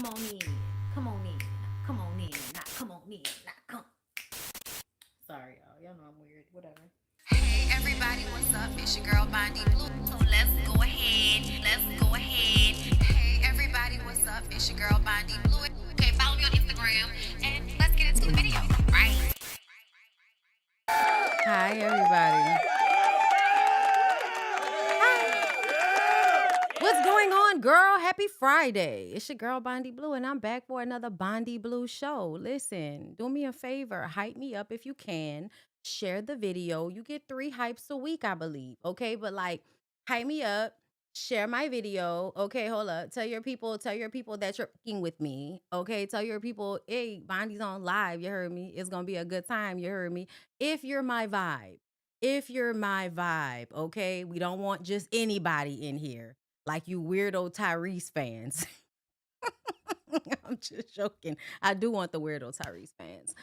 Come on in. Come on in. Come on in. Not come on in. Not come. Sorry, y'all. Y'all know I'm weird. Whatever. Hey everybody, what's up? It's your girl BondyBlue. So let's go ahead. Hey everybody, what's up? It's your girl BondyBlue. Okay, follow me on Instagram and let's get into the video. Right? Hi, everybody. What's going on, girl? Happy Friday. It's your girl BondyBlue, and I'm back for another BondyBlue show. Listen, do me a favor. Hype me up if you can. Share the video. You get 3 hypes a week, I believe. Okay, but like, hype me up. Share my video. Okay, hold up. Tell your people that you're fucking with me. Okay, tell your people, hey, Bondy's on live. You heard me. It's gonna be a good time. You heard me. If you're my vibe. Okay? We don't want just anybody in here. Like you weirdo Tyrese fans. I'm just joking. I do want the weirdo Tyrese fans.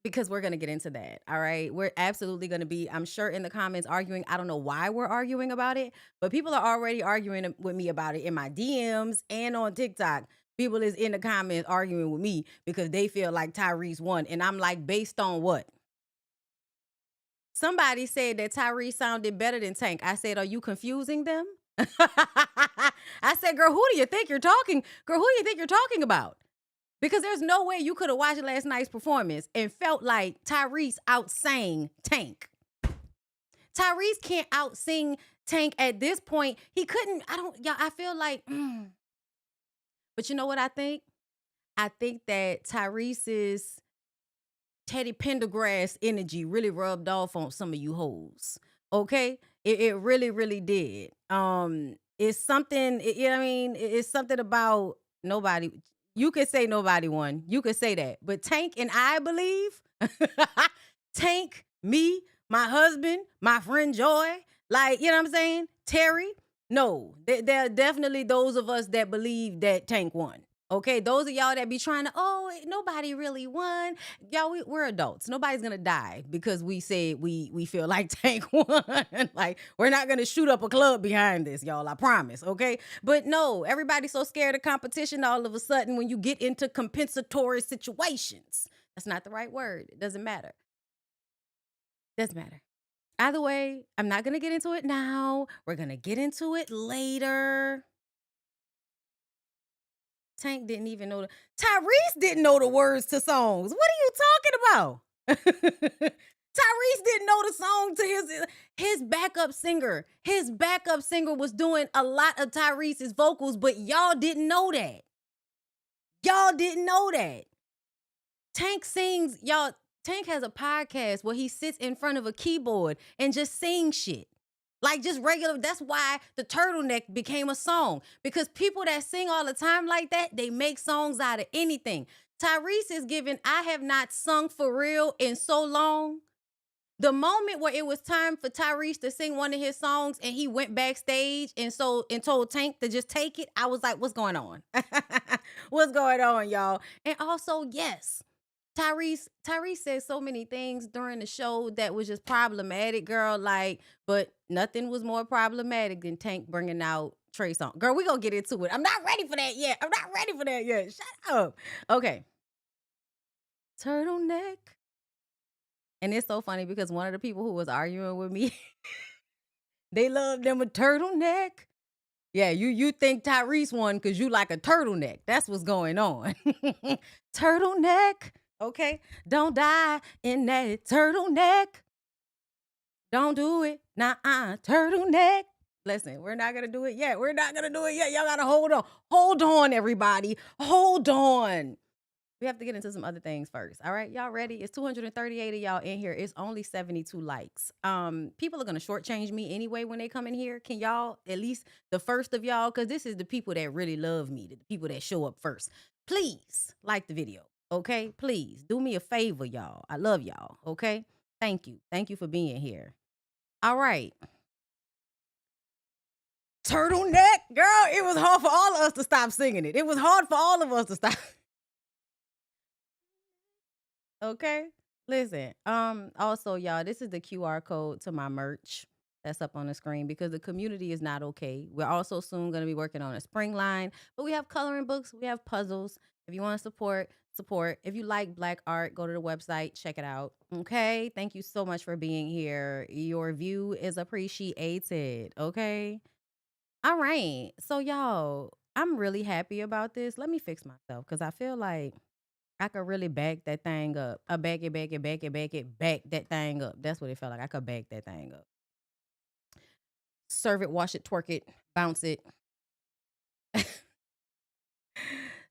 Because we're going to get into that. All right. We're absolutely going to be, I'm sure, in the comments arguing. I don't know why we're arguing about it, but people are already arguing with me about it in my DMs and on TikTok. People is in the comments arguing with me because they feel like Tyrese won. And I'm like, based on what? Somebody said that Tyrese sounded better than Tank. I said, are you confusing them? I said, girl, who do you think you're talking? Girl, who do you think you're talking about? Because there's no way you could have watched last night's performance and felt like Tyrese outsang Tank. Tyrese can't outsing Tank at this point. He couldn't. I feel like, But you know what I think? I think that Tyrese's Teddy Pendergrass energy really rubbed off on some of you hoes. Okay? It really, really did. It's something, you know what I mean? It's something about nobody. You could say nobody won. You could say that. But Tank and I believe, Tank, me, my husband, my friend Joy, like, you know what I'm saying? Terry, no. There are definitely those of us that believe that Tank won. Okay, those of y'all that be trying to, nobody really won. Y'all, we're adults. Nobody's gonna die because we said we feel like Tank won. Like, we're not gonna shoot up a club behind this, y'all. I promise, okay? But no, everybody's so scared of competition all of a sudden when you get into compensatory situations. That's not the right word. It doesn't matter. Doesn't matter. Either way, I'm not gonna get into it now. We're gonna get into it later. Tank didn't even know Tyrese didn't know the words to songs. What are you talking about? Tyrese didn't know the song to his backup singer. His backup singer was doing a lot of Tyrese's vocals, but y'all didn't know that. Y'all didn't know that. Tank sings, y'all. Tank has a podcast where he sits in front of a keyboard and just sings shit. Like just regular, that's why the turtleneck became a song. Because people that sing all the time like that, they make songs out of anything. Tyrese is giving, I have not sung for real in so long. The moment where it was time for Tyrese to sing one of his songs and he went backstage and told Tank to just take it, I was like, what's going on? What's going on, y'all? And also, yes. Tyrese said so many things during the show that was just problematic, girl. Like, but nothing was more problematic than Tank bringing out Trey Songz. Girl, we gonna get into it. I'm not ready for that yet. Shut up. Okay. Turtleneck. And it's so funny because one of the people who was arguing with me, they loved them a turtleneck. Yeah, you think Tyrese won because you like a turtleneck. That's what's going on. Turtleneck. Okay, don't die in that turtleneck. Don't do it. Nah, turtleneck. Listen, we're not going to do it yet. Y'all got to hold on. Hold on, everybody. Hold on. We have to get into some other things first. All right, y'all ready? It's 238 of y'all in here. It's only 72 likes. People are going to shortchange me anyway when they come in here. Can y'all, at least the first of y'all, because this is the people that really love me, the people that show up first. Please like the video. Okay, please do me a favor, y'all. I love y'all. Okay, thank you for being here. All right, turtleneck, girl. It was hard for all of us to stop singing it. It was hard for all of us to stop. Okay, listen. Also, y'all, this is the QR code to my merch. that's up on the screen because the community is not okay. We're also soon going to be working on a spring line, but we have coloring books, we have puzzles. If you want to support, support. If you like Black art, go to the website, check it out. Okay. Thank you so much for being here. Your view is appreciated. Okay. All right. So, y'all, I'm really happy about this. Let me fix myself because I feel like I could really back that thing up. I back it, back it, back it, back it, back that thing up. That's what it felt like. I could back that thing up. Serve it, wash it, twerk it, bounce it.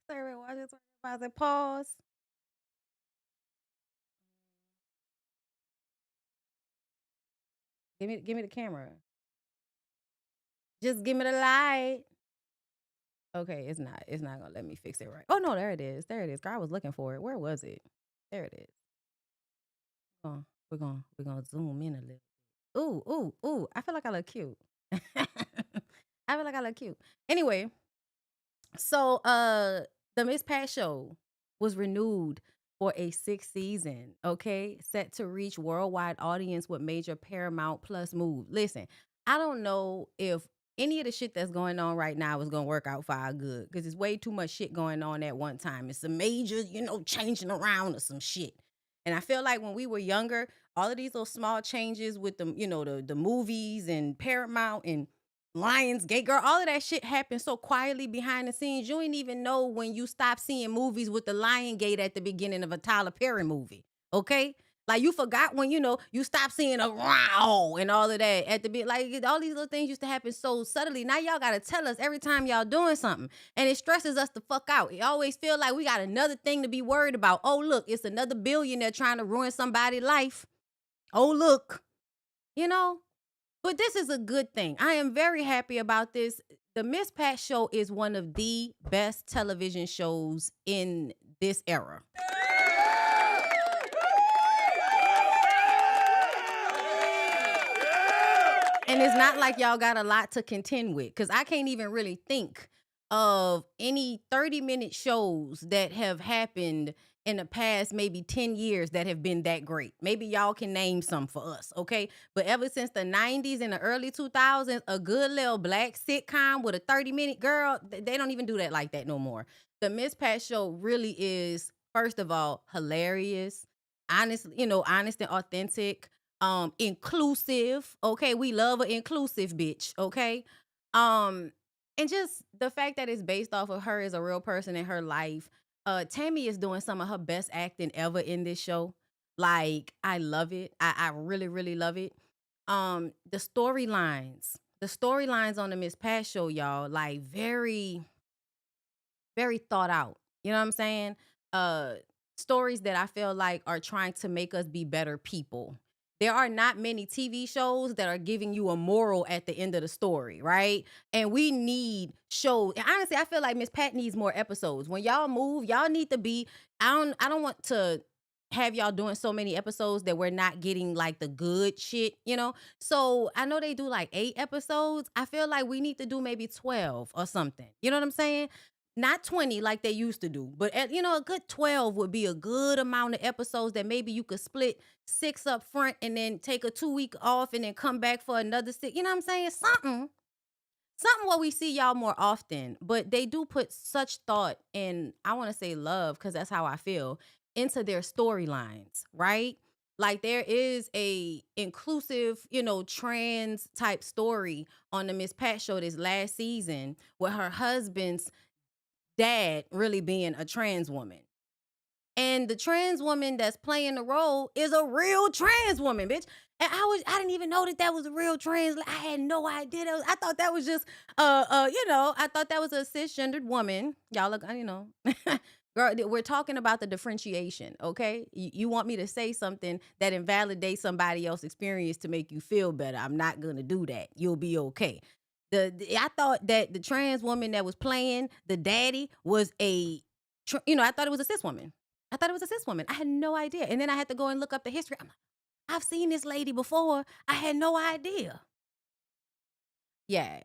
Serve it, wash it, twerk it, bounce it. Pause. Give me the camera. Just give me the light. Okay, it's not. It's not gonna let me fix it right. Oh no, there it is. There it is. Girl, I was looking for it. Where was it? There it is. Oh, we're gonna zoom in a little. Ooh, ooh, ooh. I feel like I look cute. I feel like I look cute. Anyway, so the Miss Pat show was renewed for a 6th season, okay? Set to reach worldwide audience with major Paramount Plus move. Listen, I don't know if any of the shit that's going on right now is gonna work out for our good because it's way too much shit going on at one time. It's some major, changing around or some shit. And I feel like when we were younger, all of these little small changes with the movies and Paramount and Lionsgate, girl, all of that shit happened so quietly behind the scenes. You ain't even know when you stop seeing movies with the Lion Gate at the beginning of a Tyler Perry movie. Okay? Like you forgot when, you stop seeing a wow and all of that at the bit. Like all these little things used to happen so subtly. Now y'all gotta tell us every time y'all doing something. And it stresses us the fuck out. It always feel like we got another thing to be worried about. Oh, look, it's another billionaire trying to ruin somebody's life. Oh, look. You know? But this is a good thing. I am very happy about this. The Miss Pat show is one of the best television shows in this era. And it's not like y'all got a lot to contend with because I can't even really think of any 30-minute shows that have happened in the past maybe 10 years that have been that great. Maybe y'all can name some for us, okay? But ever since the 90s and the early 2000s, a good little black sitcom with a 30-minute girl, they don't even do that like that no more. The Miss Pat show really is, first of all, hilarious, honest, honest and authentic, inclusive, okay? We love an inclusive bitch, okay? Um, and just the fact that it's based off of her as a real person in her life. Tammy is doing some of her best acting ever in this show. Like, I love it. I really, really love it. The storylines on the Miss Pat show, y'all, like very, very thought out. You know what I'm saying? Uh Stories that I feel like are trying to make us be better people. There are not many TV shows that are giving you a moral at the end of the story, right? And we need shows. And honestly, I feel like Miss Pat needs more episodes. When y'all move, y'all need to be I don't want to have y'all doing so many episodes that we're not getting like the good shit. So I know they do like 8 episodes. I feel like we need to do maybe 12 or something. You know what I'm saying? Not 20 like they used to do, but a good 12 would be a good amount of episodes that maybe you could split 6 up front and then take a 2-week off and then come back for another 6. You know what I'm saying? Something where we see y'all more often, but they do put such thought and I want to say love because that's how I feel into their storylines, right? Like there is a inclusive, trans type story on the Miss Pat show this last season where her husband's dad really being a trans woman. And the trans woman that's playing the role is a real trans woman, bitch. And I didn't even know that was a real trans. I had no idea. I thought that was just, I thought that was a cisgendered woman. Y'all look, girl, we're talking about the differentiation, okay? You want me to say something that invalidates somebody else's experience to make you feel better. I'm not going to do that. You'll be okay. I thought that the trans woman that was playing the daddy was I thought it was a cis woman. I had no idea. And then I had to go and look up the history. I'm like, I've seen this lady before. I had no idea. Yeah.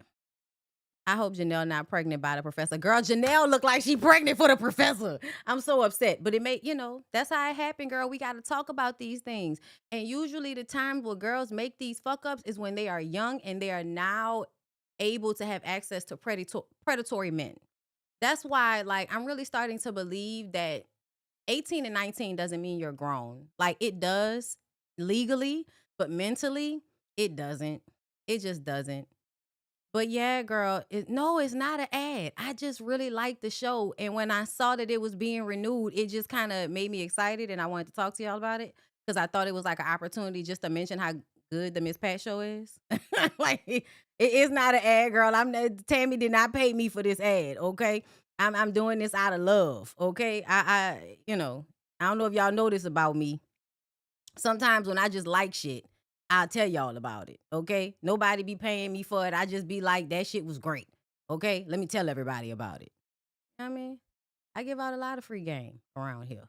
I hope Janelle not pregnant by the professor. Girl, Janelle look like she pregnant for the professor. I'm so upset. But it may, that's how it happened, girl. We got to talk about these things. And usually the time where girls make these fuck ups is when they are young and they are now able to have access to predatory men. That's why, like, I'm really starting to believe that 18 and 19 doesn't mean you're grown. Like, it does legally, but mentally, it doesn't. It just doesn't. But yeah, girl, no, it's not an ad. I just really liked the show. And when I saw that it was being renewed, it just kind of made me excited. And I wanted to talk to y'all about it because I thought it was like an opportunity just to mention how good the Miss Pat show is. Like, it is not an ad, girl. Tammy did not pay me for this ad, okay? I'm doing this out of love, okay? I don't know if y'all know this about me. Sometimes when I just like shit, I'll tell y'all about it, okay? Nobody be paying me for it. I just be like, that shit was great, okay? Let me tell everybody about it. I mean, I give out a lot of free game around here.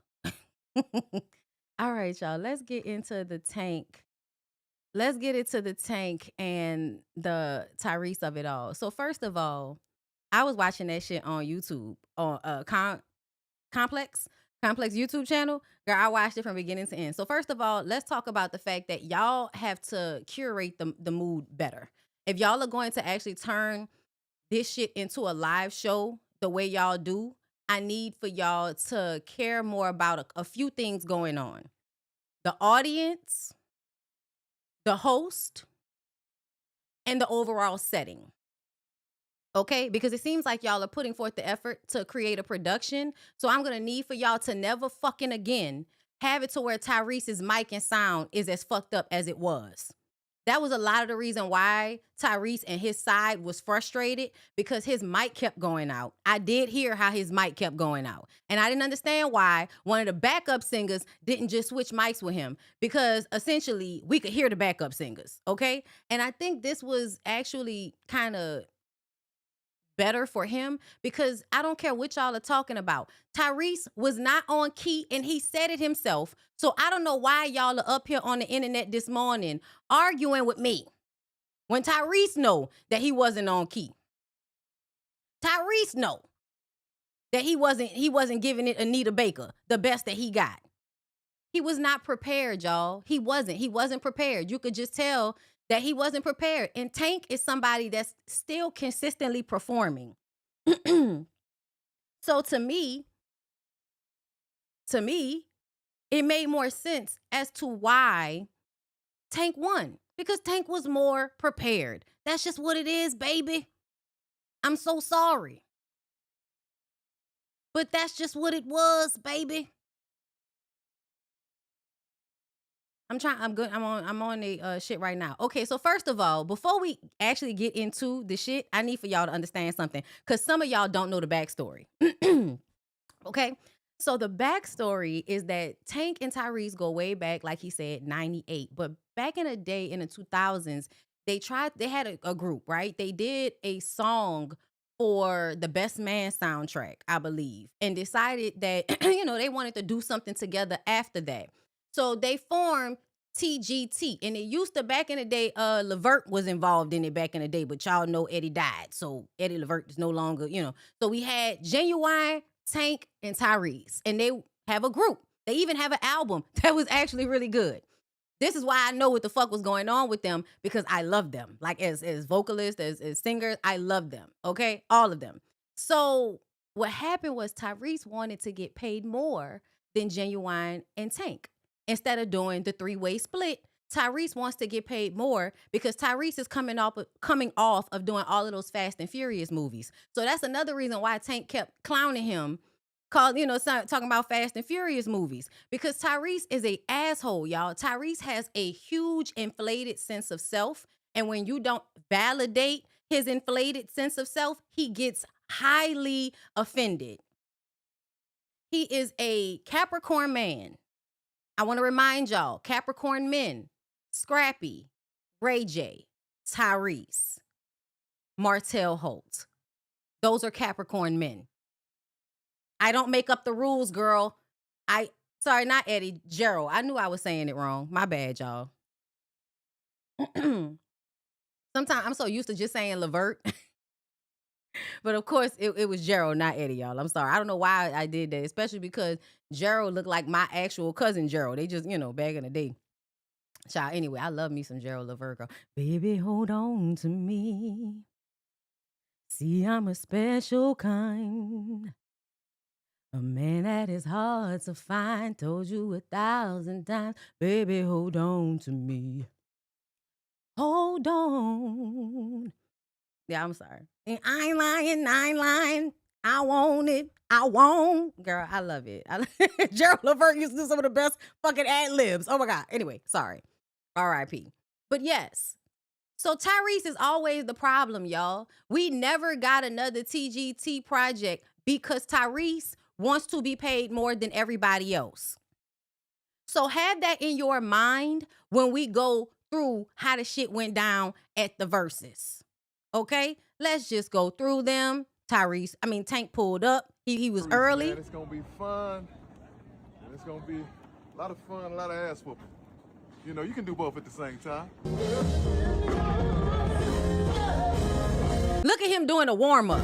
All right, y'all, let's get into the tank. Let's get into the tank and the Tyrese of it all. So first of all, I was watching that shit on YouTube on Complex YouTube channel. Girl, I watched it from beginning to end. So first of all, let's talk about the fact that y'all have to curate the mood better. If y'all are going to actually turn this shit into a live show the way y'all do, I need for y'all to care more about a few things going on. The audience, the host, and the overall setting. Okay, because it seems like y'all are putting forth the effort to create a production. So I'm going to need for y'all to never fucking again have it to where Tyrese's mic and sound is as fucked up as it was. That was a lot of the reason why Tyrese and his side was frustrated because his mic kept going out. I did hear how his mic kept going out. And I didn't understand why one of the backup singers didn't just switch mics with him because essentially we could hear the backup singers, okay? And I think this was actually kind of better for him because I don't care what y'all are talking about. Tyrese was not on key and he said it himself. So I don't know why y'all are up here on the internet this morning arguing with me when Tyrese know that he wasn't on key. Tyrese know that he wasn't giving it Anita Baker the best that he got. He was not prepared, y'all. He wasn't prepared. You could just tell that he wasn't prepared. And Tank is somebody that's still consistently performing. So to me, it made more sense as to why Tank won. Because Tank was more prepared. That's just what it is, baby. I'm so sorry. But that's just what it was, baby. I'm good. I'm on the shit right now. Okay, so first of all, before we actually get into the shit, I need for y'all to understand something. Because some of y'all don't know the backstory. Okay? So the backstory is that Tank and Tyrese go way back, like he said, 98. But back in the day, in the 2000s, they had a group, right? They did a song for the Best Man soundtrack, I believe, and decided that, they wanted to do something together after that. So they formed TGT. And it used to, back in the day, Levert was involved in it back in the day, but y'all know Eddie died. So Eddie Levert is no longer, So we had Genuine, Tank, and Tyrese. And they have a group. They even have an album that was actually really good. This is why I know what the fuck was going on with them, because I love them. Like as vocalists, as singers, I love them. Okay? All of them. So what happened was Tyrese wanted to get paid more than Genuine and Tank. Instead of doing the three-way split, Tyrese wants to get paid more because Tyrese is coming off of doing all of those Fast and Furious movies. So that's another reason why Tank kept clowning him, talking about Fast and Furious movies, because Tyrese is a asshole, y'all. Tyrese has a huge inflated sense of self, and when you don't validate his inflated sense of self, he gets highly offended. He is a Capricorn man. I want to remind y'all, Capricorn men, Scrappy, Ray J, Tyrese, Martell Holt. Those are Capricorn men. I don't make up the rules, girl. Sorry, not Eddie, Gerald. I knew I was saying it wrong. My bad, y'all. Sometimes I'm so used to just saying Levert But of course, it was Gerald, not Eddie, y'all. I'm sorry. I don't know why I did that, especially because Gerald looked like my actual cousin Gerald. They just, back in the day. Child, anyway, I love me some Gerald LaVergo. Baby, hold on to me. See, I'm a special kind. A man that is hard to find. Told you 1,000 times. Baby, hold on to me. Hold on. Yeah, I'm sorry. And I ain't lying. I want it. I want. Girl, I love it. Gerald Levert used to do some of the best fucking ad libs. Oh my God. Anyway, sorry. R.I.P. But yes. So Tyrese is always the problem, y'all. We never got another TGT project because Tyrese wants to be paid more than everybody else. So have that in your mind when we go through how the shit went down at the Verzuz. Okay? Let's just go through them. Tank pulled up. He was early. Man, it's gonna be fun. And it's gonna be a lot of fun, a lot of ass whooping. You know, you can do both at the same time. Look at him doing a warm-up.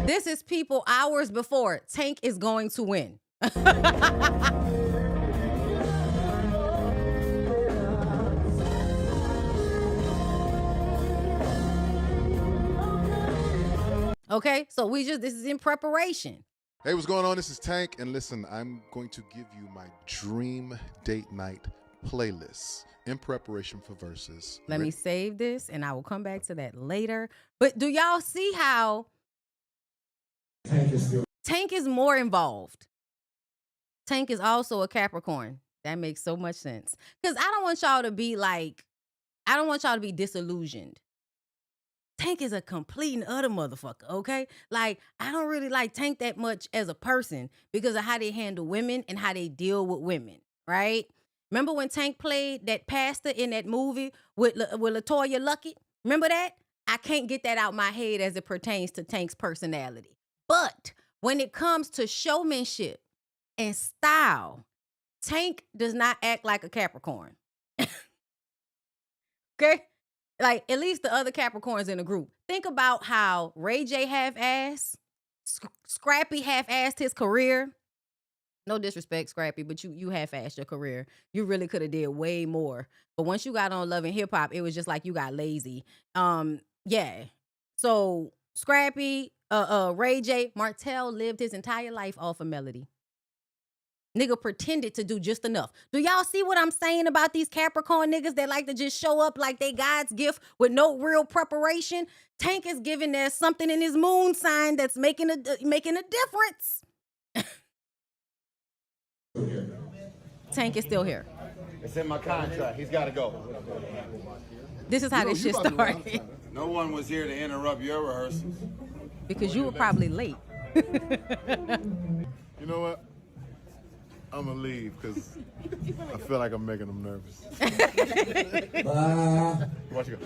This is people hours before Tank is going to win. Okay, so this is in preparation. Hey, what's going on? This is Tank, and listen, I'm going to give you my dream date night playlist in preparation for Verzuz. Let me save this, and I will come back to that later. But do y'all see how Tank is more involved? Tank is also a Capricorn. That makes so much sense. Because I don't want y'all to be disillusioned. Tank is a complete and utter motherfucker, okay? Like, I don't really like Tank that much as a person because of how they handle women and how they deal with women, right? Remember when Tank played that pastor in that movie with LaToya Luckett? Remember that? I can't get that out my head as it pertains to Tank's personality. But when it comes to showmanship and style, Tank does not act like a Capricorn. Okay? Like, at least the other Capricorns in the group. Think about how Ray J half-assed, Scrappy half-assed his career. No disrespect, Scrappy, but you half-assed your career. You really could have did way more. But once you got on Love and Hip Hop, it was just like you got lazy. Yeah. So Scrappy, Ray J, Martell lived his entire life off of melody. Nigga pretended to do just enough. Do y'all see what I'm saying about these Capricorn niggas that like to just show up like they God's gift with no real preparation? Tank is giving there something in his moon sign that's making a difference. Tank is still here. It's in my contract. He's got to go. This is how this shit started. No one was here to interrupt your rehearsals. Because you were probably late. You know what? I'm gonna leave because I feel like I'm making them nervous. Watch you go.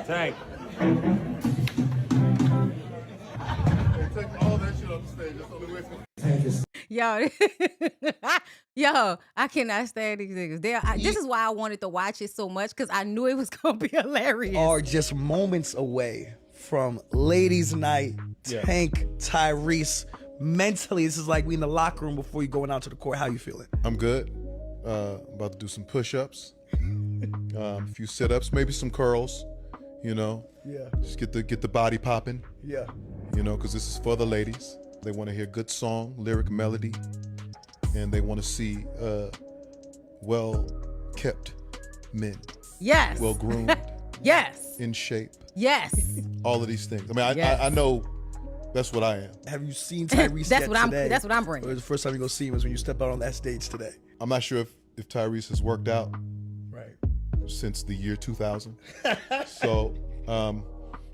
Tank. Hey, take all that shit off the stage. That's the only way it's gonna... Yo, I cannot stand these niggas. This is why I wanted to watch it so much, because I knew it was gonna be hilarious. Are just moments away from Ladies Night, Tank, Tyrese. Mentally, this is like we in the locker room before you going out to the court. How you feeling? I'm good. About to do some push-ups, a few sit-ups, maybe some curls. You know, just get the body popping. Yeah, you know, because this is for the ladies. They want to hear good song, lyric, melody, and they want to see well-kept men. Yes. Well-groomed. Yes. In shape. Yes. All of these things. I mean, I know that's what I am. Have you seen Tyrese that's yet what today? That's what I'm bringing. Or the first time you go see him is when you step out on that stage today? I'm not sure if Tyrese has worked out right since the year 2000. So,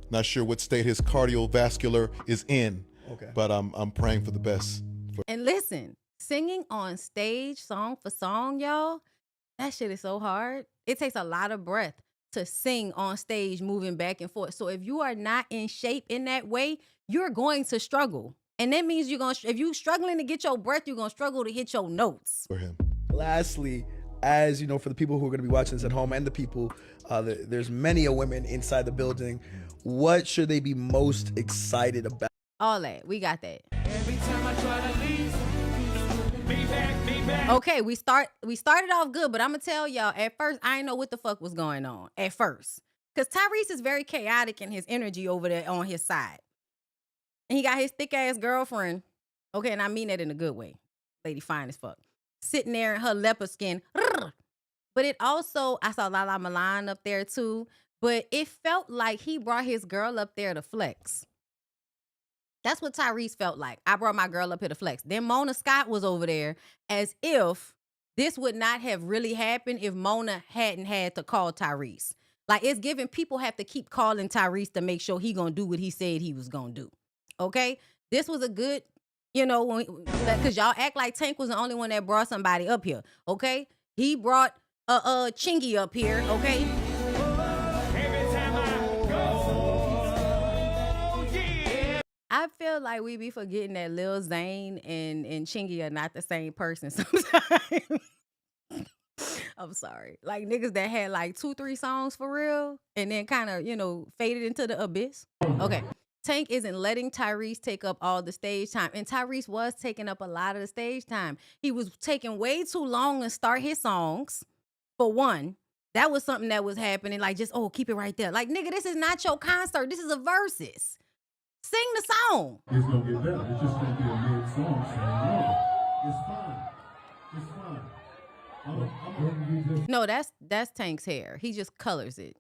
not sure what state his cardiovascular is in. Okay. But I'm praying for the best. And listen, singing on stage, song for song, y'all, that shit is so hard. It takes a lot of breath to sing on stage, moving back and forth. So if you are not in shape in that way, you're going to struggle. And that means if you struggling to get your breath, you're gonna struggle to hit your notes. For him. Lastly, as you know, for the people who are going to be watching this at home and the people, there's many a women inside the building. What should they be most excited about? All that. We got that. Okay, we started off good, but I'm gonna tell y'all, at first, I didn't know what the fuck was going on. At first. Because Tyrese is very chaotic in his energy over there on his side. And he got his thick ass girlfriend. Okay, and I mean that in a good way. Lady fine as fuck. Sitting there in her leopard skin. But it also, I saw Lala Milan up there too. But it felt like he brought his girl up there to flex. That's what Tyrese felt like. I brought my girl up here to flex. Then Mona Scott was over there as if this would not have really happened if Mona hadn't had to call Tyrese. Like, it's given people have to keep calling Tyrese to make sure he gonna do what he said he was gonna do. Okay? This was a good, because y'all act like Tank was the only one that brought somebody up here. Okay? He brought Chingy up here. Okay? I feel like we be forgetting that Lil Zane and Chingy are not the same person sometimes. I'm sorry. Like niggas that had like 2-3 songs for real and then kind of, faded into the abyss. Okay. Tank isn't letting Tyrese take up all the stage time. And Tyrese was taking up a lot of the stage time. He was taking way too long to start his songs. For one, that was something that was happening. Like just, keep it right there. Like, nigga, this is not your concert. This is a versus. Sing the song. It's gonna get better. It's just gonna be a mid song. So it's fine. It's fine. No, that's Tank's hair. He just colors it.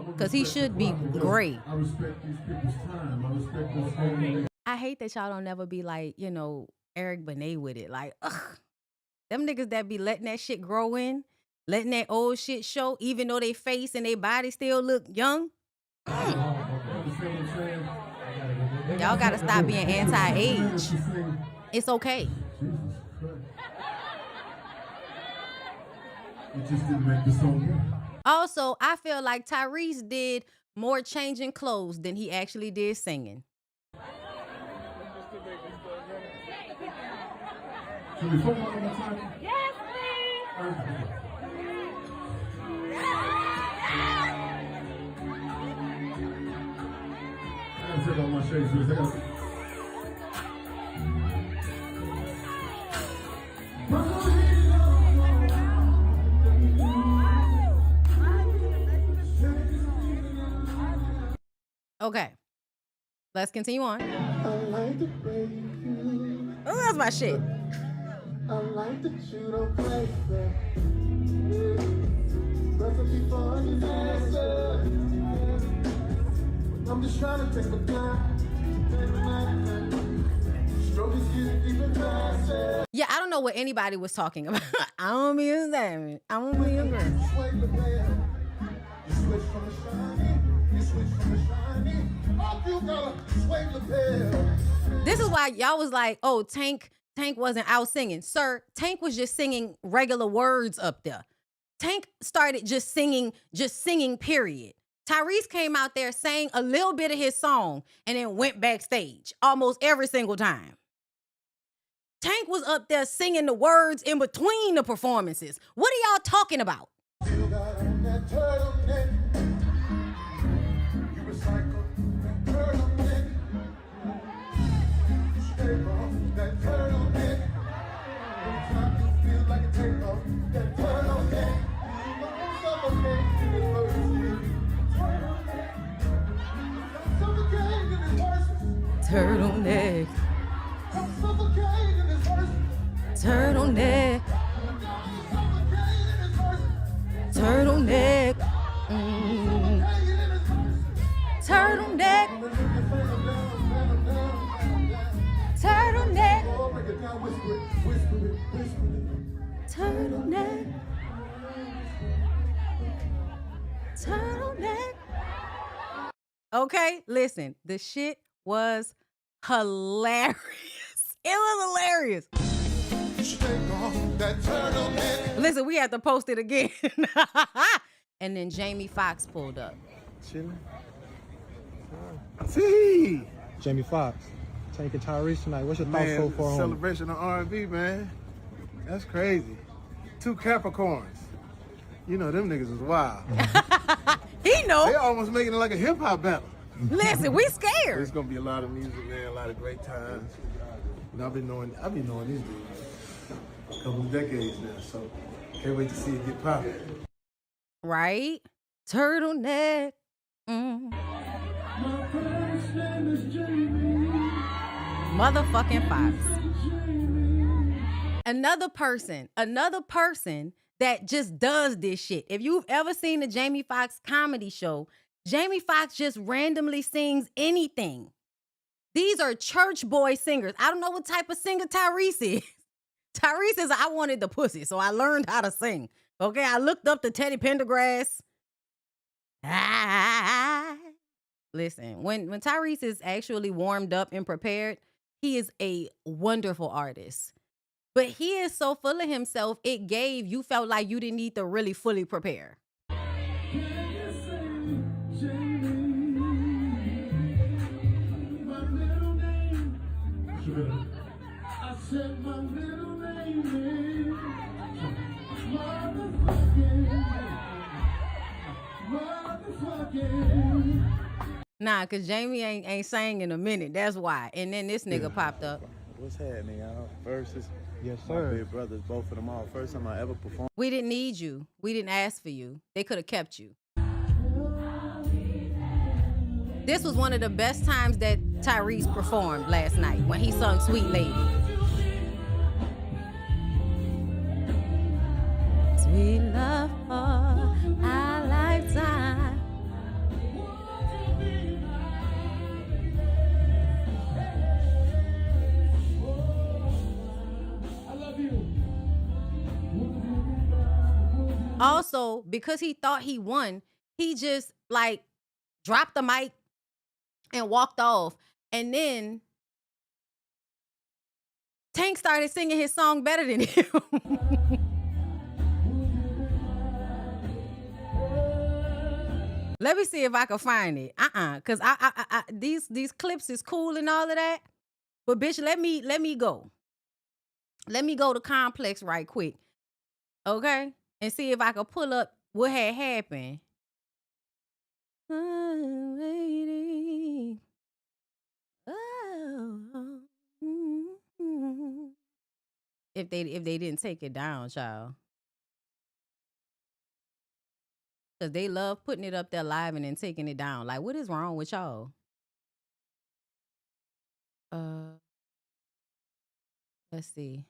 Because he should be great. I respect these people's time. I respect those things. I hate that y'all don't never be like, Eric Benet with it. Like, ugh. Them niggas that be letting that shit grow in, letting that old shit show, even though they face and their body still look young. Y'all gotta stop being anti-age. It's okay. It just didn't make the song. Also, I feel like Tyrese did more changing clothes than he actually did singing. Should we phone one more time? Yes, please. I gotta take off my shades first. Okay. Let's continue on. Oh, that's my shit. I like that you don't play fair. Recipe for disaster. I'm just trying to take my time. Stroke is getting even faster. Yeah, I don't know what anybody was talking about. I don't be a Sammy. I don't be a girl. Sway the bell. You switch from the shiny. You switch from the shiny. Oh, you gotta sway the bell. This is why y'all was like, oh, Tank wasn't out singing. Sir, Tank was just singing regular words up there. Tank started just singing, period. Tyrese came out there, sang a little bit of his song, and then went backstage almost every single time. Tank was up there singing the words in between the performances. What are y'all talking about? You got on that turtleneck. You recycle that turtleneck. You scrape off that turtleneck. Every time you feel like a take off that turtleneck. You won't suffocate in this verse. Suffocate in this verse. Turtleneck. Suffocate in this verse. Turtleneck. Turtleneck. Turtleneck. Turtleneck. Turtleneck. Turtleneck. Okay, listen. The shit was hilarious. It was hilarious. Listen, we have to post it again. And then Jamie Foxx pulled up. See, Jamie Foxx, Tank and Tyrese tonight. What's your thoughts so far? Celebration of R&B, man. That's crazy. 2 Capricorns. You know them niggas is wild. He know. They almost making it like a hip hop battle. Listen, we scared. There's gonna be a lot of music, man. A lot of great times. And I've been knowing these dudes a couple of decades now, so can't wait to see it get popular. Right? Turtleneck. Motherfucking Foxx. Another person that just does this shit. If you've ever seen the Jamie Foxx comedy show, Jamie Foxx just randomly sings anything. These are church boy singers. I don't know what type of singer Tyrese is. Tyrese is, I wanted the pussy, so I learned how to sing. Okay, I looked up the Teddy Pendergrass. Listen, when Tyrese is actually warmed up and prepared, he is a wonderful artist. But he is so full of himself, you felt like you didn't need to really fully prepare. I said my middle name is motherfucking. Nah, cause Jamie ain't sang in a minute. That's why. And then this nigga popped up. What's happening, y'all? Versus. Yes, My sir. big brothers, both of them all. First time I ever performed. We didn't need you. We didn't ask for you. They could have kept you. This was one of the best times that Tyrese performed last night when he sung Sweet Lady. Sweet love for our lifetime. Also, because he thought he won, he just like dropped the mic and walked off. And then Tank started singing his song better than him. Let me see if I can find it. Cause I these clips is cool and all of that. But bitch, let me go. Let me go to Complex right quick. Okay? And see if I can pull up what had happened. I'm waiting. Oh. If they didn't take it down, child. Because they love putting it up there live and then taking it down. Like, what is wrong with y'all? Let's see.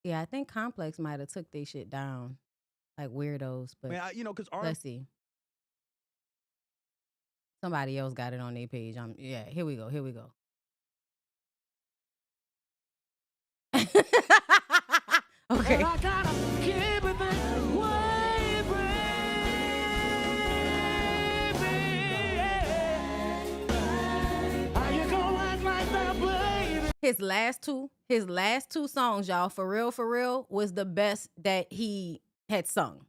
Yeah, I think Complex might have took their shit down. Like weirdos, but Man, because let's see. Somebody else got it on their page. Yeah, here we go. Okay. I gotta keep it that way, baby. How you gonna act like that, baby? His last two songs, y'all, for real, was the best that he had sung.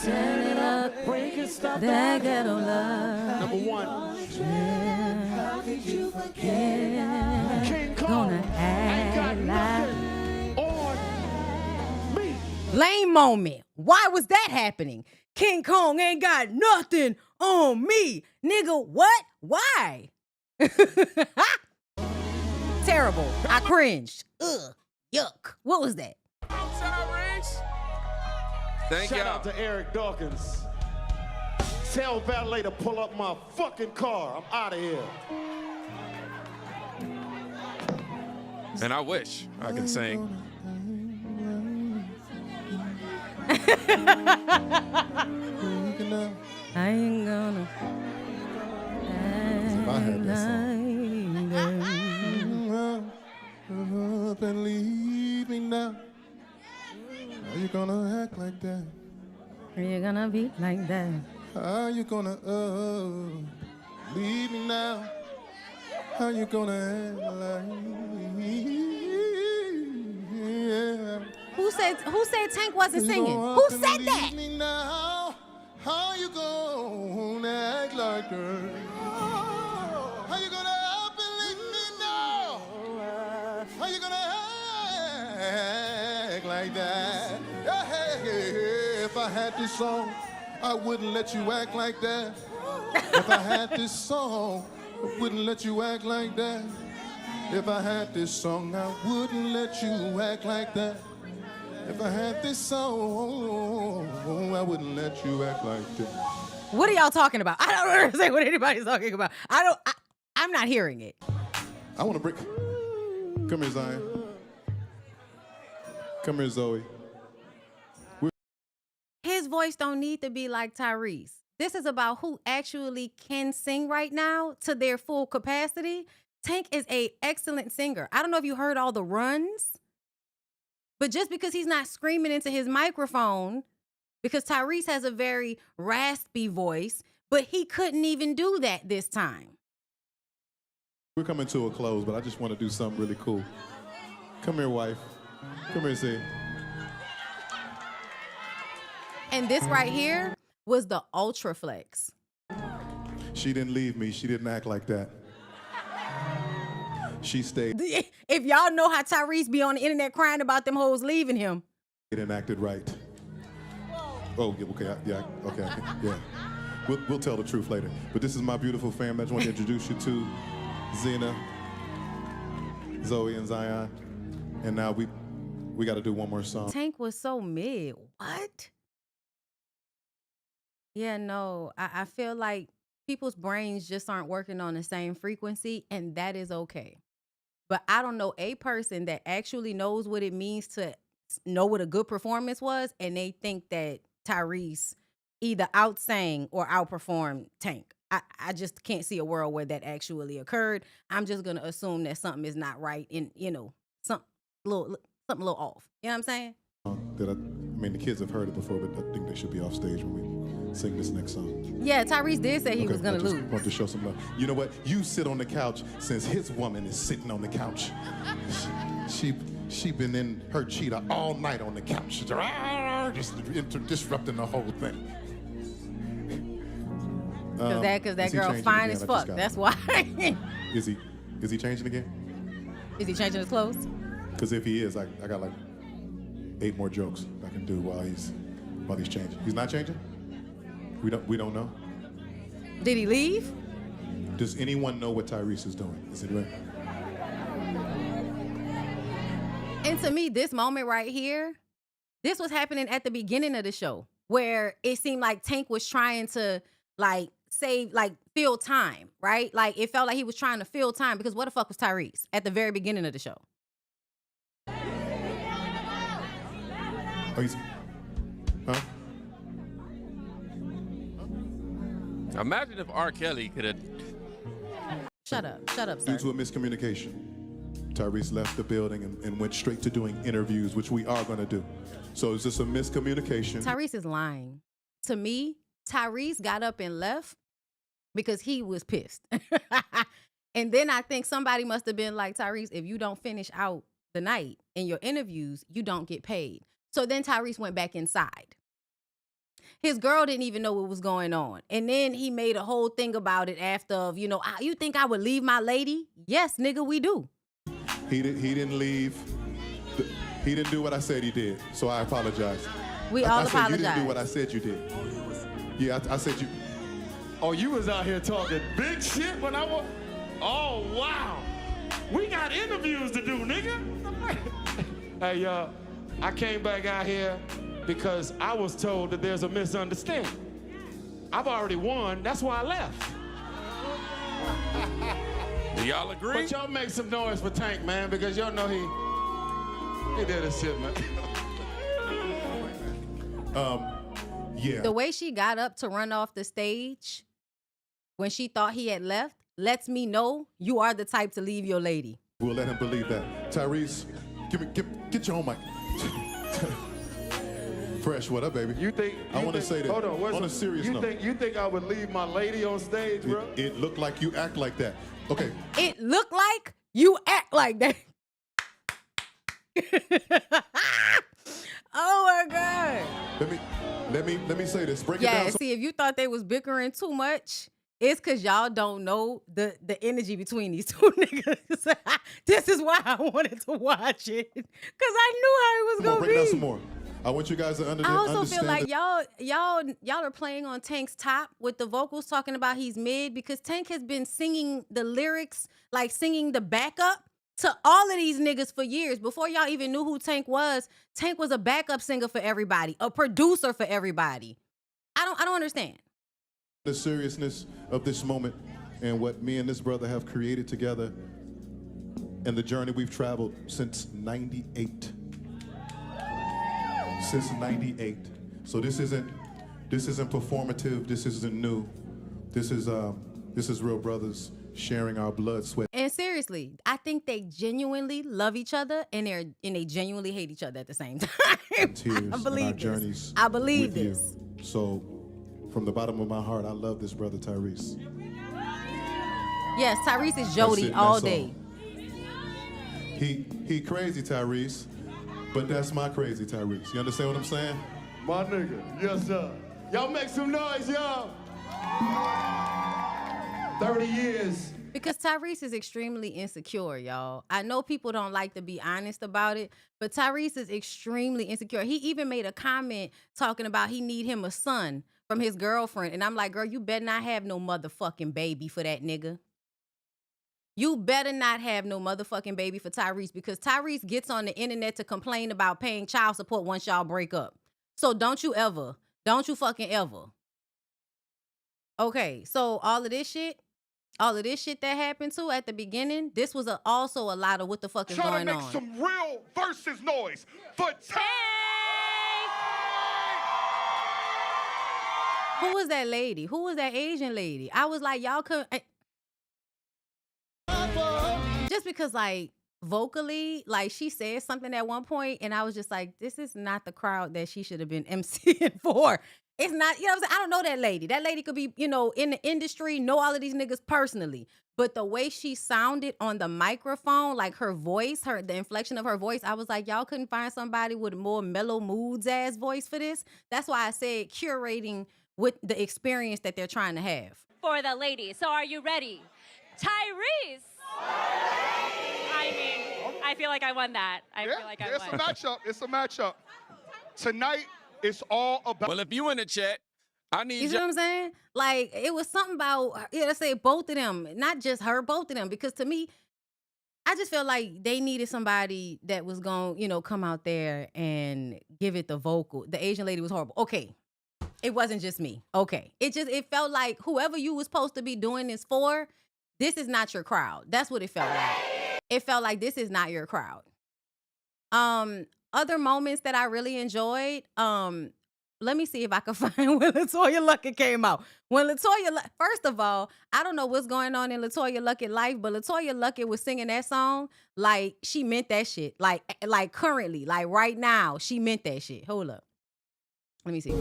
Turn it up, breaking stuff that ghetto love. Number one. How could you forget? King Kong Gonna ain't got act nothing on me. Lame moment. Why was that happening? King Kong ain't got nothing on me. Nigga, what? Why? Terrible. I cringed. Ugh. Yuck. What was that? Shout out to Eric Dawkins. Tell valet to pull up my fucking car. I'm out of here. And I wish I could sing. I ain't gonna. If I had that song. Up and leave me now. How you gonna act like that? You're gonna be like that. How you gonna leave me now? How you gonna act like Who said Tank wasn't singing? Who said that? Now? How you gonna act like her? How you gonna up and leave me now? How you gonna act like that? Hey, if I had this song, I wouldn't let you act like that. If I had this song, I wouldn't let you act like that. If I had this song, I wouldn't let you act like that. If I had this song, I wouldn't let you act like that. What are y'all talking about? I don't understand what anybody's talking about. I'm not hearing it. I want to break. Come here, Zion. Come here, Zoe. His voice don't need to be like Tyrese. This is about who actually can sing right now to their full capacity. Tank is an excellent singer. I don't know if you heard all the runs, but just because he's not screaming into his microphone, because Tyrese has a very raspy voice, but he couldn't even do that this time. We're coming to a close, but I just want to do something really cool. Come here, wife. Come here, see. And this right here was the Ultra Flex. She didn't leave me. She didn't act like that. She stayed If y'all know how Tyrese be on the internet crying about them hoes leaving him. and acted right. Oh, okay, yeah, okay, yeah. We'll tell the truth later. But this is my beautiful family. I just want to introduce you to Zena, Zoe, and Zion. And now we got to do one more song. Tank was so mid. What? Yeah, no, I feel like people's brains just aren't working on the same frequency, and that is okay. But I don't know a person that actually knows what it means to know what a good performance was, and they think that Tyrese either outsang or outperformed Tank. I just can't see a world where that actually occurred. I'm just gonna assume that something is not right, and something a little off. You know what I'm saying? I mean, the kids have heard it before, but I think they should be off stage when we sing this next song. Yeah, Tyrese did say he was gonna lose. Want to show some love. You know what? You sit on the couch since his woman is sitting on the couch. She been in her cheetah all night on the couch, just disrupting the whole thing. Because that girl fine as fuck. That's why. Is he changing again? Is he changing his clothes? Because if he is, I got like 8 more jokes I can do while he's changing. He's not changing? We don't know. Did he leave? Does anyone know what Tyrese is doing? Is it right? And to me, this moment right here, this was happening at the beginning of the show, where it seemed like Tank was trying to fill time, right? Like it felt like he was trying to fill time, because what the fuck was Tyrese at the very beginning of the show? Oh, huh? Imagine if R. Kelly could have. Shut up, sir. Due to a miscommunication, Tyrese left the building and went straight to doing interviews, which we are going to do. So is this a miscommunication? Tyrese is lying. To me, Tyrese got up and left because he was pissed. And then I think somebody must have been like, Tyrese, if you don't finish out the night in your interviews, you don't get paid. So then Tyrese went back inside. His girl didn't even know what was going on. And then he made a whole thing about it after, you think I would leave my lady? Yes, nigga, we do. He didn't leave. He didn't do what I said he did. So I apologize. We all apologize. You didn't do what I said you did. Yeah, I said you. Oh, you was out here talking big shit when I was. Oh, wow. We got interviews to do, nigga. Hey, y'all, I came back out here because I was told that there's a misunderstanding. I've already won. That's why I left. Do y'all agree? But y'all make some noise for Tank, man, because y'all know he did his shit, man. Yeah. The way she got up to run off the stage when she thought he had left lets me know you are the type to leave your lady. We'll let him believe that. Tyrese, get your own mic. Fresh, what up, baby? I want to say that. Hold on, on a serious note. You think I would leave my lady on stage, bro? It looked like you act like that. Okay. It look like you act like that. Oh my God. Let me say this. Break it Yeah, down. see, if you thought they was bickering too much, it's because y'all don't know the energy between these two niggas. This is why I wanted to watch it. Because I knew how it was Come on, going break it down to some be. more. I want you guys to I understand. also feel like y'all are playing on Tank's top with the vocals talking about he's mid because Tank has been singing the lyrics, like singing the backup to all of these niggas for years. Before y'all even knew who Tank was a backup singer for everybody, a producer for everybody. I don't understand. The seriousness of this moment and what me and this brother have created together and the journey we've traveled since 98. Since 98. So this isn't performative, this isn't new. This is real brothers sharing our blood, sweat. And seriously, I think they genuinely love each other and they genuinely hate each other at the same time. Tears I believe and our this. journeys. I believe with this. You. So from the bottom of my heart, I love this brother Tyrese. Yes, Tyrese is That's Jody it, all that's day. He crazy Tyrese, but that's my crazy Tyrese. You understand what I'm saying? My nigga, yes sir. Y'all make some noise, y'all. 30 years. Because Tyrese is extremely insecure, y'all. I know people don't like to be honest about it, but Tyrese is extremely insecure. He even made a comment talking about he need him a son from his girlfriend. And I'm like, girl, you better not have no motherfucking baby for that nigga. You better not have no motherfucking baby for Tyrese because Tyrese gets on the internet to complain about paying child support once y'all break up. So don't you fucking ever. Okay, so all of this shit that happened too at the beginning, this was also a lot of what the fuck is going on. Trying to make some real versus noise for Tank. Who was that lady? Who was that Asian lady? I was like, y'all could just because like vocally, like she said something at one point, and I was just like, this is not the crowd that she should have been emceeing for. It's not, you know what I'm saying? I don't know that lady. That lady could be, in the industry, know all of these niggas personally. But the way she sounded on the microphone, like her voice, the inflection of her voice, I was like, y'all couldn't find somebody with a more mellow moods ass voice for this? That's why I said curating with the experience that they're trying to have. For the ladies. So are you ready? Tyrese! I mean, I feel like I won that. I feel like I won. It's a matchup. Tonight, it's all about. Well, if you in the chat, I need you. See what I'm saying? Like, it was something about, let's say both of them, not just her, both of them. Because to me, I just felt like they needed somebody that was going to, come out there and give it the vocal. The Asian lady was horrible. Okay. It wasn't just me. Okay. It felt like whoever you was supposed to be doing this for, this is not your crowd. That's what it felt like. It felt like this is not your crowd. Other moments that I really enjoyed, let me see if I can find when LaToya Luckett came out. When first of all, I don't know what's going on in LaToya Luckett life, but LaToya Luckett was singing that song like she meant that shit. Like currently, like right now, she meant that shit. Hold up. Let me see.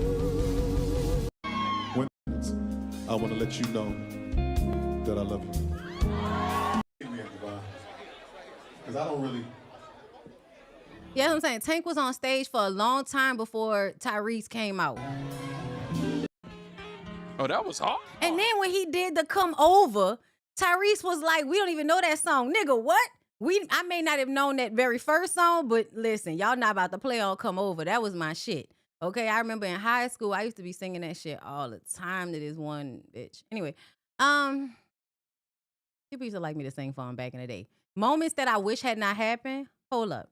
I want to let you know that I love you. Because I don't really. Yeah, that's what I'm saying. Tank was on stage for a long time before Tyrese came out. Oh, that was hard. And then when he did the Come Over, Tyrese was like, we don't even know that song. Nigga, what? I may not have known that very first song, but listen, y'all not about to play on Come Over. That was my shit. Okay, I remember in high school, I used to be singing that shit all the time to this one bitch. Anyway, people used to like me to sing for him back in the day. Moments that I wish had not happened. Hold up.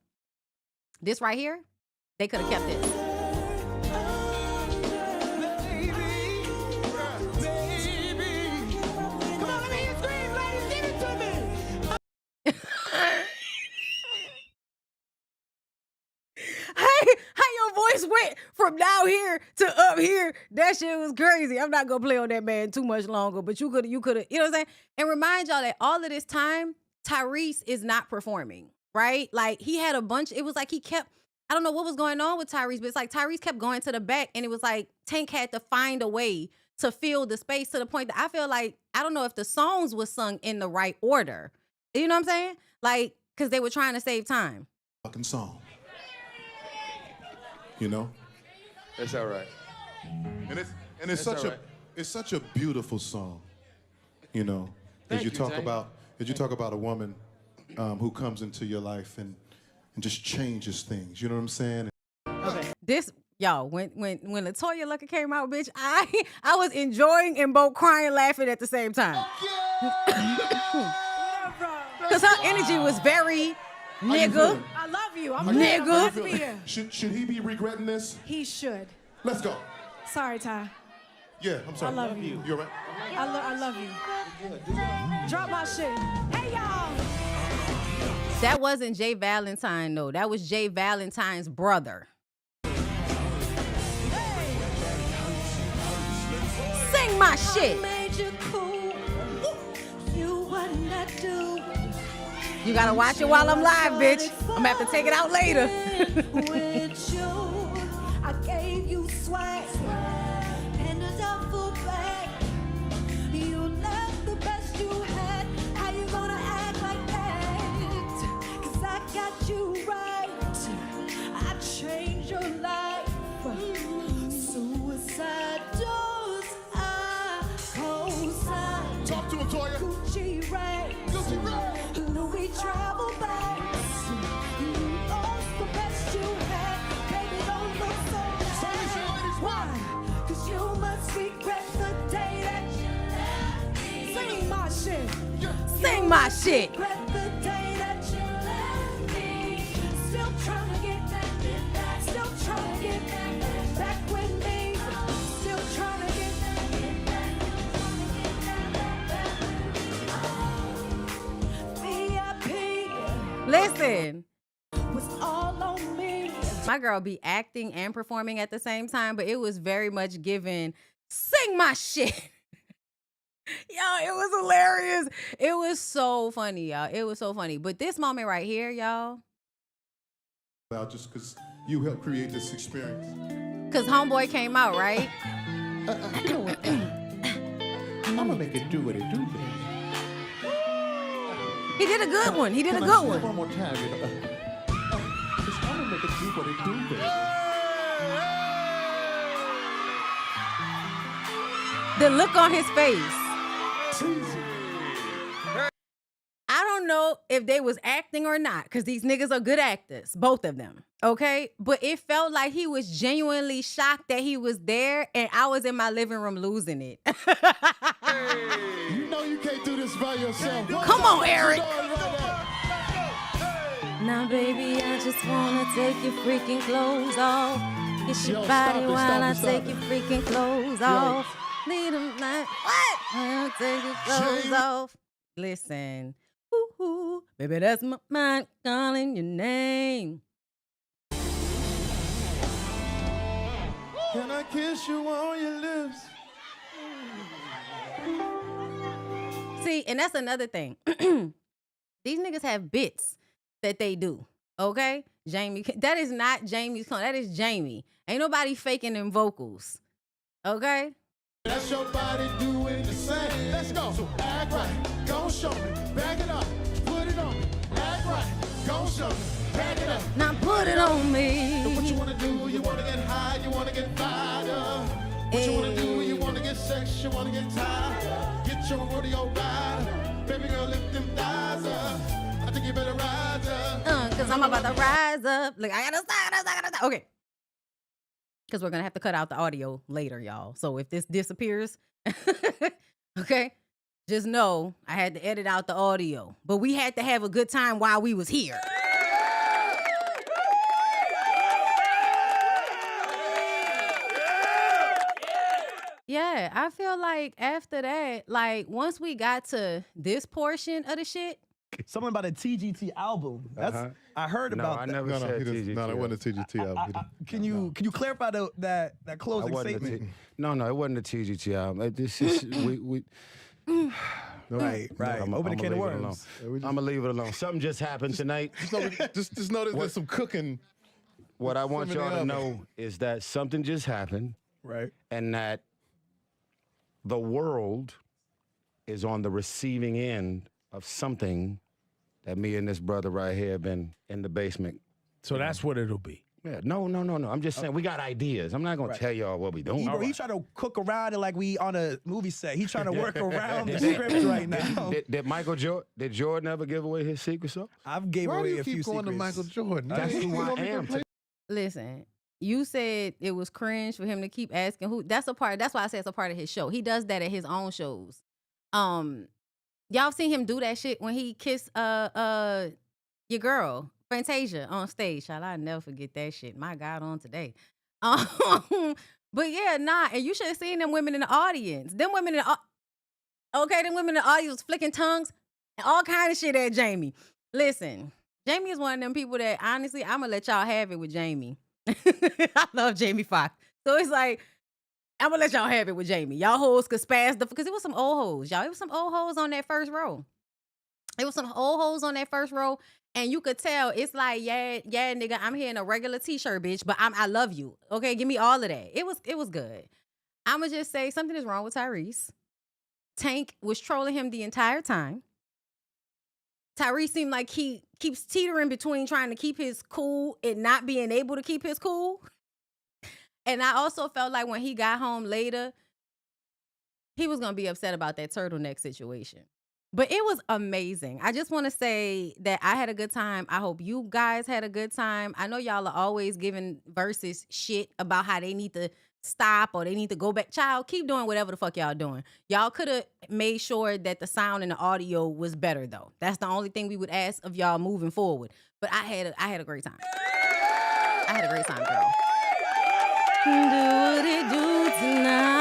This right here, they could have kept this. How your voice went from down here to up here, that shit was crazy. I'm not gonna play on that man too much longer, but you could have, you know what I'm saying? And remind y'all that all of this time, Tyrese is not performing, right? Like he had a bunch, it was like he kept, I don't know what was going on with Tyrese, but it's like Tyrese kept going to the back and it was like Tank had to find a way to fill the space to the point that I feel like, I don't know if the songs was sung in the right order. You know what I'm saying? Like, because they were trying to save time. Fucking song. You know? It's all right. And it's all such right. it's such a beautiful song. You know, Thank as you you, talk Tank. about a woman who comes into your life and just changes things. You know what I'm saying? This, y'all, when LaToya Lucker came out, bitch, I was enjoying and both crying, laughing at the same time. Because her energy was very nigga. I love you. I'm Nigga. glad to be here. Should he be regretting this? He should. Let's go. Sorry, Ty. Yeah, I'm sorry. I love you. You all right? I love you. Drop my shit. Hey, y'all. That wasn't Jay Valentine, though. That was Jay Valentine's brother. Sing my shit. You gotta watch it while I'm live, bitch. I'm gonna have to take it out later. I gave you swag and a duffel bag. You left the best you had. How you gonna act like that? 'Cause I got you right. I changed your life. Suicide doors, I co-sign. Talk to him, Toya. Gucci rag. Gucci rag. Louis travel bags. You lost the best you had. Baby, don't look so bad. Why? 'Cause you must regret the day that you left me. Sing my shit. Sing my shit. Regret the day that you left me. Still trying to get back. Still trying to get back with me. Still trying to get VIP. Listen, Was all on me. my girl be acting and performing at the same time, but it was very much given, sing my shit. Yo, it was hilarious. It was so funny, y'all. It was so funny. But this moment right here, y'all, Well, just because you helped create this experience. because Homeboy came out, right? I'm gonna make it do what it do, baby. He did a good one. He did a Can I good say it one. one more time, you know? Just I'm gonna make it do what it do, baby. The look on his face. I don't know if they was acting or not, because these niggas are good actors, both of them, okay? But it felt like he was genuinely shocked that he was there, and I was in my living room losing it. You know you can't do this by yourself. Come on, Eric. Now, baby, I just wanna take your freaking clothes off. Kiss your Yo, body stop it, while stop I it, stop take it. your freaking clothes off. Leave them like, what? I'll take your clothes Jay. off. Listen. Ooh, baby, that's my mind calling your name. Can I kiss you on your lips? See, and that's another thing. These niggas have bits that they do, okay? Jamie, that is not Jamie's clone. That is Jamie. Ain't nobody faking them vocals, okay? That's your body doing the same. Let's go. So act right. Go show me. Back it up. Put it on me. Act right. Go show me. Back it up. Now put it on me. What you wanna do? You wanna get high? You wanna get fired up? What you wanna do? You wanna get sex? You wanna get tired? Get your rodeo ride. Baby girl, lift them thighs up. I think you better rise up. Cause I'm about to rise up. Like, I gotta stop. Okay. Cause we're gonna have to cut out the audio later, y'all. So if this disappears, okay, just know I had to edit out the audio. But we had to have a good time while we was here. Yeah, I feel like after that, like once we got to this portion of the shit, Something about a TGT album. That's I heard No, about I that. never No, said he doesn't. TGT. No, that wasn't a TGT album. Can you clarify that closing statement? No, it wasn't a TGT album. This is we. Right. Open the can of worms. I'm gonna leave it alone. Something just happened tonight. Just notice there's some cooking. What I want Something y'all to in the know is that something just happened, Right. and that the world is on the receiving end of something that me and this brother right here have been in the basement. So that's what it'll be. Yeah, no. I'm just saying we got ideas. I'm not gonna tell y'all what we doing. He trying to cook around it like we on a movie set. He trying to work around the script right now. Did Jordan ever give away his secret sauce? I've gave Why do away you a few keep going secrets. to Michael Jordan? That's who I am. Listen, you said it was cringe for him to keep asking who. That's why I said it's a part of his show. He does that at his own shows. Y'all seen him do that shit when he kissed your girl Fantasia on stage. Shall I never forget that shit? My God, on today. But yeah, and you should have seen them women in the audience. Them women in the them women in the audience was flicking tongues and all kind of shit at Jamie. Listen, Jamie is one of them people that honestly, I'm gonna let y'all have it with Jamie. I love Jamie Foxx. So it's like, I'm gonna let y'all have it with Jamie. Y'all hoes could spaz because it was some old hoes, y'all. It was some old hoes on that first row. It was some old hoes on that first row. And you could tell it's like, yeah, nigga, I'm here in a regular t-shirt, bitch, but I love you. Okay, give me all of that. It was good. I'ma just say something is wrong with Tyrese. Tank was trolling him the entire time. Tyrese seemed like he keeps teetering between trying to keep his cool and not being able to keep his cool. And I also felt like when he got home later, he was gonna be upset about that turtleneck situation. But it was amazing. I just want to say that I had a good time. I hope you guys had a good time. I know y'all are always giving Versus shit about how they need to stop or they need to go back. Child, keep doing whatever the fuck y'all doing. Y'all could have made sure that the sound and the audio was better though. That's the only thing we would ask of y'all moving forward. But I had a great time. I had a great time, girl. Do what it do tonight.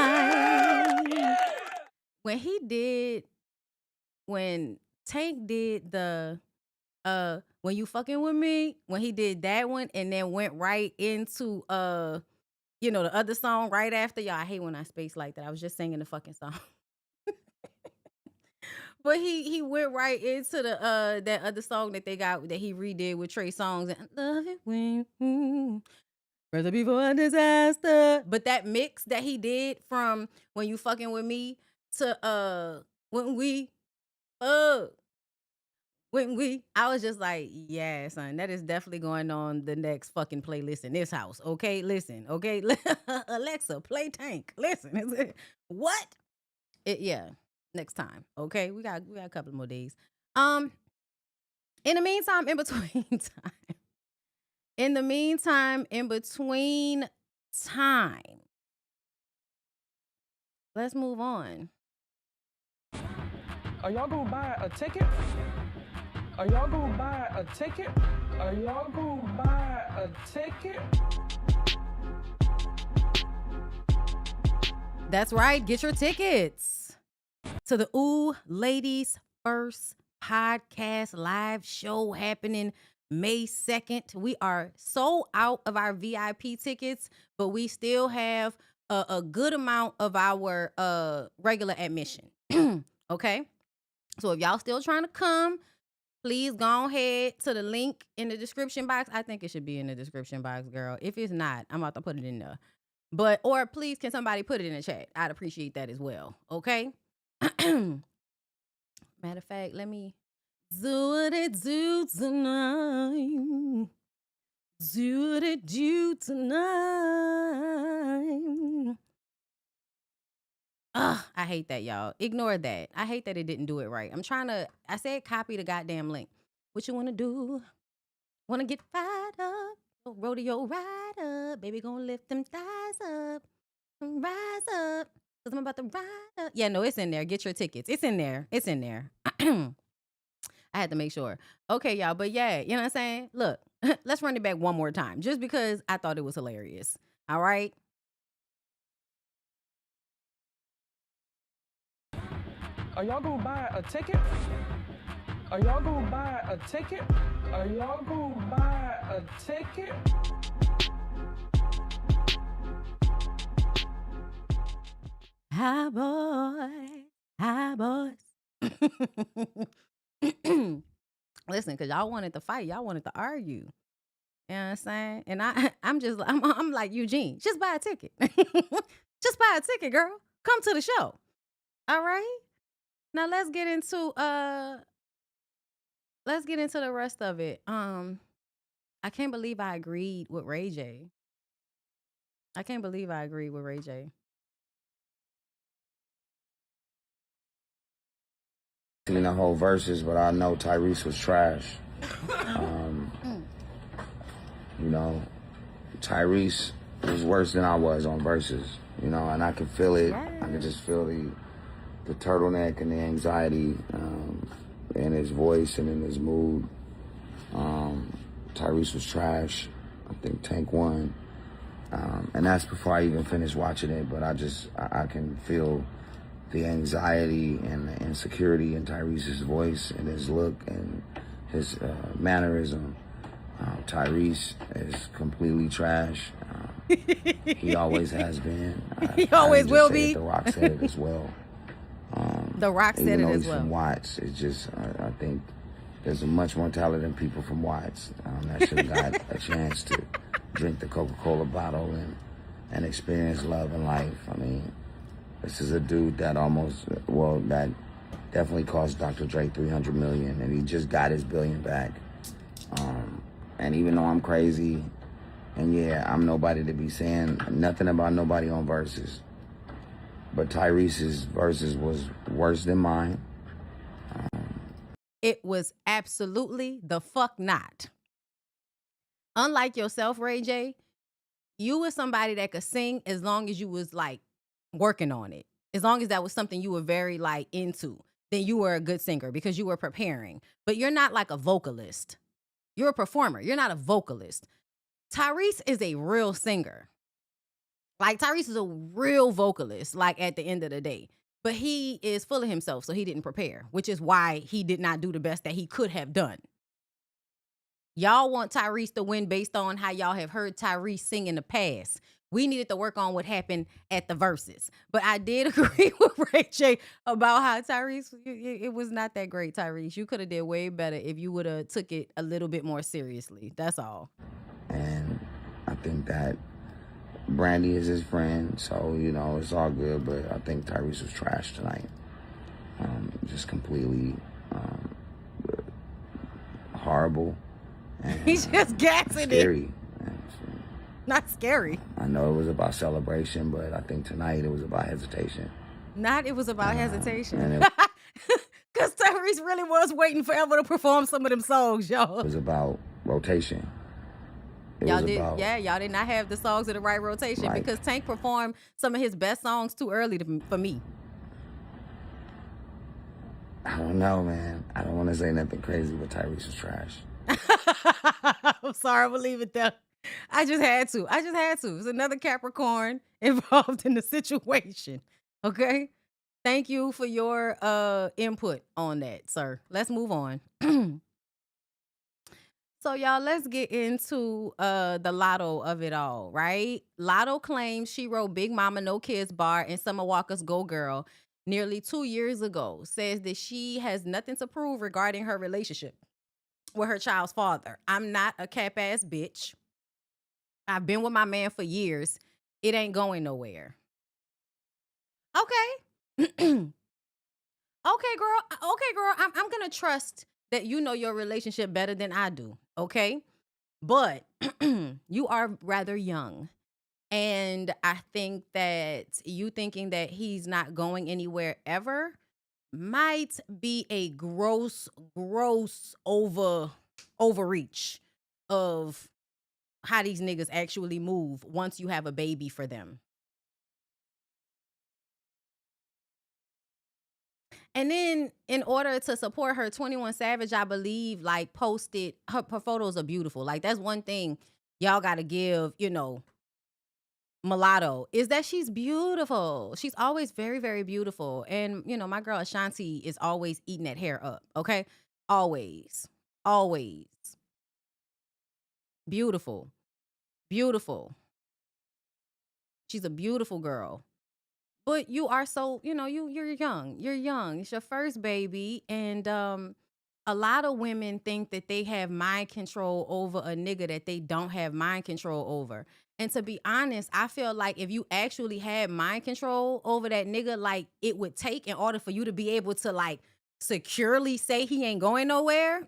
When Tank did the When You Fucking With Me, when he did that one and then went right into the other song right after, y'all, I hate when I space like that. I was just singing the fucking song. But he went right into the that other song that they got that he redid with Trey Songz, and I love it when you rather before a disaster. But that mix that he did from When You Fucking With Me to I was just like, yeah, son, that is definitely going on the next fucking playlist in this house. Okay, listen. Okay, Alexa, play Tank. Listen, what? Yeah, next time. Okay, we got a couple more days. In the meantime, in between time, let's move on. Are y'all gonna buy a ticket? Are y'all gonna buy a ticket? Are y'all gonna buy a ticket? That's right. Get your tickets to the Ooh Ladies First podcast live show happening May 2nd. We are sold out of our VIP tickets, but we still have a good amount of our regular admission. Okay? So if y'all still trying to come, please go ahead to the link in the description box. I think it should be in the description box, girl. If it's not, I'm about to put it in there. Or please, can somebody put it in the chat? I'd appreciate that as well. Okay? Matter of fact, let me do what it do tonight. Do what it do tonight. I hate that, y'all. Ignore that. I hate that it didn't do it right. I said copy the goddamn link. What you want to do? Want to get fired up? Rodeo ride up. Baby, gonna lift them thighs up. Rise up. Because I'm about to ride up. Yeah, no, it's in there. Get your tickets. It's in there. It's in there. I had to make sure. Okay, y'all. But yeah, you know what I'm saying? Look, let's run it back one more time. Just because I thought it was hilarious. All right? Are y'all gonna buy a ticket? Are y'all gonna buy a ticket? Are y'all gonna buy a ticket? Hi, boys. Hi, boys. Listen, because y'all wanted to fight. Y'all wanted to argue. You know what I'm saying? And I'm like Eugene. Just buy a ticket. Just buy a ticket, girl. Come to the show. All right. Now let's get into the rest of it. I can't believe I agreed with Ray J. I can't believe I agreed with Ray J. Seen the whole verses, but I know Tyrese was trash. You know, Tyrese was worse than I was on verses. You know, and I could feel it. I could just feel the turtleneck and the anxiety in his voice and in his mood. Tyrese was trash. I think Tank won. And that's before I even finished watching it, but I can feel the anxiety and the insecurity in Tyrese's voice and his look and his mannerism. Tyrese is completely trash. He always has been. He always will be. The Rock said it as well. The Rock said it as well. From Watts, it's just I think there's much more talented people from Watts that should have got a chance to drink the Coca-Cola bottle and experience love and life. I mean, this is a dude that that definitely cost Dr. Dre $300 million, and he just got his $1 billion back. And even though I'm crazy, and yeah, I'm nobody to be saying nothing about nobody on verses, but Tyrese's verses was worse than mine. It was absolutely the fuck not. Unlike yourself, Ray J, you was somebody that could sing as long as you was like working on it. As long as that was something you were very like into, then you were a good singer because you were preparing. But you're not like a vocalist. You're a performer. You're not a vocalist. Tyrese is a real singer. Like Tyrese is a real vocalist, like at the end of the day. But he is full of himself, so he didn't prepare, which is why he did not do the best that he could have done. Y'all want Tyrese to win based on how y'all have heard Tyrese sing in the past. We needed to work on what happened at the verses. But I did agree with Ray J about how Tyrese, it was not that great, Tyrese. You could have did way better if you would have took it a little bit more seriously. That's all. And I think that Brandy is his friend, so, you know, it's all good, but I think Tyrese was trash tonight. Just completely horrible. And, He's just gassing scary. Not scary. I know it was about celebration, but I think tonight it was about hesitation. It was about hesitation. And it Because Tyrese really was waiting forever to perform some of them songs, y'all. was about rotation. Y'all did not have the songs in the right rotation Right. because Tank performed some of his best songs too early for me. I don't know, man. I don't want to say nothing crazy, but Tyrese was trash. I'm sorry, I'm gonna leave it there. I just had to. It's another Capricorn involved in the situation. Okay? Thank you for your input on that, sir. Let's move on. So y'all, let's get into the Latto of it all, right? Latto claims she wrote Big Mama No Kids Bar and Summer Walker's Go Girl nearly 2 years ago. Says that she has nothing to prove regarding her relationship with her child's father. I'm not a cap ass bitch. I've been with my man for years. It ain't going nowhere. Okay. Okay, girl. I'm gonna trust that you know your relationship better than I do. Okay. But you are rather young. And I think that you thinking that he's not going anywhere ever might be a gross overreach of how these niggas actually move once you have a baby for them. And then in order to support her, 21 Savage, I believe, like posted her photos are beautiful. Like that's one thing y'all got to give, you know, Mulatto is that she's beautiful. She's always very, very beautiful. And, you know, my girl Ashanti is always eating that hair up. Okay. Always. Beautiful. She's a beautiful girl. But you are so, you know, you're young. You're young. It's your first baby. And a lot of women think that they have mind control over a nigga that they don't have mind control over. And to be honest, I feel like if you actually had mind control over that nigga, like it would take in order for you to be able to like securely say he ain't going nowhere,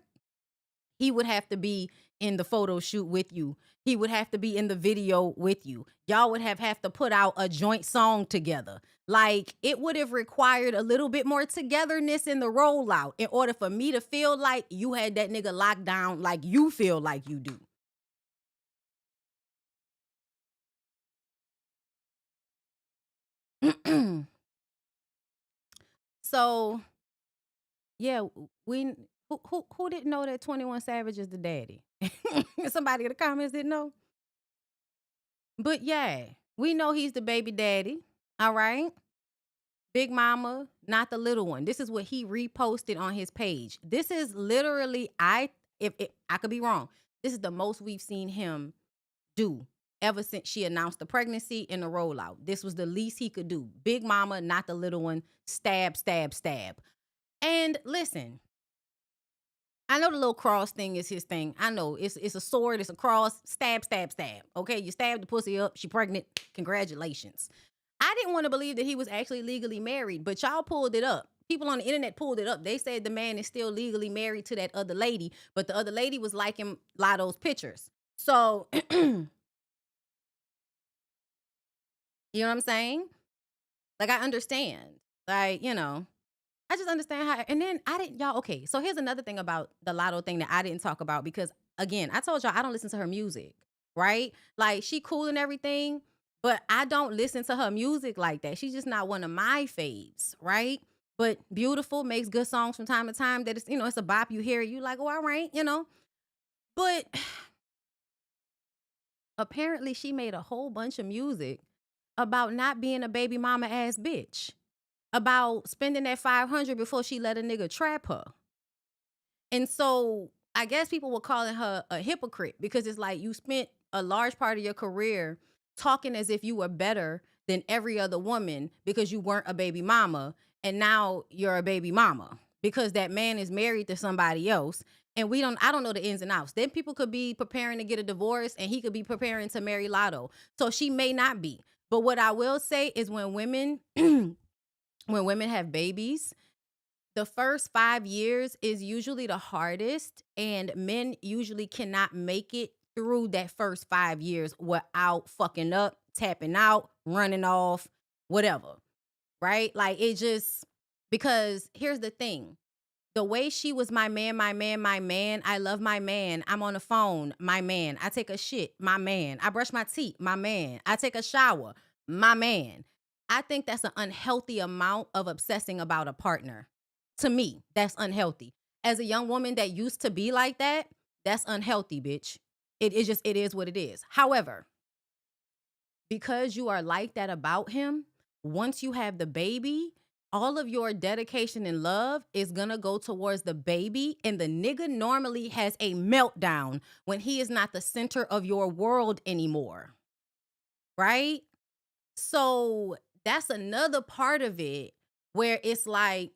he would have to be in the photo shoot with you. He would have to be in the video with you. Y'all would have to put out a joint song together. Like it would have required a little bit more togetherness in the rollout in order for me to feel like you had that nigga locked down like you feel like you do. So, yeah, we who didn't know that 21 Savage is the daddy? Somebody in the comments didn't know. But yeah, we know he's the baby daddy. All right. Big mama, not the little one. This is what he reposted on his page. This is literally, if I could be wrong, this is the most we've seen him do ever since she announced the pregnancy and the rollout. This was the least he could do. Big mama, not the little one. Stab, stab, stab. And listen, I know the little cross thing is his thing. I know it's a sword, it's a cross. Stab, stab, stab. Okay, you stabbed the pussy up. She pregnant. Congratulations. I didn't want to believe that he was actually legally married, but y'all pulled it up. People on the internet pulled it up. They said the man is still legally married to that other lady, but the other lady was liking Latto's pictures. So, you know what I'm saying? Like, I understand. Like, you know, I just understand how, and then y'all, okay, so here's another thing about the Latto thing that I didn't talk about because, again, I told y'all I don't listen to her music, right? Like, she cool and everything, but I don't listen to her music like that. She's just not one of my faves, right? But beautiful, makes good songs from time to time that it's, you know, it's a bop. You hear it, you like, oh, all right, you know? But apparently she made a whole bunch of music about not being a baby mama ass bitch, about spending that $500 before she let a nigga trap her. And so I guess people were calling her a hypocrite because it's like you spent a large part of your career talking as if you were better than every other woman because you weren't a baby mama, and now you're a baby mama because that man is married to somebody else. And I don't know the ins and outs. Then people could be preparing to get a divorce and he could be preparing to marry Latto. So she may not be. But what I will say is when women have babies, the first 5 years is usually the hardest, and men usually cannot make it through that first 5 years without fucking up, tapping out, running off, whatever, right? Like it just, because here's the thing. The way she was my man, my man, my man, I love my man, I'm on the phone, my man, I take a shit, my man, I brush my teeth, my man, I take a shower, my man. I think that's an unhealthy amount of obsessing about a partner. To me, that's unhealthy. As a young woman that used to be like that, that's unhealthy, bitch. It is what it is. However, because you are like that about him, once you have the baby, all of your dedication and love is gonna go towards the baby, and the nigga normally has a meltdown when he is not the center of your world anymore, right? So that's another part of it where it's like,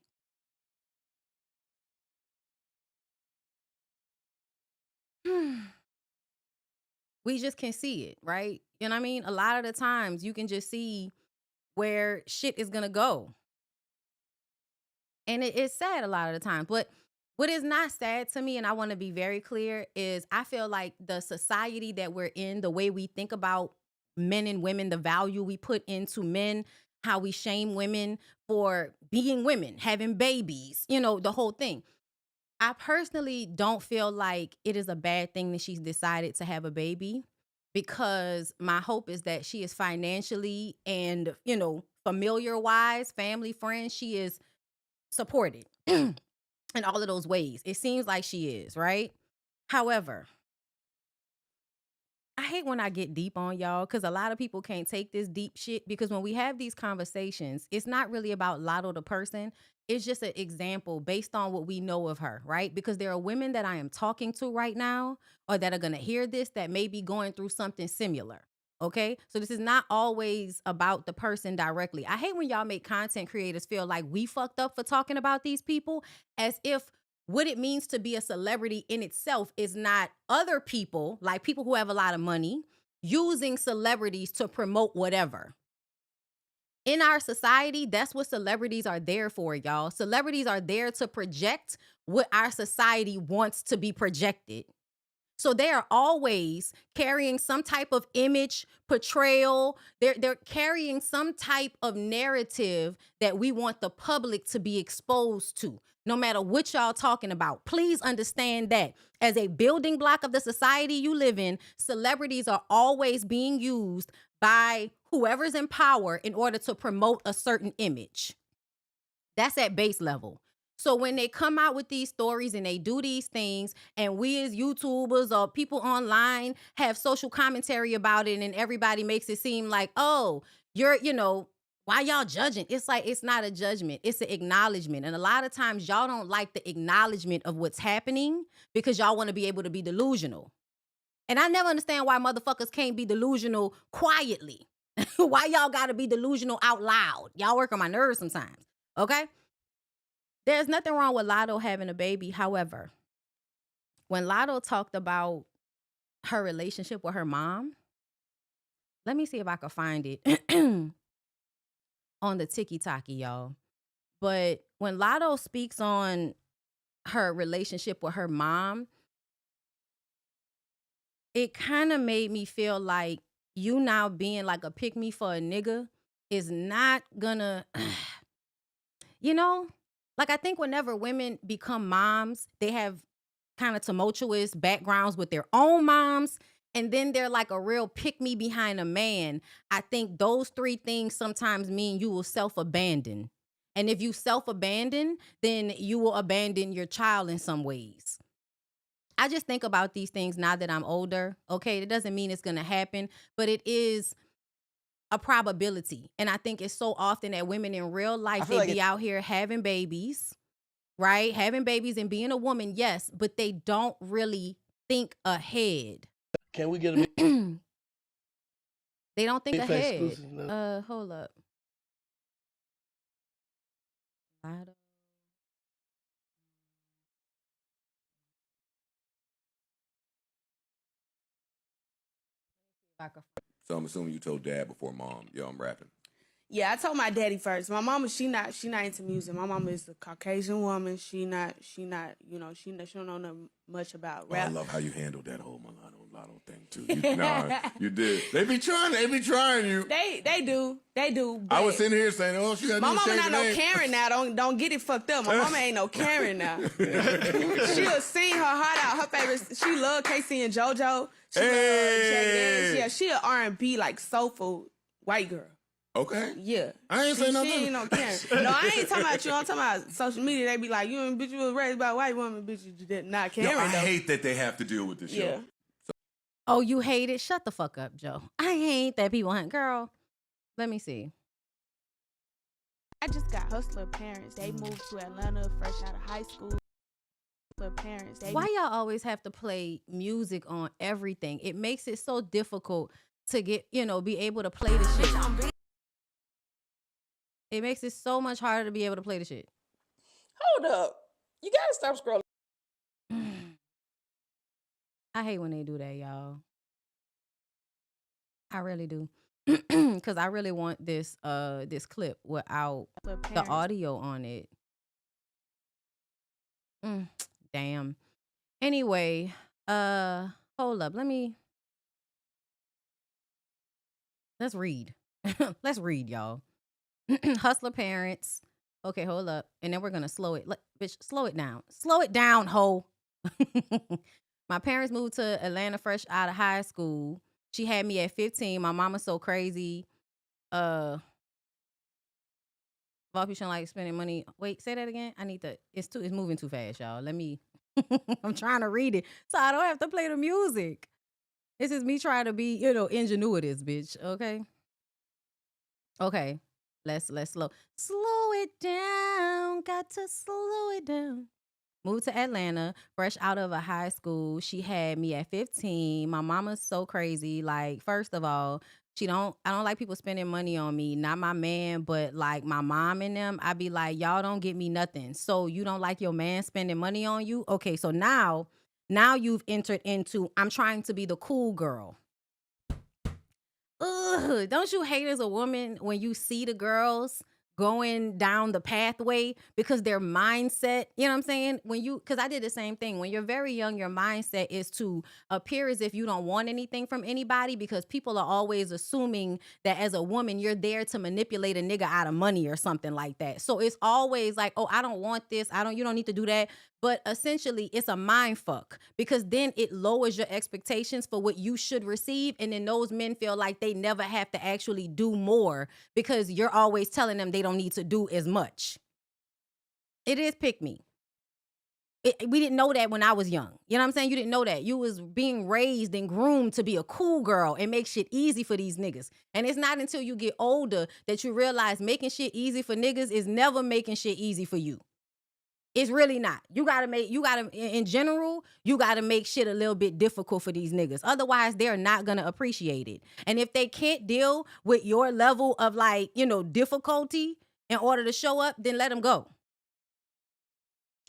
we just can see it, right? You know what I mean? A lot of the times you can just see where shit is gonna go. And it's sad a lot of the time. But what is not sad to me, and I want to be very clear, is I feel like the society that we're in, the way we think about men and women, the value we put into men, how we shame women for being women, having babies, you know, the whole thing. I personally don't feel like it is a bad thing that she's decided to have a baby, because my hope is that she is financially and, you know, familiar wise, family, friends, she is supported in all of those ways. It seems like she is, right? However, I hate when I get deep on y'all because a lot of people can't take this deep shit, because when we have these conversations, it's not really about Latto the person. It's just an example based on what we know of her, right? Because there are women that I am talking to right now or that are going to hear this that may be going through something similar. Okay, so this is not always about the person directly. I hate when y'all make content creators feel like we fucked up for talking about these people, as if what it means to be a celebrity in itself is not other people, like people who have a lot of money, using celebrities to promote whatever. In our society, that's what celebrities are there for, y'all. Celebrities are there to project what our society wants to be projected. So they are always carrying some type of image portrayal. They're carrying some type of narrative that we want the public to be exposed to, no matter what y'all talking about. Please understand that as a building block of the society you live in, celebrities are always being used by whoever's in power in order to promote a certain image. That's at base level. So when they come out with these stories and they do these things, and we as YouTubers or people online have social commentary about it, and everybody makes it seem like, oh, you're, why y'all judging? It's like, it's not a judgment. It's an acknowledgement. And a lot of times y'all don't like the acknowledgement of what's happening because y'all want to be able to be delusional. And I never understand why motherfuckers can't be delusional quietly. Why y'all got to be delusional out loud? Y'all work on my nerves sometimes, okay? There's nothing wrong with Latto having a baby. However, when Latto talked about her relationship with her mom, let me see if I can find it on the TikTok, y'all. But when Latto speaks on her relationship with her mom, it kind of made me feel like you now being like a pick me for a nigga is not gonna, like I think whenever women become moms, they have kind of tumultuous backgrounds with their own moms, and then they're like a real pick me behind a man. I think those three things sometimes mean you will self-abandon. And if you self-abandon, then you will abandon your child in some ways. I just think about these things now that I'm older. Okay, it doesn't mean it's going to happen, but it is a probability. And I think it's so often that women in real life, they be out here having babies, right? Having babies and being a woman, yes, but they don't really think ahead. Can we get a They don't think Big ahead. face exclusive, no. Hold up. So I'm assuming you told dad before mom, yo, I'm rapping. Yeah, I told my daddy first. My mama, she not into music. My mama is a Caucasian woman. She don't know much about Oh, rap. I love how you handled that whole Latto thing too. You did. They be trying you. They do. I was sitting here saying, oh, she got My mama change not her no name. Karen now. Don't get it fucked up. My mama ain't no Karen now. She'll sing her heart out. Her favorite. She love Casey and JoJo. She love Jay. Yeah, she a R&B like soulful white girl. Okay. Yeah. I ain't say nothing. She ain't no Karen. No, I ain't talking about you. I'm talking about social media. They be like, you was raised by a white woman, bitch, you did not Karen. Yo, I though. hate that they have to deal with this Yeah. show. Oh, you hate it? Shut the fuck up, Joe. I hate that people hunt. Girl, let me see. I just got hustler parents. They moved to Atlanta fresh out of high school. Hustler parents. Why y'all always have to play music on everything? It makes it so difficult to get, be able to play the shit. It makes it so much harder to be able to play the shit. Hold up. You gotta stop scrolling. I hate when they do that, y'all. I really do. Because I really want this clip without the audio on it. Damn. Anyway, hold up. Let's read. Let's read, y'all. Hustler parents. Okay, hold up. And then we're going to slow it. Bitch, slow it down. Slow it down, ho. My parents moved to Atlanta fresh out of high school. She had me at 15. My mama's so crazy. Bob, you shouldn't like spending money. Wait, say that again. It's moving too fast, y'all. Let me, I'm trying to read it so I don't have to play the music. This is me trying to be, ingenuitous, bitch. Okay. Let's slow it down. Got to slow it down. Moved to Atlanta, fresh out of a high school. She had me at 15. My mama's so crazy. Like, first of all, I don't like people spending money on me. Not my man, but like my mom and them. I be like, y'all don't get me nothing. So you don't like your man spending money on you? Okay, so now you've entered into, I'm trying to be the cool girl. ugh, don't you hate as a woman when you see the girls going down the pathway because their mindset, you know what I'm saying? Because I did the same thing. When you're very young, your mindset is to appear as if you don't want anything from anybody because people are always assuming that as a woman, you're there to manipulate a nigga out of money or something like that. So it's always like, oh, I don't want this. You don't need to do that. But essentially, it's a mind fuck because then it lowers your expectations for what you should receive. And then those men feel like they never have to actually do more because you're always telling them they don't need to do as much. It is pick me. We didn't know that when I was young. You know what I'm saying? You didn't know that. You was being raised and groomed to be a cool girl and make shit easy for these niggas. And it's not until you get older that you realize making shit easy for niggas is never making shit easy for you. It's really not. In general, you gotta make shit a little bit difficult for these niggas. Otherwise, they're not gonna appreciate it. And if they can't deal with your level of difficulty in order to show up, then let them go.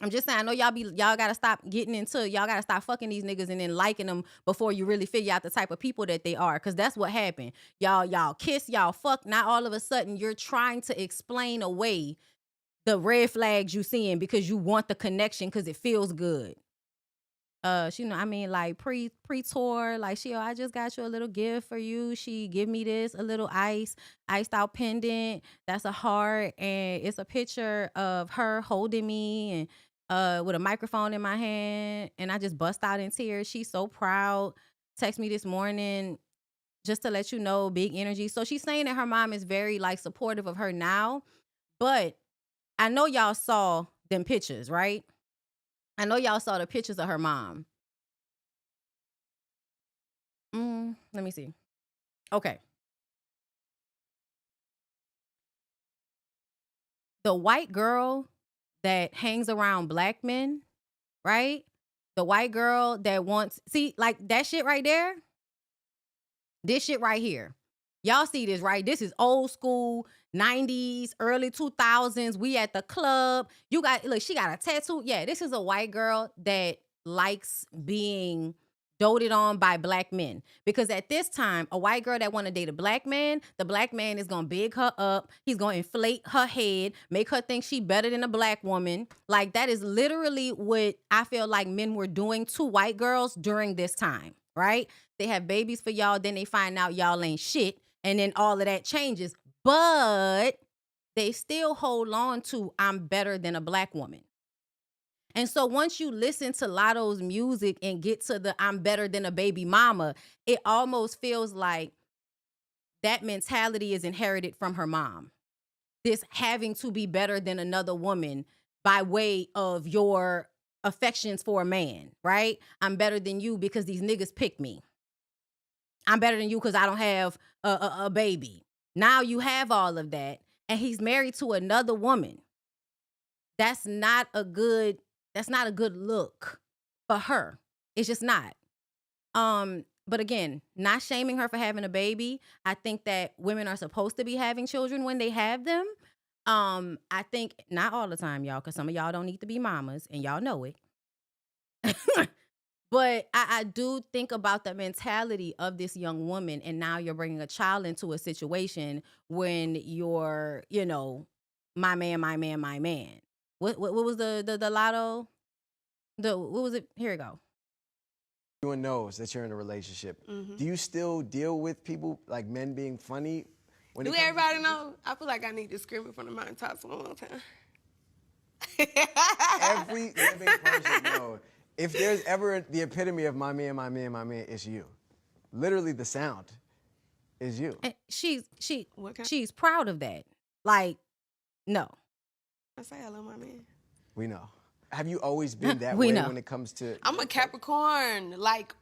I'm just saying, I know y'all gotta stop y'all gotta stop fucking these niggas and then liking them before you really figure out the type of people that they are. Cause that's what happened. Y'all kiss, y'all fuck. Now all of a sudden you're trying to explain away the red flags you seeing because you want the connection because it feels good. Pre-tour, I just got you a little gift for you. She give me this, a little iced out pendant. That's a heart, and it's a picture of her holding me and with a microphone in my hand, and I just bust out in tears. She's so proud. Text me this morning just to let you know, big energy. So she's saying that her mom is very supportive of her now, but I know y'all saw them pictures, right? I know y'all saw the pictures of her mom. Let me see. Okay. The white girl that hangs around black men, right? The white girl that wants, that shit right there? This shit right here. Y'all see this, right? This is old school, 90s, early 2000s. We at the club. She got a tattoo. Yeah, this is a white girl that likes being doted on by black men. Because at this time, a white girl that want to date a black man, the black man is going to big her up. He's going to inflate her head, make her think she better than a black woman. That is literally what I feel like men were doing to white girls during this time, right? They have babies for y'all, then they find out y'all ain't shit. And then all of that changes. But they still hold on to I'm better than a black woman. And so once you listen to Latto's music and get to the I'm better than a baby mama, it almost feels like that mentality is inherited from her mom. This having to be better than another woman by way of your affections for a man, right? I'm better than you because these niggas pick me. I'm better than you because I don't have a baby. Now you have all of that, and he's married to another woman. That's not a good look for her. It's just not. But again, not shaming her for having a baby. I think that women are supposed to be having children when they have them. I think not all the time, y'all, because some of y'all don't need to be mamas, and y'all know it. But I do think about the mentality of this young woman, and now you're bringing a child into a situation when you're, my man, my man, my man. What was the Latto? What was it? Here we go. Everyone knows that you're in a relationship. Mhm. Do you still deal with people like men being funny? Do everybody know? I feel like I need to scream in front of mine tops one more time. Every living person knows. If there's ever the epitome of my man, my man, my man, it's you. Literally, the sound is you. And she's proud of that. No. I say I love my man. We know. Have you always been that We way know. when it comes to? I'm a Capricorn.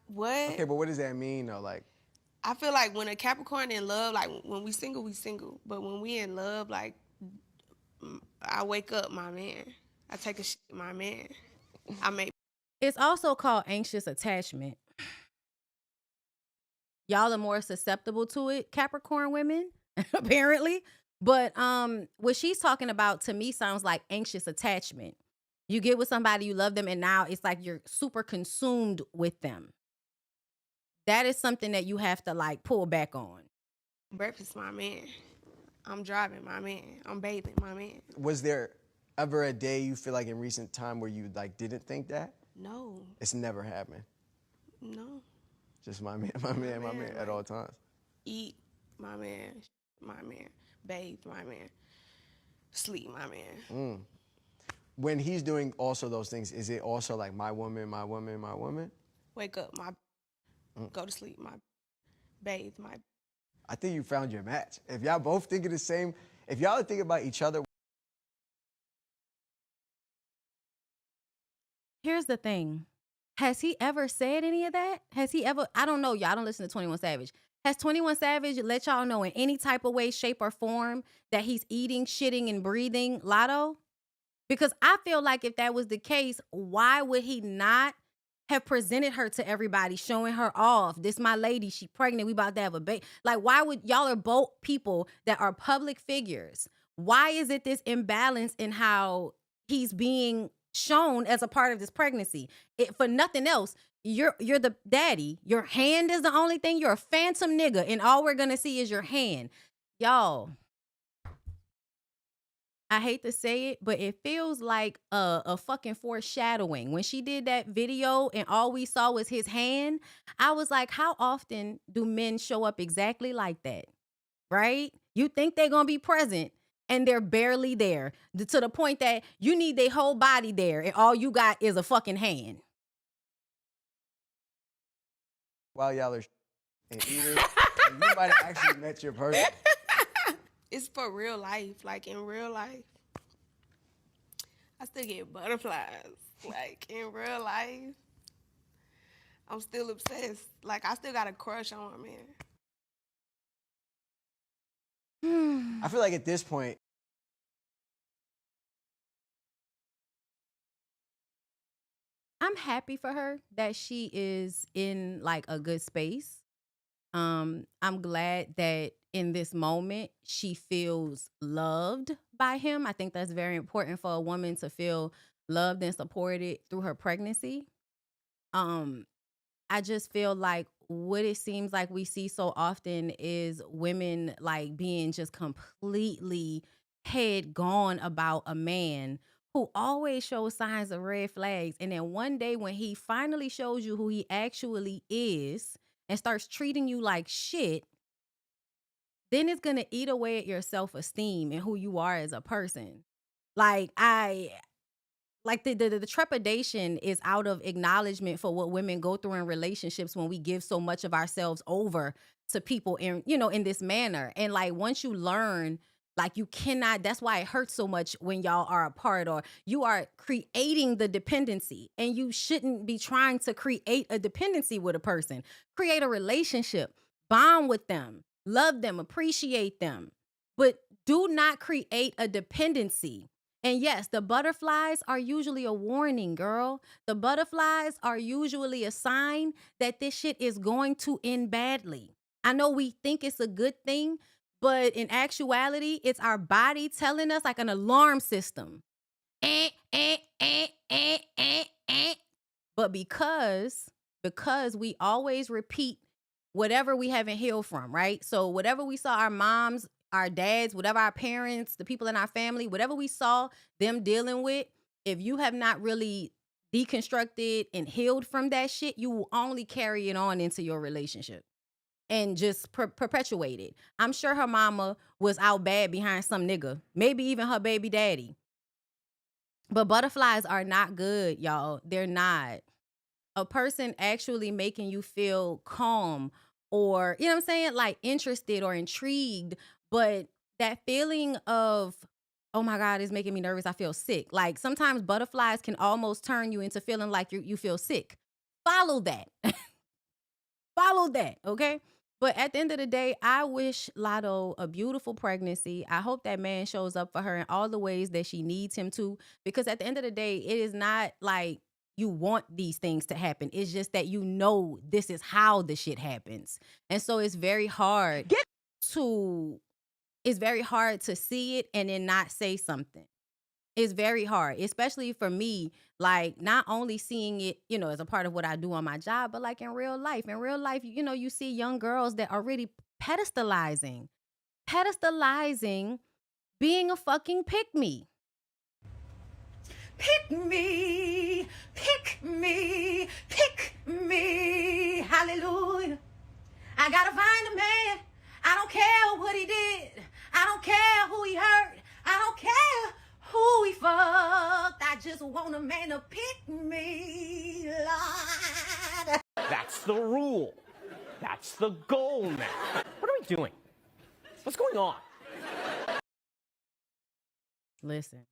What? Okay, but what does that mean though? I feel like when a Capricorn in love, when we single, we single. But when we in love, I wake up my man. I take a shit, my man. I make. It's also called anxious attachment. Y'all are more susceptible to it, Capricorn women, apparently. But what she's talking about to me sounds like anxious attachment. You get with somebody, you love them, and now it's like you're super consumed with them. That is something that you have to pull back on. Breakfast, my man. I'm driving, my man. I'm bathing, my man. Was there ever a day you feel like in recent time where you like didn't think that? No, It's never happened. no. Just my man, my man, my man at all times. Eat, my man. Bathe, my man. Sleep, my man. When he's doing also those things, is it also like my woman, my woman, my woman? Wake up, my. Go to sleep, my. Bathe, my. I think you found your match. If y'all both thinking the same, if y'all are thinking about each other. Here's the thing. Has he ever said any of that? Has he ever, I don't know, y'all don't listen to 21 Savage. Has 21 Savage let y'all know in any type of way, shape, or form that he's eating, shitting, and breathing Latto? Because I feel like if that was the case, why would he not have presented her to everybody, showing her off? This my lady, she pregnant, we about to have a baby. Like, why would, y'all are both people that are public figures. Why is it this imbalance in how he's being shown as a part of this pregnancy? For nothing else, you're the daddy. Your hand is the only thing. You're a phantom nigga, and all we're gonna see is your hand. Y'all, I hate to say it, but it feels like a fucking foreshadowing. When she did that video and all we saw was his hand, I was like, how often do men show up exactly like that? Right? You think they're gonna be present, and they're barely there, to the point that you need their whole body there, and all you got is a fucking hand. While y'all are and eating, and you might have actually met your person. It's for real life. Like, in real life, I still get butterflies. Like, in real life, I'm still obsessed. Like, I still got a crush on my man. I feel like at this point, I'm happy for her that she is in like a good space. I'm glad that in this moment she feels loved by him. I think that's very important for a woman to feel loved and supported through her pregnancy. I just feel like what it seems like we see so often is women like being just completely head gone about a man who always shows signs of red flags. And then one day when he finally shows you who he actually is and starts treating you like shit, then it's going to eat away at your self-esteem and who you are as a person. Like, the trepidation is out of acknowledgement for what women go through in relationships when we give so much of ourselves over to people in, in this manner. And like, once you learn, like, you cannot, that's why it hurts so much when y'all are apart, or you are creating the dependency, and you shouldn't be trying to create a dependency with a person. Create a relationship, bond with them, love them, appreciate them, but do not create a dependency. And yes, the butterflies are usually a warning, girl. The butterflies are usually a sign that this shit is going to end badly. I know we think it's a good thing, but in actuality, it's our body telling us, like an alarm system. But because we always repeat whatever we haven't healed from, right? So whatever we saw our moms, our dads, whatever our parents, the people in our family, whatever we saw them dealing with, if you have not really deconstructed and healed from that shit, you will only carry it on into your relationship and just perpetuate it. I'm sure her mama was out bad behind some nigga, maybe even her baby daddy. But butterflies are not good, y'all. They're not. A person actually making you feel calm, or, you know what I'm saying, like interested or intrigued, but that feeling of, oh my God, it's making me nervous, I feel sick. Like, sometimes butterflies can almost turn you into feeling like you feel sick. Follow that. Follow that, okay? But at the end of the day, I wish Latto a beautiful pregnancy. I hope that man shows up for her in all the ways that she needs him to, because at the end of the day, it is not like you want these things to happen. It's just that this is how the shit happens. And so it's very hard to see it and then not say something. It's very hard, especially for me, like, not only seeing it, as a part of what I do on my job, but like in real life. In real life, you see young girls that are really pedestalizing being a fucking pick-me. Pick me, pick me, pick me. Hallelujah. I gotta find a man. I don't care what he did. I don't care who he hurt. I don't care who he fucked. I just want a man to pick me, Lord. That's the rule. That's the goal now. What are we doing? What's going on? Listen,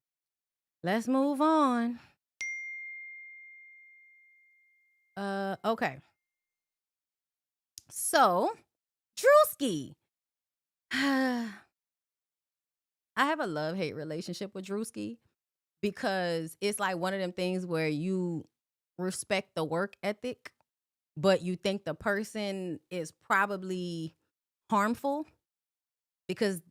let's move on. Okay. So, Druski. I have a love-hate relationship with Druski because it's like one of them things where you respect the work ethic, but you think the person is probably harmful because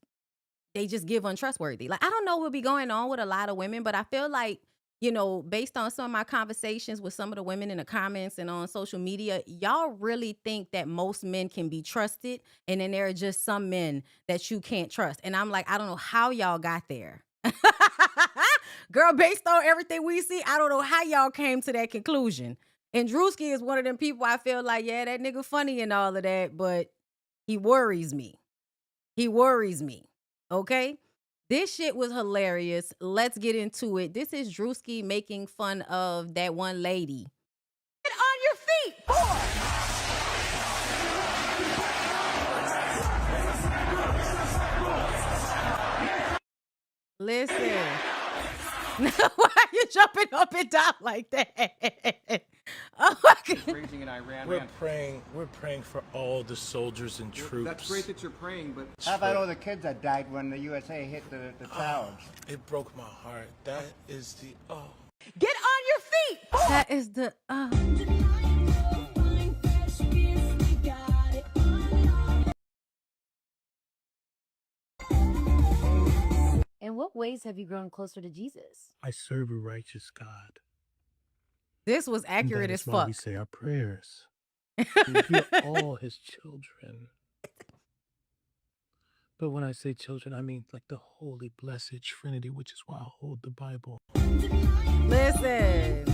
they just give untrustworthy. Like, I don't know what be going on with a lot of women, but I feel like, you know, based on some of my conversations with some of the women in the comments and on social media, y'all really think that most men can be trusted. And then there are just some men that you can't trust. And I'm like, I don't know how y'all got there. Girl, based on everything we see, I don't know how y'all came to that conclusion. And Druski is one of them people I feel like, yeah, that nigga funny and all of that, but he worries me. He worries me. Okay? This shit was hilarious. Let's get into it. This is Druski making fun of that one lady. Get on your feet, boy. Listen. Why are you jumping up and down like that? Oh my God. Raging in Iran. We're praying for all the soldiers and troops. That's great that you're praying, but How about all the kids that died when the USA hit the towers? It broke my heart. That is the Get on your feet, boy. That is the In what ways have you grown closer to Jesus? I serve a righteous God. This was accurate as That's why fuck. we say our prayers. We hear all his children. But when I say children, I mean like the holy, blessed Trinity, which is why I hold the Bible. Listen.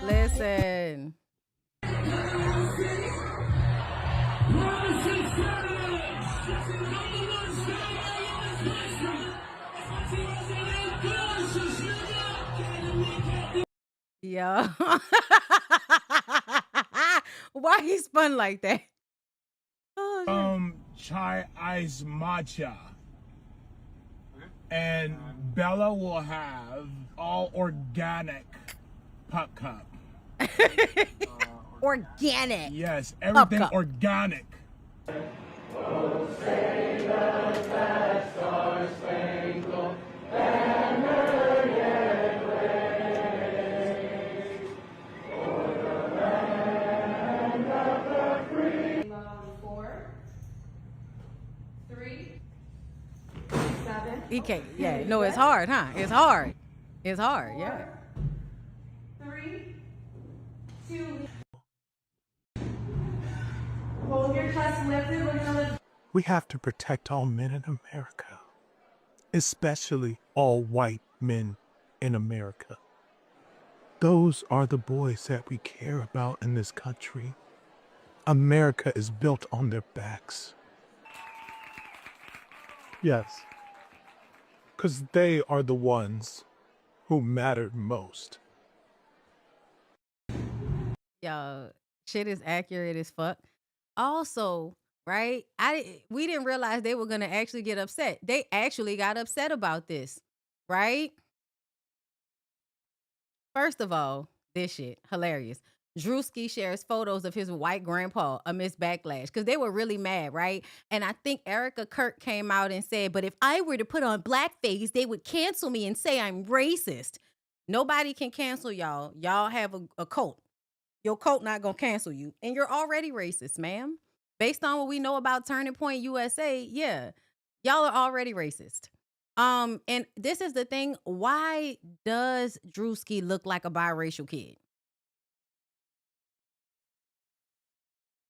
Listen. Yo. Why he spun like that? Oh, shit. Chai ice matcha. And Bella will have all organic puck cup. Organic. Yes, everything Puck cup. organic. He can't. Yeah, no, it's hard, huh? It's hard. It's hard, yeah. 3, 2. Hold your chest lifted. We're gonna We have to protect all men in America, especially all white men in America. Those are the boys that we care about in this country. America is built on their backs. Yes, because they are the ones who mattered most. Yo, shit is accurate as fuck. Also, right? We didn't realize they were gonna actually get upset. They actually got upset about this, right? First of all, this shit hilarious. Druski shares photos of his white grandpa amidst backlash because they were really mad, right? And I think Erica Kirk came out and said, but if I were to put on blackface, they would cancel me and say I'm racist. Nobody can cancel y'all. Y'all have a cult. Your cult not gonna cancel you. And you're already racist, ma'am. Based on what we know about Turning Point USA, yeah, y'all are already racist. And this is the thing. Why does Druski look like a biracial kid?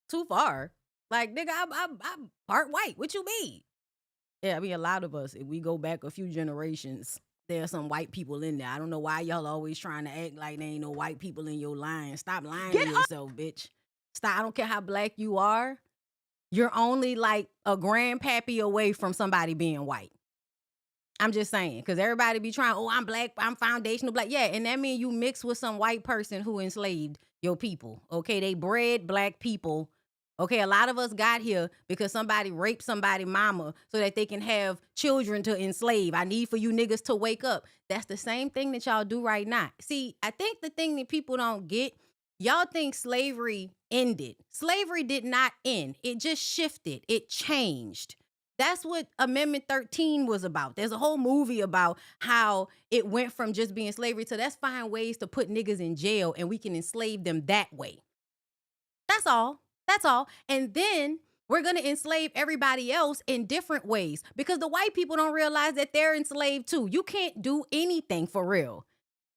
Too far. Like, nigga, I'm part white. What you mean? Yeah, I mean, a lot of us, if we go back a few generations, there are some white people in there. I don't know why y'all always trying to act like there ain't no white people in your line. Stop lying to yourself, bitch. Stop. I don't care how black you are. You're only like a grandpappy away from somebody being white. I'm just saying, because everybody be trying, oh, I'm black, I'm foundational black. Yeah, and that means you mix with some white person who enslaved your people. Okay, they bred black people. Okay, a lot of us got here because somebody raped somebody's mama so that they can have children to enslave. I need for you niggas to wake up. That's the same thing that y'all do right now. See, I think the thing that people don't get, y'all think slavery ended. Slavery did not end. It just shifted. It changed. That's what Amendment 13 was about. There's a whole movie about how it went from just being slavery to let's find ways to put niggas in jail and we can enslave them that way. That's all. That's all. And then we're going to enslave everybody else in different ways because the white people don't realize that they're enslaved too. You can't do anything for real.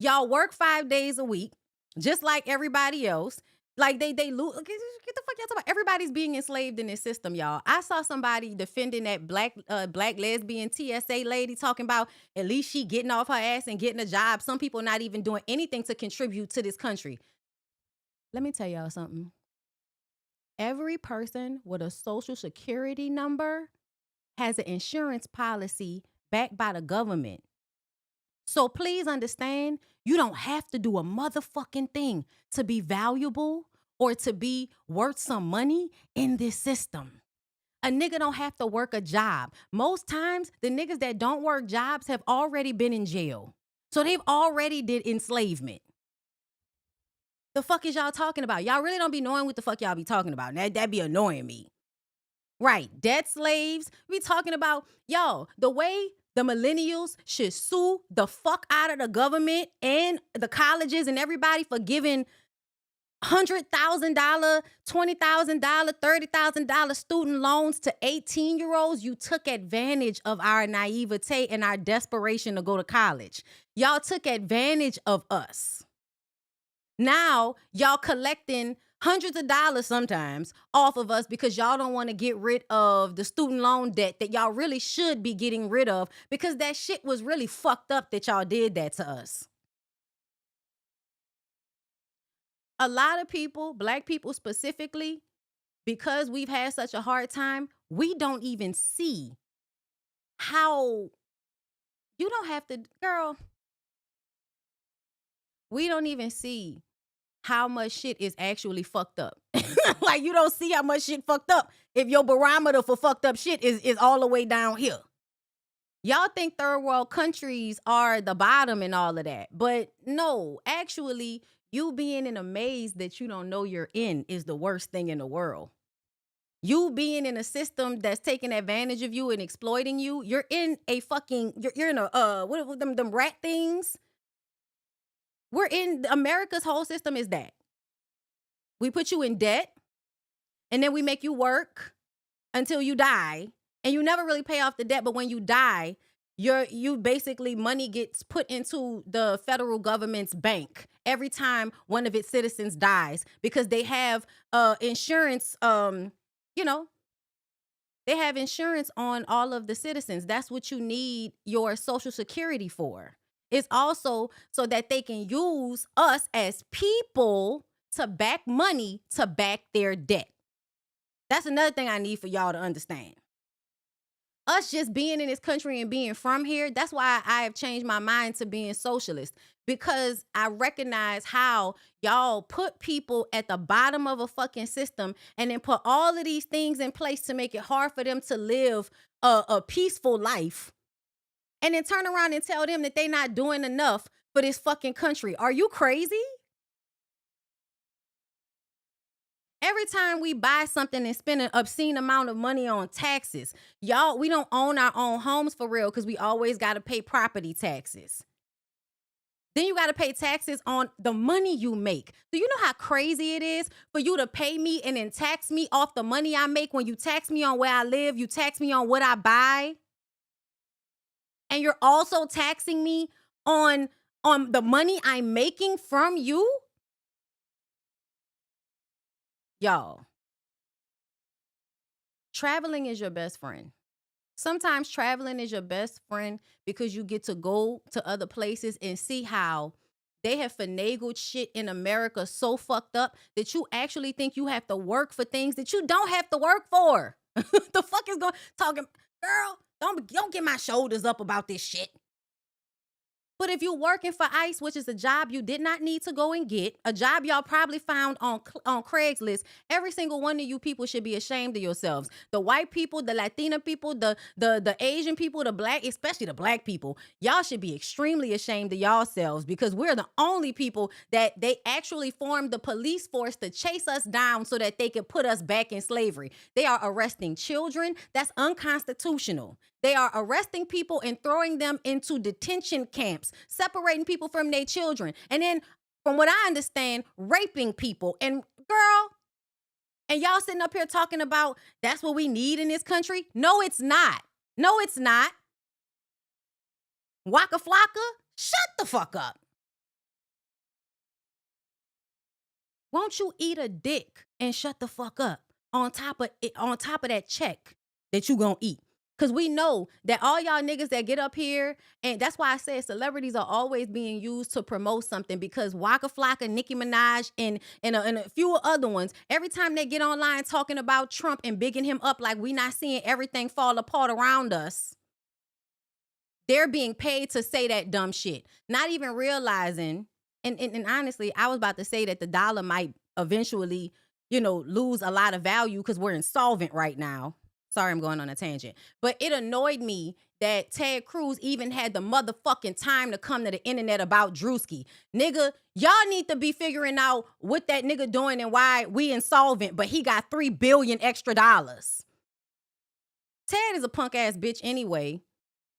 Y'all work 5 days a week, just like everybody else. Like they lose. Get the fuck y'all talking about? Everybody's being enslaved in this system, y'all. I saw somebody defending that black lesbian TSA lady talking about at least she getting off her ass and getting a job. Some people not even doing anything to contribute to this country. Let me tell y'all something. Every person with a social security number has an insurance policy backed by the government. So please understand, you don't have to do a motherfucking thing to be valuable or to be worth some money in this system. A nigga don't have to work a job. Most times, the niggas that don't work jobs have already been in jail. So they've already did enslavement. The fuck is y'all talking about? Y'all really don't be knowing what the fuck y'all be talking about. That be annoying me. Right, debt slaves. We talking about, y'all, the way the millennials should sue the fuck out of the government and the colleges and everybody for giving $100,000, $20,000, $30,000 student loans to 18-year-olds. You took advantage of our naivete and our desperation to go to college. Y'all took advantage of us. Now, y'all collecting hundreds of dollars sometimes off of us because y'all don't want to get rid of the student loan debt that y'all really should be getting rid of because that shit was really fucked up that y'all did that to us. A lot of people, black people specifically, because we've had such a hard time, we don't even see how you don't have to, girl, we don't even see how much shit is actually fucked up. Like, you don't see how much shit fucked up if your barometer for fucked up shit is all the way down here. Y'all think third world countries are the bottom and all of that. But no, actually, you being in a maze that you don't know you're in is the worst thing in the world. You being in a system that's taking advantage of you and exploiting you, you're in a fucking, you're in a, what them rat things? We're in, America's whole system is that. We put you in debt, and then we make you work until you die, and you never really pay off the debt, but when you die, you basically, money gets put into the federal government's bank every time one of its citizens dies because they have insurance, they have insurance on all of the citizens. That's what you need your Social Security for. It's also so that they can use us as people to back money to back their debt. That's another thing I need for y'all to understand. Us just being in this country and being from here, that's why I have changed my mind to being socialist, because I recognize how y'all put people at the bottom of a fucking system and then put all of these things in place to make it hard for them to live a peaceful life. And then turn around and tell them that they're not doing enough for this fucking country. Are you crazy? Every time we buy something and spend an obscene amount of money on taxes, y'all, we don't own our own homes for real because we always got to pay property taxes. Then you got to pay taxes on the money you make. Do you know how crazy it is for you to pay me and then tax me off the money I make? When you tax me on where I live, you tax me on what I buy. And you're also taxing me on the money I'm making from you? Y'all, traveling is your best friend. Sometimes traveling is your best friend because you get to go to other places and see how they have finagled shit in America so fucked up that you actually think you have to work for things that you don't have to work for. The fuck is going talking, girl, don't get my shoulders up about this shit. But if you're working for ICE, which is a job you did not need to go and get, a job y'all probably found on Craigslist, every single one of you people should be ashamed of yourselves. The white people, the Latina people, the Asian people, the black, especially the black people, y'all should be extremely ashamed of yourselves because we're the only people that they actually formed the police force to chase us down so that they could put us back in slavery. They are arresting children. That's unconstitutional. They are arresting people and throwing them into detention camps, separating people from their children. And then, from what I understand, raping people. And girl, and y'all sitting up here talking about that's what we need in this country? No, it's not. No, it's not. Waka Flocka, shut the fuck up. Won't you eat a dick and shut the fuck up on top of that check that you gonna eat? Because we know that all y'all niggas that get up here, and that's why I said celebrities are always being used to promote something because Waka Flocka, Nicki Minaj, and a few other ones, every time they get online talking about Trump and bigging him up like we not seeing everything fall apart around us, they're being paid to say that dumb shit. Not even realizing, and honestly, I was about to say that the dollar might eventually, lose a lot of value because we're insolvent right now. Sorry, I'm going on a tangent. But it annoyed me that Ted Cruz even had the motherfucking time to come to the internet about Druski. Nigga, y'all need to be figuring out what that nigga doing and why we insolvent, but he got $3 billion extra dollars. Ted is a punk ass bitch anyway,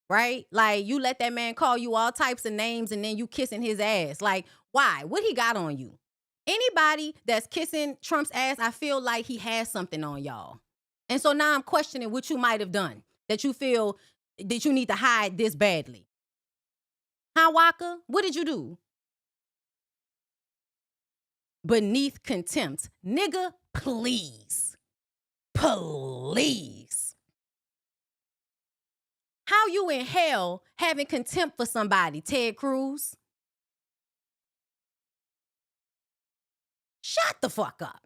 right? Like, you let that man call you all types of names and then you kissing his ass. Like, why? What he got on you? Anybody that's kissing Trump's ass, I feel like he has something on y'all. And so now I'm questioning what you might have done that you feel that you need to hide this badly. Huh, Waka? What did you do? Beneath contempt. Nigga, please. Please. How you in hell having contempt for somebody, Ted Cruz? Shut the fuck up.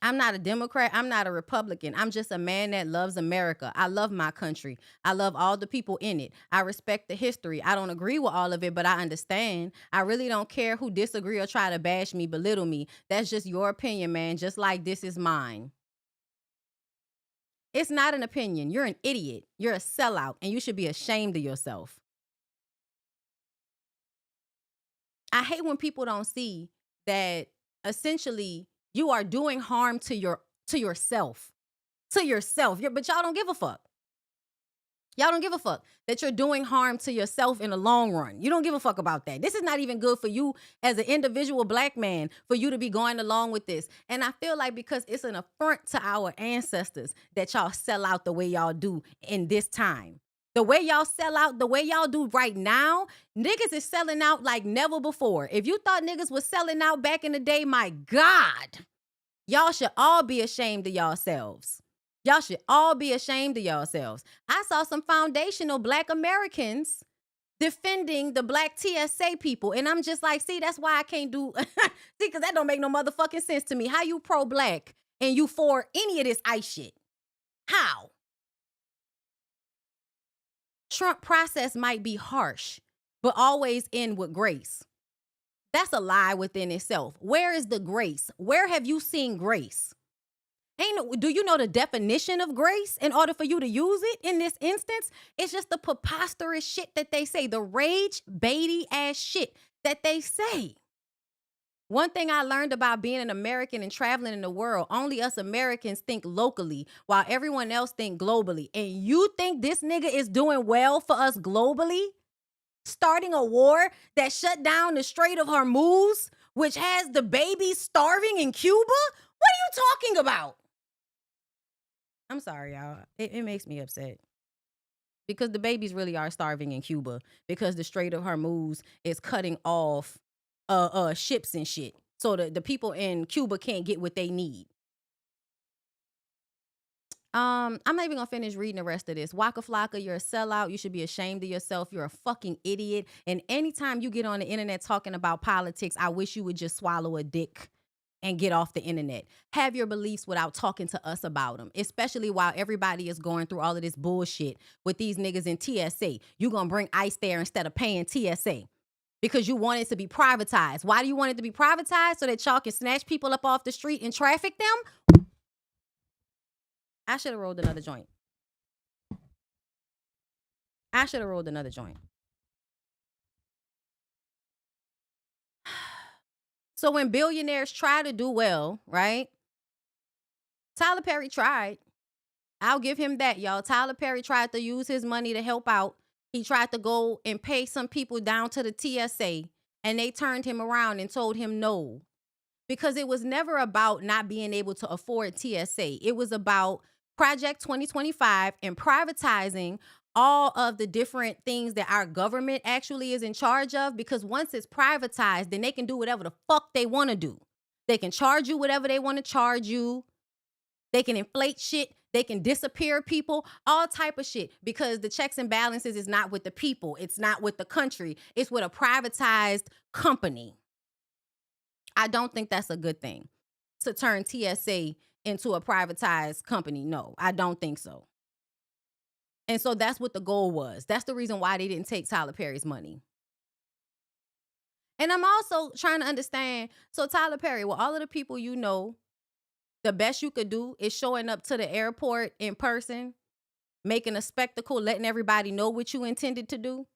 I'm not a Democrat. I'm not a Republican. I'm just a man that loves America. I love my country. I love all the people in it. I respect the history. I don't agree with all of it, but I understand. I really don't care who disagree or try to bash me, belittle me. That's just your opinion, man, just like this is mine. It's not an opinion. You're an idiot. You're a sellout, and you should be ashamed of yourself. I hate when people don't see that essentially you are doing harm to yourself. But y'all don't give a fuck. Y'all don't give a fuck that you're doing harm to yourself in the long run. You don't give a fuck about that. This is not even good for you as an individual black man for you to be going along with this. And I feel like because it's an affront to our ancestors that y'all sell out the way y'all do in this time. The way y'all sell out, the way y'all do right now, niggas is selling out like never before. If you thought niggas was selling out back in the day, my God, y'all should all be ashamed of yourselves. Y'all should all be ashamed of yourselves. I saw some foundational black Americans defending the black TSA people. And I'm just like, see, that's why I can't do, see, because that don't make no motherfucking sense to me. How you pro-black and you for any of this ICE shit? How? Trump process might be harsh, but always end with grace. That's a lie within itself. Where is the grace? Where have you seen grace? Do you know the definition of grace in order for you to use it in this instance? It's just the preposterous shit that they say, the rage baity ass shit that they say. One thing I learned about being an American and traveling in the world, only us Americans think locally while everyone else think globally. And you think this nigga is doing well for us globally? Starting a war that shut down the Strait of Hormuz, which has the babies starving in Cuba? What are you talking about? I'm sorry, y'all. It makes me upset. Because the babies really are starving in Cuba because the Strait of Hormuz is cutting off ships and shit. so the people in Cuba can't get what they need. I'm not even gonna finish reading the rest of this. Waka Flocka, you're a sellout. You should be ashamed of yourself. You're a fucking idiot. And anytime you get on the internet talking about politics, I wish you would just swallow a dick and get off the internet. Have your beliefs without talking to us about them, especially while everybody is going through all of this bullshit with these niggas in TSA. You gonna bring ICE there instead of paying TSA because you want it to be privatized. Why do you want it to be privatized? So that y'all can snatch people up off the street and traffic them? I should have rolled another joint. So when billionaires try to do well, right? Tyler Perry tried. I'll give him that, y'all. Tyler Perry tried to use his money to help out. He tried to go and pay some people down to the TSA, and they turned him around and told him no. Because it was never about not being able to afford TSA. It was about Project 2025 and privatizing all of the different things that our government actually is in charge of, because once it's privatized, then they can do whatever the fuck they want to do. They can charge you whatever they want to charge you. They can inflate shit. They can disappear people, all type of shit, because the checks and balances is not with the people. It's not with the country. It's with a privatized company. I don't think that's a good thing to turn TSA into a privatized company. No, I don't think so. And so that's what the goal was. That's the reason why they didn't take Tyler Perry's money. And I'm also trying to understand, so Tyler Perry, well, all of the people you know, the best you could do is showing up to the airport in person, making a spectacle, letting everybody know what you intended to do.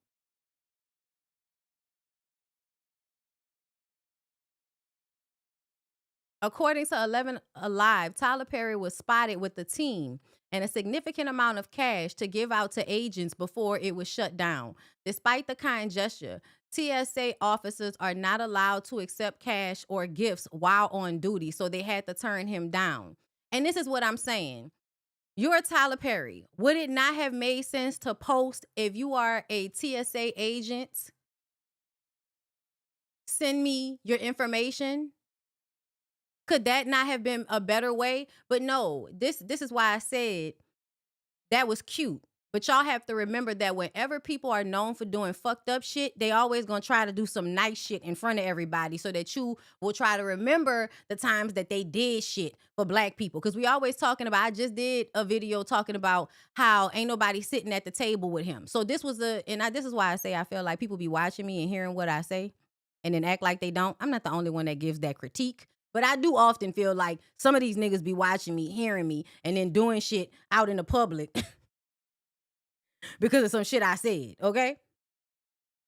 According to 11 Alive, Tyler Perry was spotted with the team and a significant amount of cash to give out to agents before it was shut down. Despite the kind gesture, TSA officers are not allowed to accept cash or gifts while on duty, so they had to turn him down. And this is what I'm saying. You're Tyler Perry. Would it not have made sense to post, if you are a TSA agent, send me your information? Could that not have been a better way? But no, this is why I said that was cute. But y'all have to remember that whenever people are known for doing fucked up shit, they always gonna try to do some nice shit in front of everybody so that you will try to remember the times that they did shit for black people. Because we always talking about, I just did a video talking about how ain't nobody sitting at the table with him. So this was this is why I say I feel like people be watching me and hearing what I say and then act like they don't. I'm not the only one that gives that critique. But I do often feel like some of these niggas be watching me, hearing me, and then doing shit out in the public because of some shit I said, okay?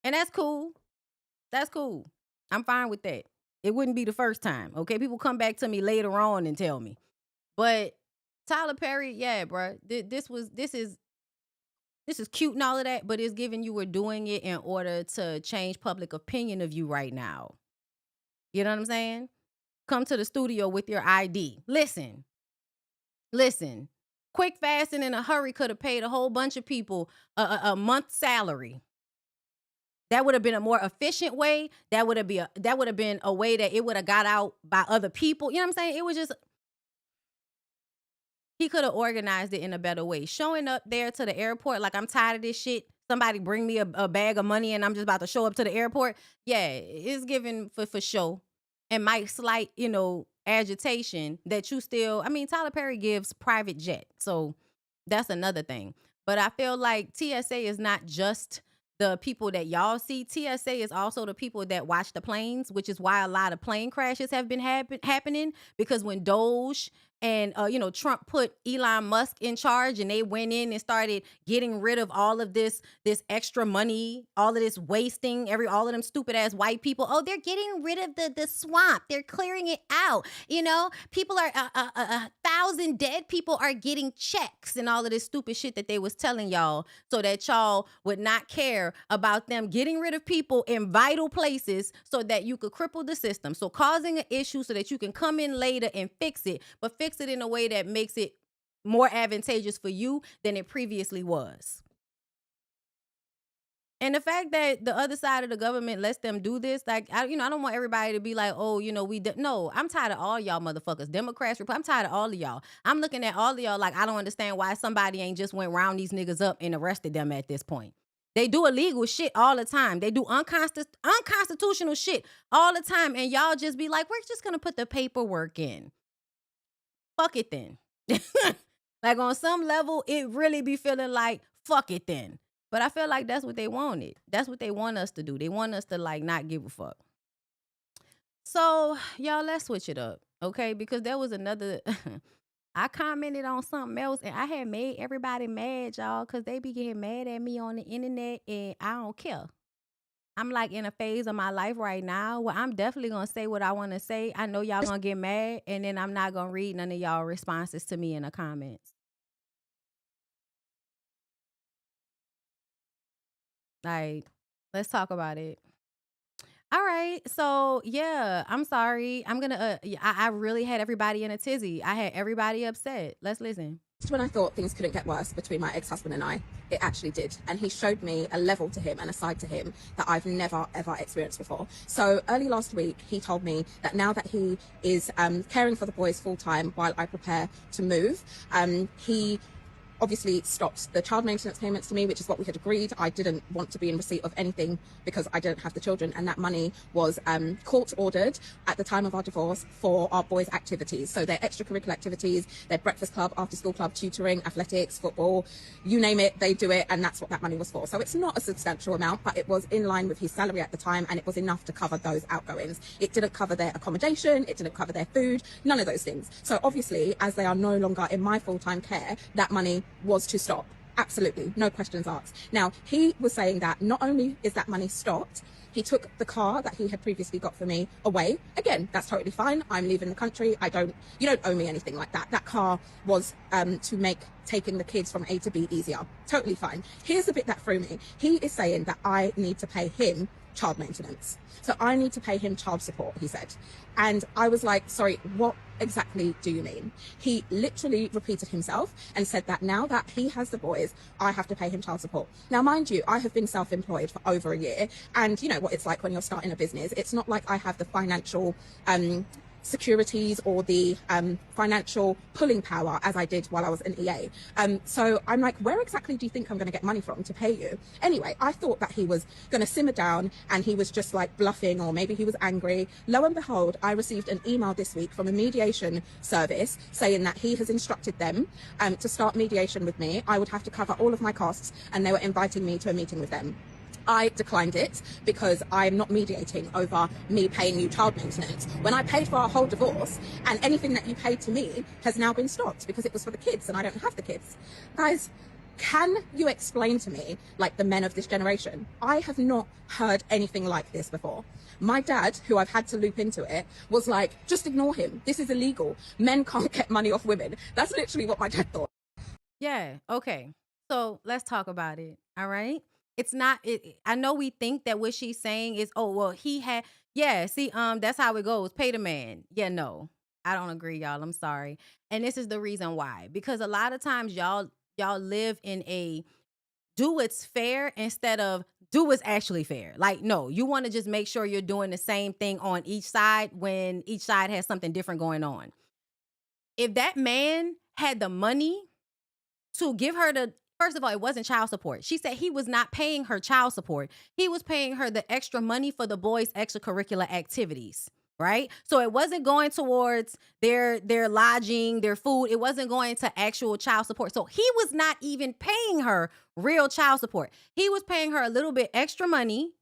And that's cool. That's cool. I'm fine with that. It wouldn't be the first time, okay? People come back to me later on and tell me. But Tyler Perry, yeah, bro, this is cute and all of that, but it's giving you were doing it in order to change public opinion of you right now. You know what I'm saying? Come to the studio with your ID. Listen. Quick, fast, and in a hurry could have paid a whole bunch of people a month's salary. That would have been a more efficient way. That would have been a way that it would have got out by other people. You know what I'm saying? It was just, he could have organized it in a better way. Showing up there to the airport like, I'm tired of this shit. Somebody bring me a bag of money and I'm just about to show up to the airport. Yeah, it's given for show. And might slight, agitation that you still, Tyler Perry gives private jet. So that's another thing. But I feel like TSA is not just the people that y'all see. TSA is also the people that watch the planes, which is why a lot of plane crashes have been happening. Because when Doge and Trump put Elon Musk in charge and they went in and started getting rid of all of this extra money, all of this wasting, all of them stupid ass white people. Oh, they're getting rid of the swamp. They're clearing it out. People are 1,000 dead people are getting checks and all of this stupid shit that they was telling y'all so that y'all would not care about them getting rid of people in vital places so that you could cripple the system. So causing an issue so that you can come in later and fix it, but fix it in a way that makes it more advantageous for you than it previously was. And the fact that the other side of the government lets them do this, like, I don't want everybody to be like, oh, no, I'm tired of all y'all motherfuckers, Democrats, I'm tired of all of y'all. I'm looking at all of y'all like, I don't understand why somebody ain't just went round these niggas up and arrested them at this point. They do illegal shit all the time. They do unconstitutional shit all the time. And y'all just be like, we're just going to put the paperwork in. Fuck it then. Like on some level, it really be feeling like, fuck it then. But I feel like that's what they wanted. That's what they want us to do. They want us to like not give a fuck. So y'all, let's switch it up. Okay, because there was another... I commented on something else and I had made everybody mad, y'all, because they be getting mad at me on the internet and I don't care. I'm like in a phase of my life right now where I'm definitely going to say what I want to say. I know y'all going to get mad and then I'm not going to read none of y'all responses to me in the comments. Like, let's talk about it. All right. So, yeah, I'm sorry. I'm going to, I really had everybody in a tizzy. I had everybody upset. Let's listen. When I thought things couldn't get worse between my ex-husband and I, it actually did. And he showed me a level to him and a side to him that I've never, ever experienced before. So early last week, he told me that now that he is caring for the boys full time while I prepare to move, he obviously stopped the child maintenance payments to me, which is what we had agreed. I didn't want to be in receipt of anything because I didn't have the children, and that money was court ordered at the time of our divorce for our boys' activities. So their extracurricular activities, their breakfast club, after school club, tutoring, athletics, football, you name it, they do it, and that's what that money was for. So it's not a substantial amount, but it was in line with his salary at the time, and it was enough to cover those outgoings. It didn't cover their accommodation, it didn't cover their food, none of those things. So obviously, as they are no longer in my full-time care, that money was to stop. Absolutely, no questions asked. Now, he was saying that not only is that money stopped, he took the car that he had previously got for me away. Again, that's totally fine. I'm leaving the country. You don't owe me anything like that. That car was to make taking the kids from A to B easier. Totally fine. Here's the bit that threw me. He is saying that I need to pay him child maintenance. So I need to pay him child support, he said. And I was like, sorry, what exactly do you mean? He literally repeated himself and said that now that he has the boys, I have to pay him child support. Now, mind you, I have been self-employed for over a year. And you know what it's like when you're starting a business. It's not like I have the financial securities or the financial pulling power as I did while I was an EA. So I'm like, where exactly do you think I'm going to get money from to pay you? Anyway, I thought that he was going to simmer down and he was just like bluffing, or maybe he was angry. Lo and behold, I received an email this week from a mediation service saying that he has instructed them to start mediation with me. I would have to cover all of my costs, and they were inviting me to a meeting with them. I declined it because I'm not mediating over me paying you child maintenance when I paid for our whole divorce, and anything that you paid to me has now been stopped because it was for the kids and I don't have the kids. Guys, can you explain to me, like the men of this generation? I have not heard anything like this before. My dad, who I've had to loop into it, was like, just ignore him. This is illegal. Men can't get money off women. That's literally what my dad thought. Yeah, okay. So let's talk about it, all right? It's not, I know we think that what she's saying is, oh, well, he had, yeah, see, that's how it goes. Pay the man. Yeah, no, I don't agree, y'all. I'm sorry. And this is the reason why. Because a lot of times y'all live in a do what's fair instead of do what's actually fair. Like, no, you want to just make sure you're doing the same thing on each side when each side has something different going on. If that man had the money to give her the, first of all, it wasn't child support. She said he was not paying her child support. He was paying her the extra money for the boys' extracurricular activities, right? So it wasn't going towards their lodging, their food. It wasn't going to actual child support. So he was not even paying her real child support. He was paying her a little bit extra money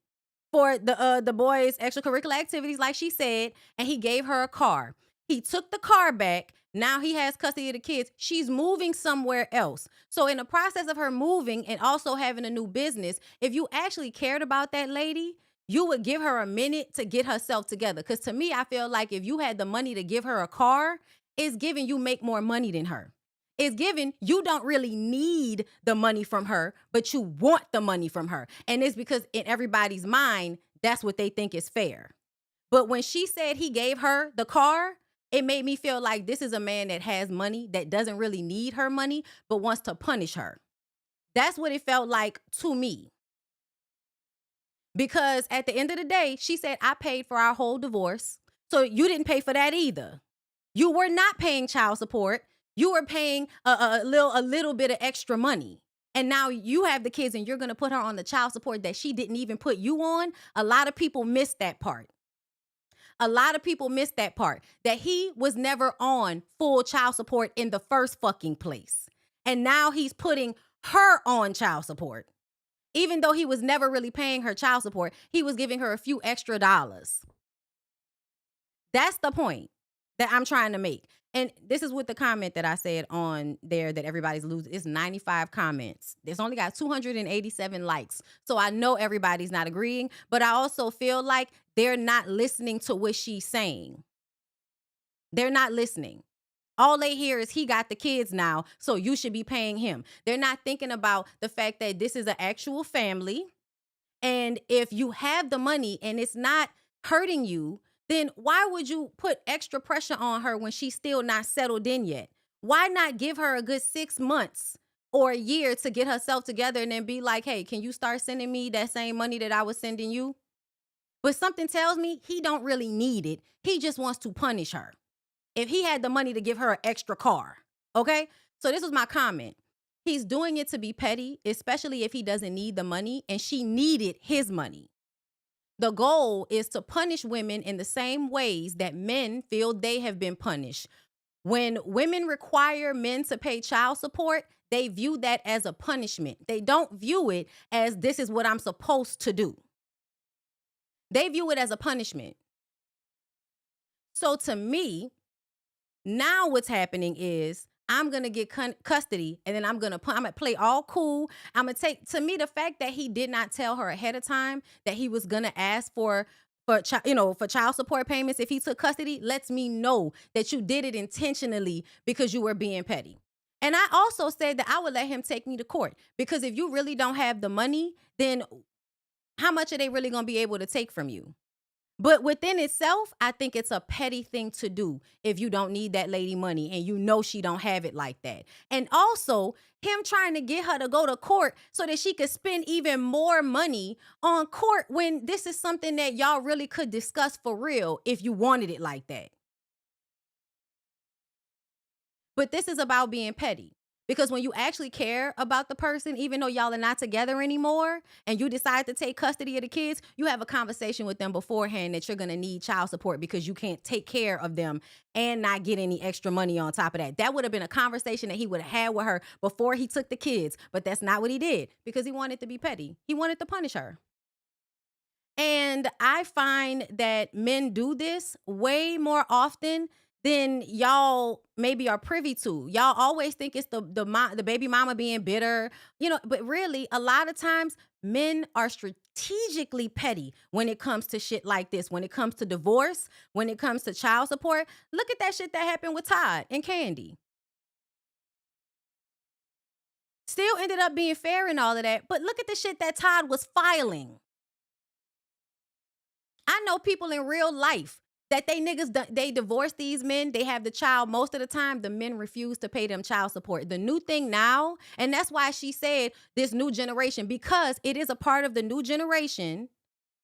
for the boys' extracurricular activities, like she said, and he gave her a car. He took the car back. Now he has custody of the kids. She's moving somewhere else. So in the process of her moving and also having a new business, if you actually cared about that lady, you would give her a minute to get herself together. Because to me, I feel like if you had the money to give her a car, it's giving you make more money than her. It's given you don't really need the money from her, but you want the money from her. And it's because in everybody's mind, that's what they think is fair. But when she said he gave her the car, it made me feel like this is a man that has money, that doesn't really need her money, but wants to punish her. That's what it felt like to me. Because at the end of the day, she said, I paid for our whole divorce. So you didn't pay for that either. You were not paying child support. You were paying a little bit of extra money. And now you have the kids and you're going to put her on the child support that she didn't even put you on. A lot of people miss that part. A lot of people miss that part, that he was never on full child support in the first fucking place. And now he's putting her on child support. Even though he was never really paying her child support, he was giving her a few extra dollars. That's the point that I'm trying to make. And this is with the comment that I said on there that everybody's losing. It's 95 comments. It's only got 287 likes. So I know everybody's not agreeing, but I also feel like they're not listening to what she's saying. They're not listening. All they hear is he got the kids now, so you should be paying him. They're not thinking about the fact that this is an actual family. And if you have the money and it's not hurting you, then why would you put extra pressure on her when she's still not settled in yet? Why not give her a good 6 months or a year to get herself together and then be like, hey, can you start sending me that same money that I was sending you? But something tells me he don't really need it. He just wants to punish her. If he had the money to give her an extra car, okay? So this was my comment. He's doing it to be petty, especially if he doesn't need the money and she needed his money. The goal is to punish women in the same ways that men feel they have been punished. When women require men to pay child support, they view that as a punishment. They don't view it as this is what I'm supposed to do. They view it as a punishment. So to me, now what's happening is I'm going to get custody and then I'm going to play all cool. I'm going to take, to me, the fact that he did not tell her ahead of time that he was going to ask for child support payments if he took custody lets me know that you did it intentionally because you were being petty. And I also said that I would let him take me to court because if you really don't have the money, then how much are they really going to be able to take from you? But within itself, I think it's a petty thing to do if you don't need that lady money and you know she don't have it like that. And also, him trying to get her to go to court so that she could spend even more money on court when this is something that y'all really could discuss for real if you wanted it like that. But this is about being petty. Because when you actually care about the person, even though y'all are not together anymore, and you decide to take custody of the kids, you have a conversation with them beforehand that you're going to need child support because you can't take care of them and not get any extra money on top of that. That would have been a conversation that he would have had with her before he took the kids. But that's not what he did because he wanted to be petty. He wanted to punish her. And I find that men do this way more often than y'all maybe are privy to. Y'all always think it's the baby mama being bitter, but really a lot of times men are strategically petty when it comes to shit like this, when it comes to divorce, when it comes to child support. Look at that shit that happened with Todd and Candy. Still ended up being fair and all of that, but look at the shit that Todd was filing. I know people in real life that they divorce these men. They have the child. Most of the time, the men refuse to pay them child support. The new thing now, and that's why she said this new generation, because it is a part of the new generation.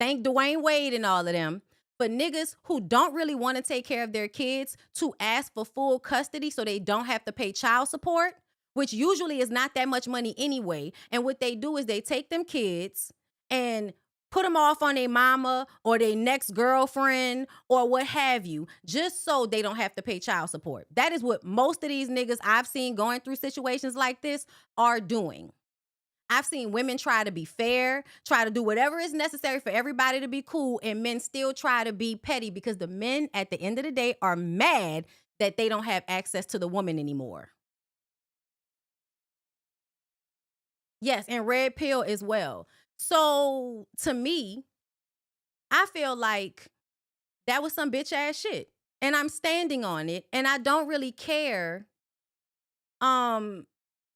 Thank Dwayne Wade and all of them. But niggas who don't really want to take care of their kids to ask for full custody so they don't have to pay child support, which usually is not that much money anyway. And what they do is they take them kids and put them off on their mama or their next girlfriend or what have you, just so they don't have to pay child support. That is what most of these niggas I've seen going through situations like this are doing. I've seen women try to be fair, try to do whatever is necessary for everybody to be cool, and men still try to be petty because the men at the end of the day are mad that they don't have access to the woman anymore. Yes, and red pill as well. So to me, I feel like that was some bitch ass shit and I'm standing on it and I don't really care. I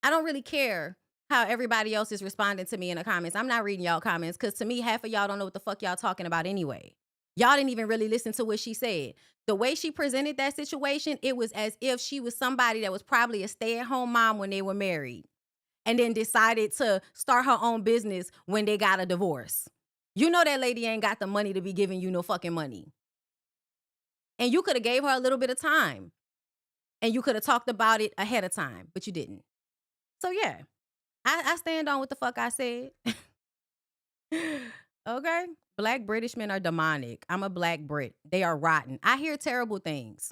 don't really care how everybody else is responding to me in the comments. I'm not reading y'all comments because to me, half of y'all don't know what the fuck y'all talking about anyway. Y'all didn't even really listen to what she said. The way she presented that situation, it was as if she was somebody that was probably a stay-at-home mom when they were married and then decided to start her own business when they got a divorce. You know that lady ain't got the money to be giving you no fucking money. And you could have gave her a little bit of time. And you could have talked about it ahead of time, but you didn't. So yeah, I stand on what the fuck I said. Okay? Black British men are demonic. I'm a black Brit. They are rotten. I hear terrible things.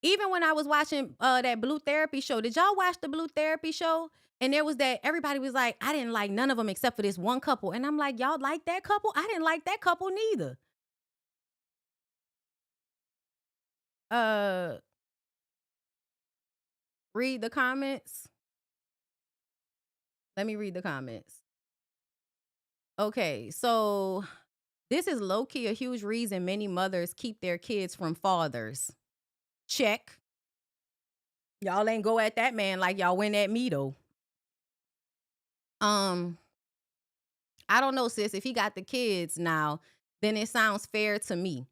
Even when I was watching that Blue Therapy show, did y'all watch the Blue Therapy show? And there was that, everybody was like, I didn't like none of them except for this one couple. And I'm like, y'all like that couple? I didn't like that couple neither. Read the comments. Let me read the comments. Okay, so this is low-key a huge reason many mothers keep their kids from fathers. Check. Y'all ain't go at that man like y'all went at me, though. I don't know, sis. If he got the kids now, then it sounds fair to me.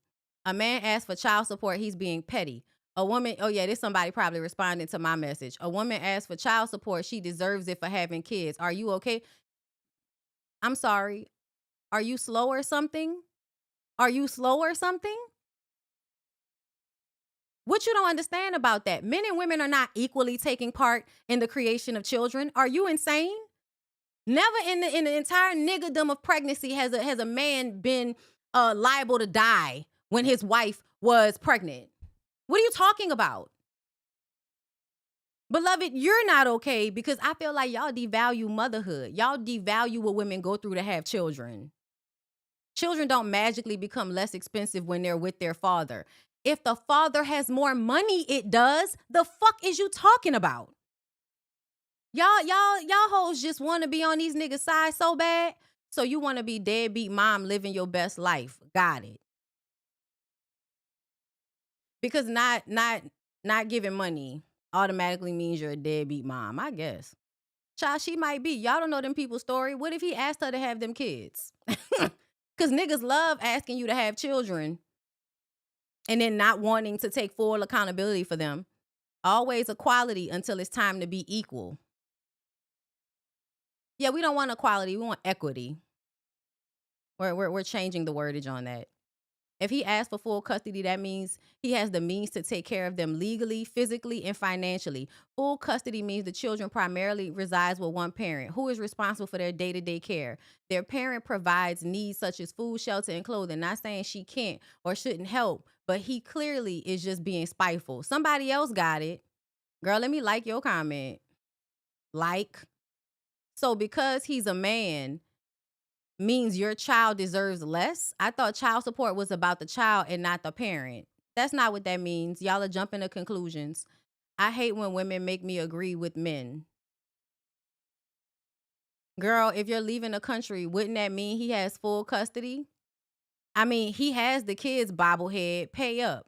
A man asks for child support, he's being petty. A woman, oh yeah, this somebody probably responding to my message. A woman asks for child support, she deserves it for having kids. Are you okay? I'm sorry. Are you slow or something? Are you slow or something? What you don't understand about that? Men and women are not equally taking part in the creation of children. Are you insane? Never in the entire niggerdom of pregnancy has a man been liable to die when his wife was pregnant. What are you talking about? Beloved, you're not okay because I feel like y'all devalue motherhood. Y'all devalue what women go through to have children. Children don't magically become less expensive when they're with their father. If the father has more money, it does. The fuck is you talking about? Y'all hoes just want to be on these niggas' side so bad. So you want to be deadbeat mom living your best life. Got it. Because not giving money automatically means you're a deadbeat mom, I guess. Child, she might be. Y'all don't know them people's story. What if he asked her to have them kids? Because niggas love asking you to have children and then not wanting to take full accountability for them. Always equality until it's time to be equal. Yeah, we don't want equality. We want equity. We're changing the wordage on that. If he asks for full custody, that means he has the means to take care of them legally, physically, and financially. Full custody means the children primarily resides with one parent who is responsible for their day-to-day care. Their parent provides needs such as food, shelter, and clothing. Not saying she can't or shouldn't help, but he clearly is just being spiteful. Somebody else got it. Girl, let me like your comment. Like. So because he's a man means your child deserves less? I thought child support was about the child and not the parent. That's not what that means. Y'all are jumping to conclusions. I hate when women make me agree with men. Girl, if you're leaving the country, wouldn't that mean he has full custody? I mean, he has the kids, bobblehead. Pay up.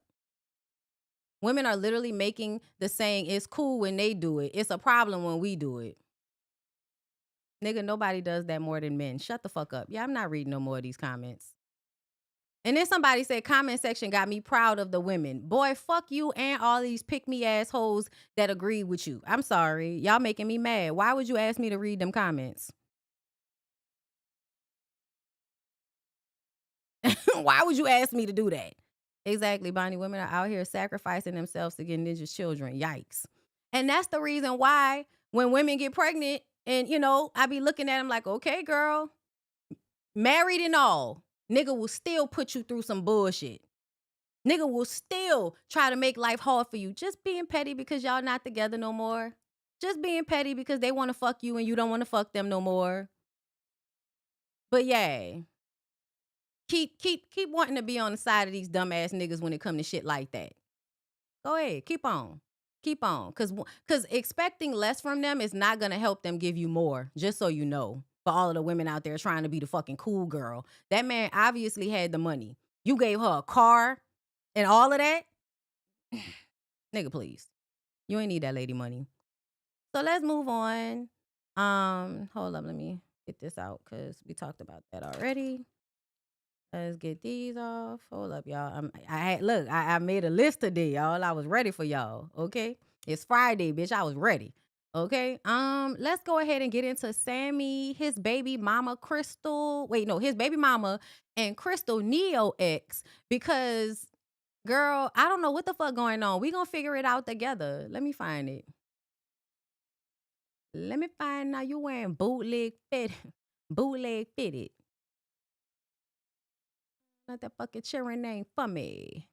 Women are literally making the saying, it's cool when they do it. It's a problem when we do it. Nigga, nobody does that more than men. Shut the fuck up. Yeah, I'm not reading no more of these comments. And then somebody said, comment section got me proud of the women. Boy, fuck you and all these pick-me assholes that agree with you. I'm sorry. Y'all making me mad. Why would you ask me to read them comments? Why would you ask me to do that? Exactly, Bonnie. Women are out here sacrificing themselves to get ninjas' children. Yikes. And that's the reason why when women get pregnant, and, you know, I be looking at them like, okay, girl, married and all, nigga will still put you through some bullshit. Nigga will still try to make life hard for you. Just being petty because y'all not together no more. Just being petty because they want to fuck you and you don't want to fuck them no more. But yeah, keep wanting to be on the side of these dumbass niggas when it come to shit like that. Go ahead, keep on. Keep on, because expecting less from them is not going to help them give you more, just so you know, for all of the women out there trying to be the fucking cool girl. That man obviously had the money. You gave her a car and all of that? Nigga, please. You ain't need that lady money. So let's move on. Hold up, let me get this out because we talked about that already. Let's get these off. Hold up, y'all. I made a list today, y'all. I was ready for y'all. Okay, it's Friday, bitch. I was ready. Okay. Let's go ahead and get into Sammy, his baby mama Crystal. Wait, no, his baby mama and Crystal Neo ex. Because, girl, I don't know what the fuck going on. We gonna figure it out together. Let me find it. Let me find out you wearing bootleg fitted. Not that fucking cheering name for me.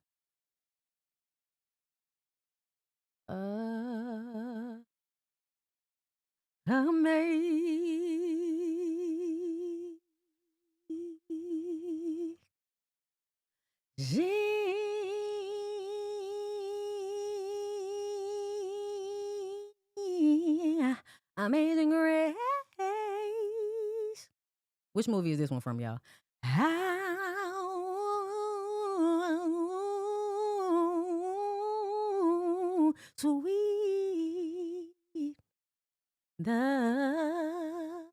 Amazing Grace. Which movie is this one from, y'all? How sweet the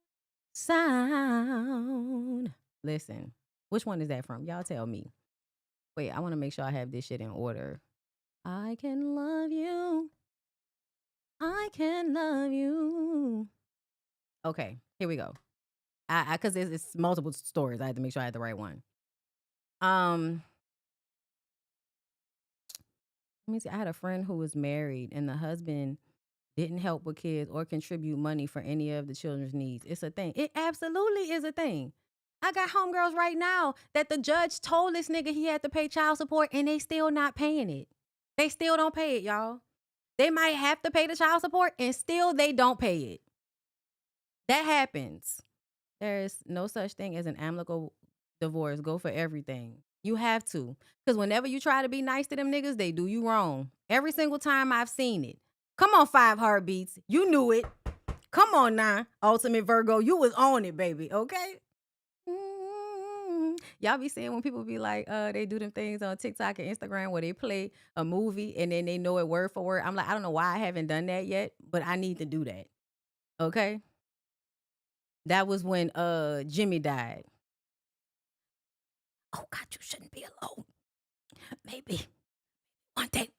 sound. Listen, which one is that from? Y'all tell me. Wait, I want to make sure I have this shit in order. I can love you. I can love you. Okay, here we go. Because it's multiple stories. I had to make sure I had the right one. Let me see. I had a friend who was married and the husband didn't help with kids or contribute money for any of the children's needs. It's a thing. It absolutely is a thing. I got homegirls right now that the judge told this nigga he had to pay child support and they still not paying it. They still don't pay it, y'all. They might have to pay the child support and still they don't pay it. That happens. There's no such thing as an amicable divorce. Go for everything. You have to. Because whenever you try to be nice to them niggas, they do you wrong. Every single time I've seen it. Come on, 5 Heartbeats. You knew it. Come on now, Ultimate Virgo. You was on it, baby. Okay? Y'all be seeing when people be like, they do them things on TikTok and Instagram where they play a movie and then they know it word for word. I'm like, I don't know why I haven't done that yet, but I need to do that. Okay? That was when Jimmy died. Oh God, you shouldn't be alone. Maybe one day.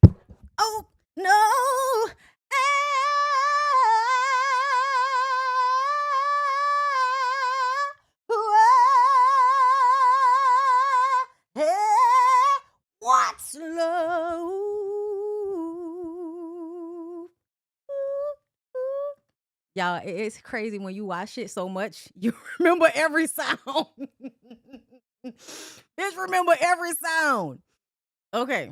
Oh no. What's love? Y'all, it's crazy when you watch it so much, you remember every sound. Just remember every sound. Okay.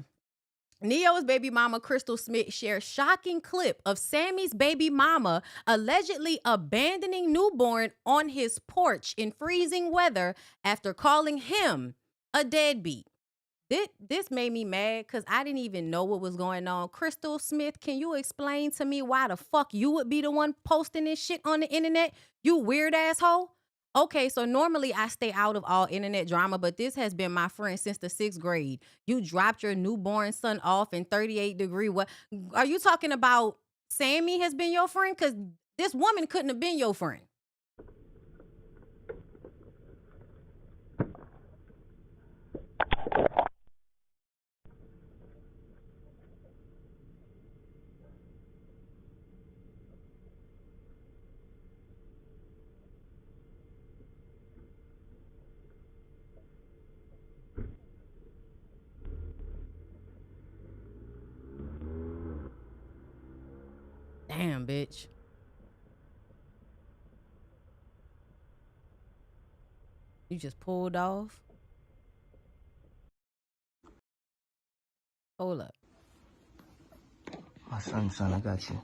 Neo's baby mama, Crystal Smith, shared shocking clip of Sammy's baby mama allegedly abandoning newborn on his porch in freezing weather after calling him a deadbeat. This made me mad because I didn't even know what was going on. Crystal Smith, can you explain to me why the fuck you would be the one posting this shit on the internet? You weird asshole. Okay, so normally I stay out of all internet drama, but this has been my friend since the 6th grade. You dropped your newborn son off in 38-degree. What are you talking about? Sammy has been your friend? Because this woman couldn't have been your friend. Damn, bitch. You just pulled off? Hold up. My son, I got you.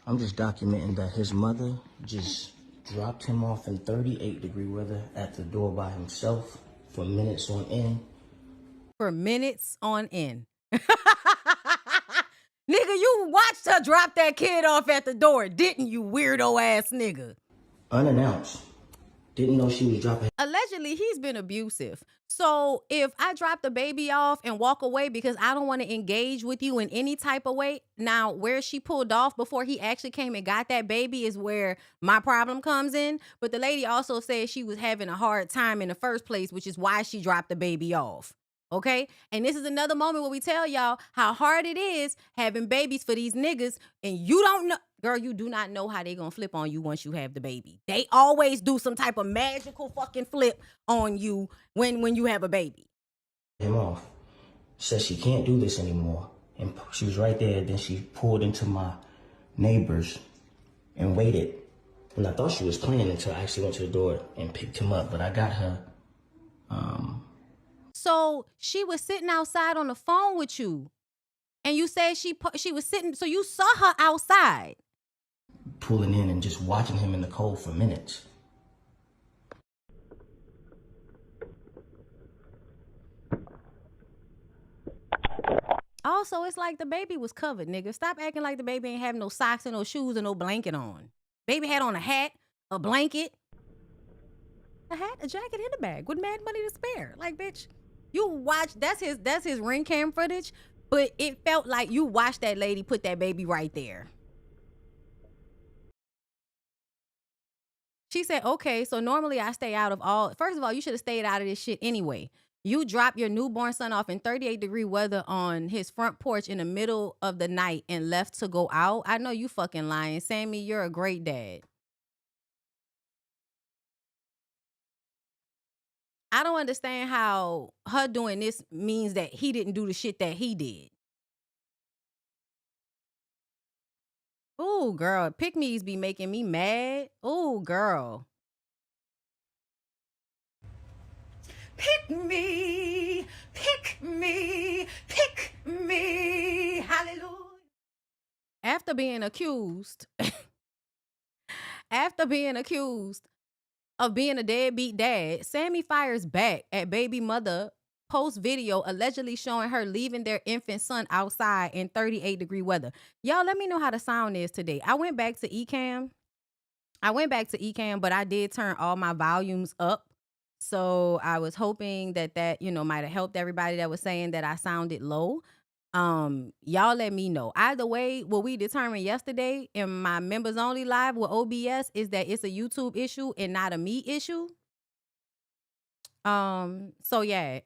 I'm just documenting that his mother just dropped him off in 38-degree weather at the door by himself for minutes on end. For minutes on end. Nigga, you watched her drop that kid off at the door, didn't you, weirdo ass nigga? Unannounced. Didn't know she was dropping. Allegedly, he's been abusive. So if I drop the baby off and walk away because I don't want to engage with you in any type of way, now where she pulled off before he actually came and got that baby is where my problem comes in. But the lady also said she was having a hard time in the first place, which is why she dropped the baby off. Okay? And this is another moment where we tell y'all how hard it is having babies for these niggas, and you don't know. Girl, you do not know how they gonna flip on you once you have the baby. They always do some type of magical fucking flip on you when you have a baby. Him off. Said she can't do this anymore. And she was right there. Then she pulled into my neighbors and waited. And I thought she was playing until I actually went to the door and picked him up. But I got her. So she was sitting outside on the phone with you, and you said she was sitting. So you saw her outside. Pulling in and just watching him in the cold for minutes. Also, it's like the baby was covered, nigga. Stop acting like the baby ain't have no socks and no shoes and no blanket on. Baby had on a hat, a blanket, a hat, a jacket, and a bag with mad money to spare. Like, bitch, you watch, that's his ring cam footage, but it felt like you watched that lady put that baby right there. She said, okay, so normally I stay out of all. First of all, you should have stayed out of this shit anyway. You drop your newborn son off in 38-degree weather on his front porch in the middle of the night and left to go out. I know you fucking lying. Sammy, you're a great dad. I don't understand how her doing this means that he didn't do the shit that he did. Ooh, girl, pick-me's be making me mad. Ooh, girl. Pick me, pick me, pick me, hallelujah. After being accused of being a deadbeat dad, Sammy fires back at baby mother post video allegedly showing her leaving their infant son outside in 38-degree weather. Y'all, let me know how the sound is today. I went back to Ecamm, but I did turn all my volumes up. So I was hoping that might have helped everybody that was saying that I sounded low. Y'all let me know. Either way, what we determined yesterday in my members only live with OBS is that it's a YouTube issue and not a me issue. So yeah.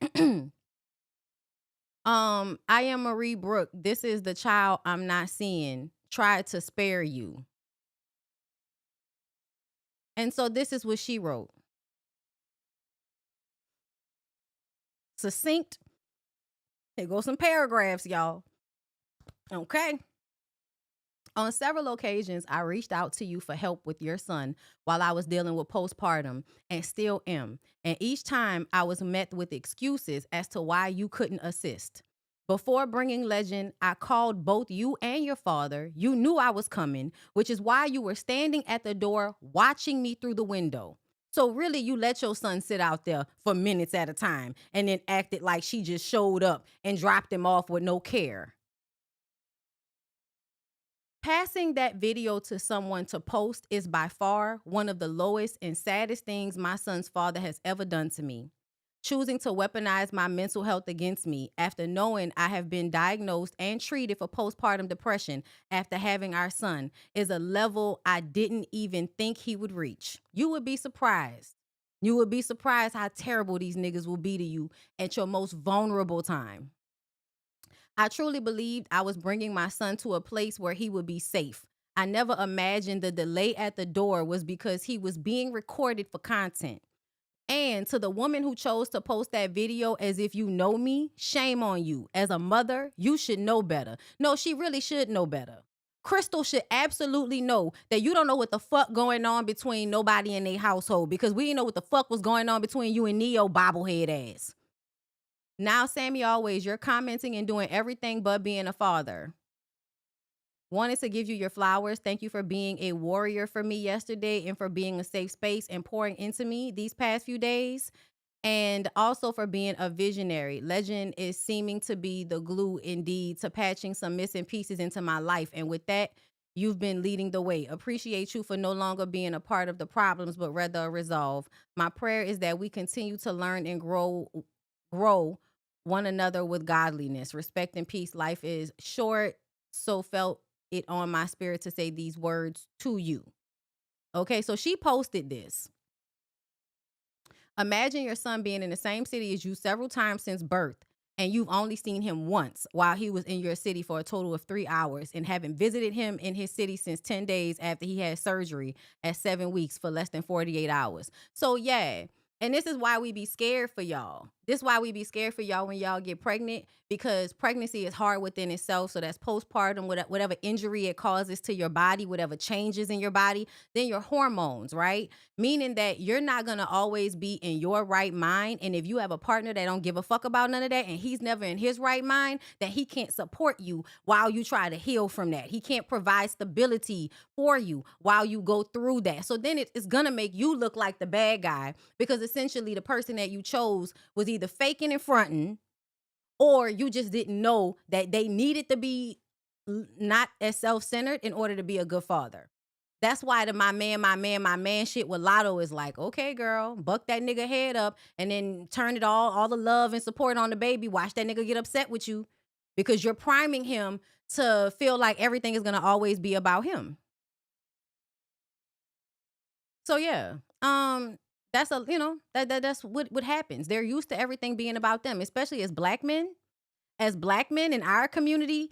I am Marie Brooke. This is the child I'm not seeing. Tried to spare you. And so this is what she wrote. Succinct. Here goes some paragraphs, y'all. Okay. On several occasions, I reached out to you for help with your son while I was dealing with postpartum and still am. And each time I was met with excuses as to why you couldn't assist. Before bringing Legend, I called both you and your father. You knew I was coming, which is why you were standing at the door watching me through the window. So really, you let your son sit out there for minutes at a time and then acted like she just showed up and dropped him off with no care. Passing that video to someone to post is by far one of the lowest and saddest things my son's father has ever done to me. Choosing to weaponize my mental health against me after knowing I have been diagnosed and treated for postpartum depression after having our son is a level I didn't even think he would reach. You would be surprised. You would be surprised how terrible these niggas will be to you at your most vulnerable time. I truly believed I was bringing my son to a place where he would be safe. I never imagined the delay at the door was because he was being recorded for content. And to the woman who chose to post that video as if you know me, shame on you. As a mother, you should know better. No, she really should know better. Crystal should absolutely know that you don't know what the fuck going on between nobody in their household, because we didn't know what the fuck was going on between you and Neo bobblehead ass. Now, Sammy, always, you're commenting and doing everything but being a father. Wanted to give you your flowers. Thank you for being a warrior for me yesterday and for being a safe space and pouring into me these past few days. And also for being a visionary. Legend is seeming to be the glue indeed to patching some missing pieces into my life. And with that, you've been leading the way. Appreciate you for no longer being a part of the problems, but rather a resolve. My prayer is that we continue to learn and grow one another with godliness, respect, and peace. Life is short, so felt it on my spirit to say these words to you. Okay, so she posted this. Imagine your son being in the same city as you several times since birth, and you've only seen him once while he was in your city for a total of 3 hours and haven't visited him in his city since 10 days after he had surgery at 7 weeks for less than 48 hours. So yeah, and this is why we be scared for y'all. This is why we be scared for y'all when y'all get pregnant, because pregnancy is hard within itself. So that's postpartum, whatever injury it causes to your body, whatever changes in your body, then your hormones, right? Meaning that you're not going to always be in your right mind. And if you have a partner that don't give a fuck about none of that and he's never in his right mind, that he can't support you while you try to heal from that. He can't provide stability for you while you go through that. So then it's going to make you look like the bad guy, because essentially the person that you chose was either faking and fronting, or you just didn't know that they needed to be not as self-centered in order to be a good father. That's why the my man shit with Latto is like, okay, girl, buck that nigga head up and then turn it all the love and support on the baby. Watch that nigga get upset with you, because you're priming him to feel like everything is going to always be about him. So yeah, that's that's what happens. They're used to everything being about them, especially as black men. As black men in our community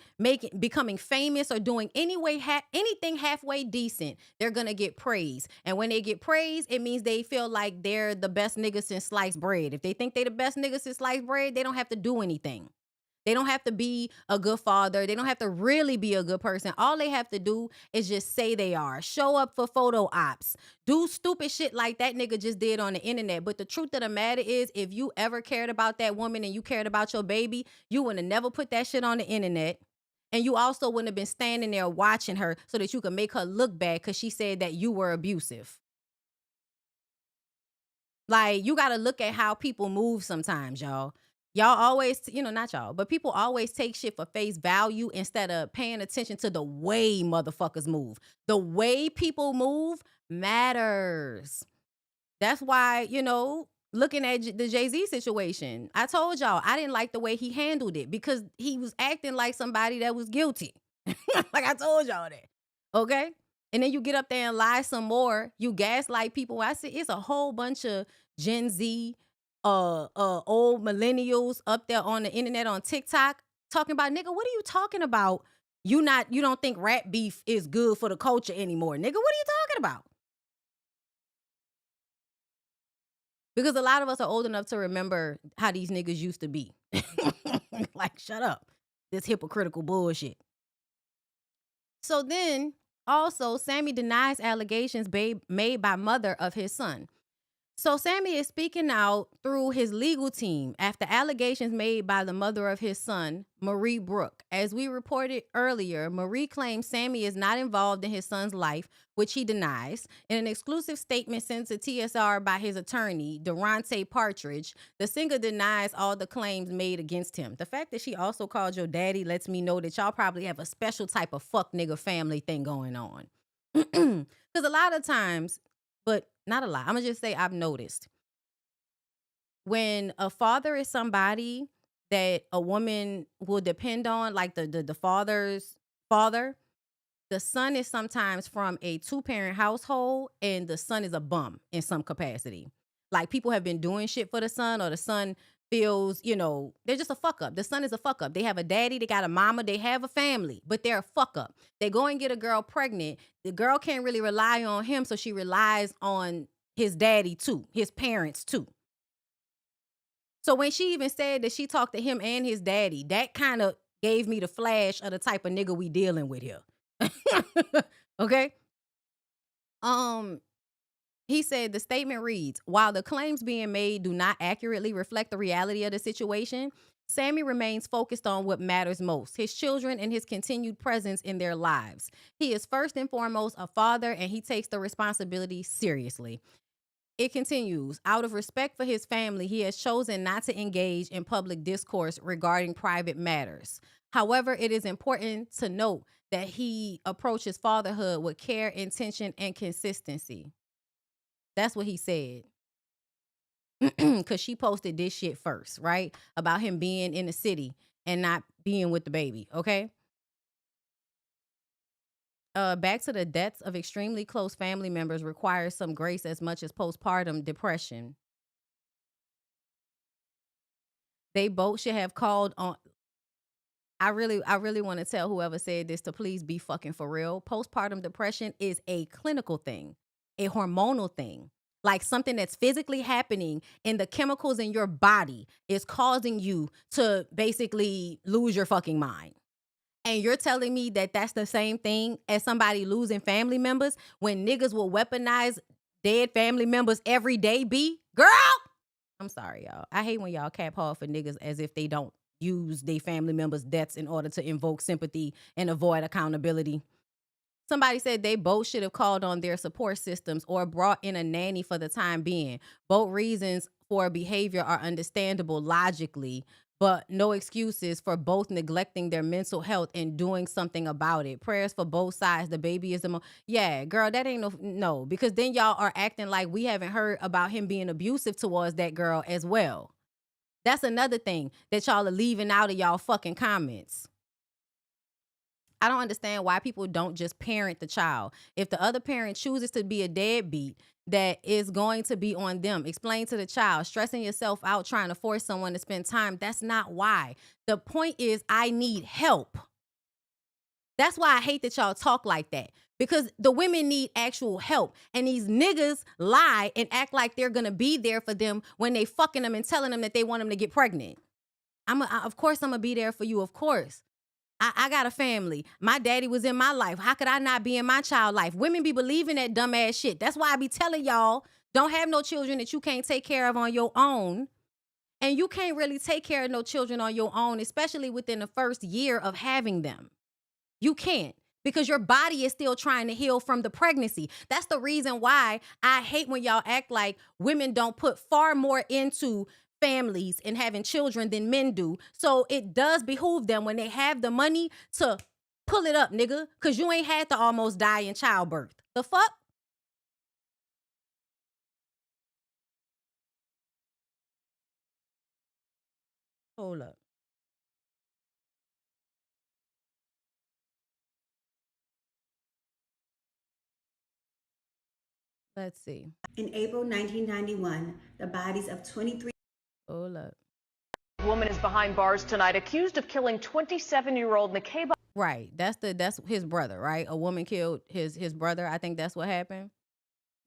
becoming famous or doing anything halfway decent, they're gonna get praise. And when they get praise, it means they feel like they're the best nigga since sliced bread. If they think they the best nigga since sliced bread, they don't have to do anything. They don't have to be a good father. They don't have to really be a good person. All they have to do is just say they are. Show up for photo ops. Do stupid shit like that nigga just did on the internet. But the truth of the matter is, if you ever cared about that woman and you cared about your baby, you would have never put that shit on the internet. And you also wouldn't have been standing there watching her so that you could make her look bad because she said that you were abusive. Like, you got to look at how people move sometimes, y'all. Y'all always, not y'all, but people always take shit for face value instead of paying attention to the way motherfuckers move. The way people move matters. That's why, looking at the Jay-Z situation, I told y'all I didn't like the way he handled it because he was acting like somebody that was guilty. Like I told y'all that. Okay? And then you get up there and lie some more. You gaslight people. I said it's a whole bunch of Gen Z, old millennials up there on the internet on TikTok talking about, nigga, what are you talking about? You don't think rat beef is good for the culture anymore. Nigga, what are you talking about? Because a lot of us are old enough to remember how these niggas used to be. Like, shut up. This hypocritical bullshit. So then, also, Sammy denies allegations made by mother of his son. So Sammy is speaking out through his legal team after allegations made by the mother of his son, Marie Brooke. As we reported earlier, Marie claims Sammy is not involved in his son's life, which he denies. In an exclusive statement sent to TSR by his attorney, Durante Partridge, the singer denies all the claims made against him. The fact that she also called your daddy lets me know that y'all probably have a special type of fuck nigga family thing going on. Because a lot of times, but not a lot, I'm going to just say I've noticed, when a father is somebody that a woman will depend on, like the father's father, the son is sometimes from a 2-parent household and the son is a bum in some capacity. Like, people have been doing shit for the son, or the son feels, they're just a fuck up. The son is a fuck up. They have a daddy, they got a mama, they have a family, but they're a fuck up. They go and get a girl pregnant. The girl can't really rely on him, so she relies on his daddy too, his parents too. So when she even said that she talked to him and his daddy, that kind of gave me the flash of the type of nigga we dealing with here. Okay? He said the statement reads, while the claims being made do not accurately reflect the reality of the situation, Sammy remains focused on what matters most, his children and his continued presence in their lives. He is first and foremost a father, and he takes the responsibility seriously. It continues, out of respect for his family, he has chosen not to engage in public discourse regarding private matters. However, it is important to note that he approaches fatherhood with care, intention, and consistency. That's what he said. Because she posted this shit first, right? About him being in the city and not being with the baby, okay? Back to the deaths of extremely close family members requires some grace as much as postpartum depression. They both should have called on. I really want to tell whoever said this to please be fucking for real. Postpartum depression is a clinical thing, a hormonal thing. Like something that's physically happening in the chemicals in your body is causing you to basically lose your fucking mind. And you're telling me that that's the same thing as somebody losing family members when niggas will weaponize dead family members every day, B? Girl! I'm sorry, y'all. I hate when y'all cap hard for niggas as if they don't use their family members' deaths in order to invoke sympathy and avoid accountability. Somebody said they both should have called on their support systems or brought in a nanny for the time being. Both reasons for behavior are understandable logically, but no excuses for both neglecting their mental health and doing something about it. Prayers for both sides. The baby is yeah, girl, that ain't no, because then y'all are acting like we haven't heard about him being abusive towards that girl as well. That's another thing that y'all are leaving out of y'all fucking comments. I don't understand why people don't just parent the child. If the other parent chooses to be a deadbeat, that is going to be on them. Explain to the child. Stressing yourself out trying to force someone to spend time, that's not why. The point is, I need help. That's why I hate that y'all talk like that. Because the women need actual help. And these niggas lie and act like they're going to be there for them when they fucking them and telling them that they want them to get pregnant. Of course I'm going to be there for you, of course. I got a family. My daddy was in my life. How could I not be in my child's life? Women be believing that dumbass shit. That's why I be telling y'all, don't have no children that you can't take care of on your own. And you can't really take care of no children on your own, especially within the first year of having them. You can't, because your body is still trying to heal from the pregnancy. That's the reason why I hate when y'all act like women don't put far more into families and having children than men do. So it does behoove them when they have the money to pull it up, nigga, because you ain't had to almost die in childbirth. The fuck? Hold up. Let's see. In April 1991, the bodies of 23. Hold up. Woman is behind bars tonight, accused of killing 27-year-old Nakeba. Right. That's his brother, right? A woman killed his brother. I think that's what happened.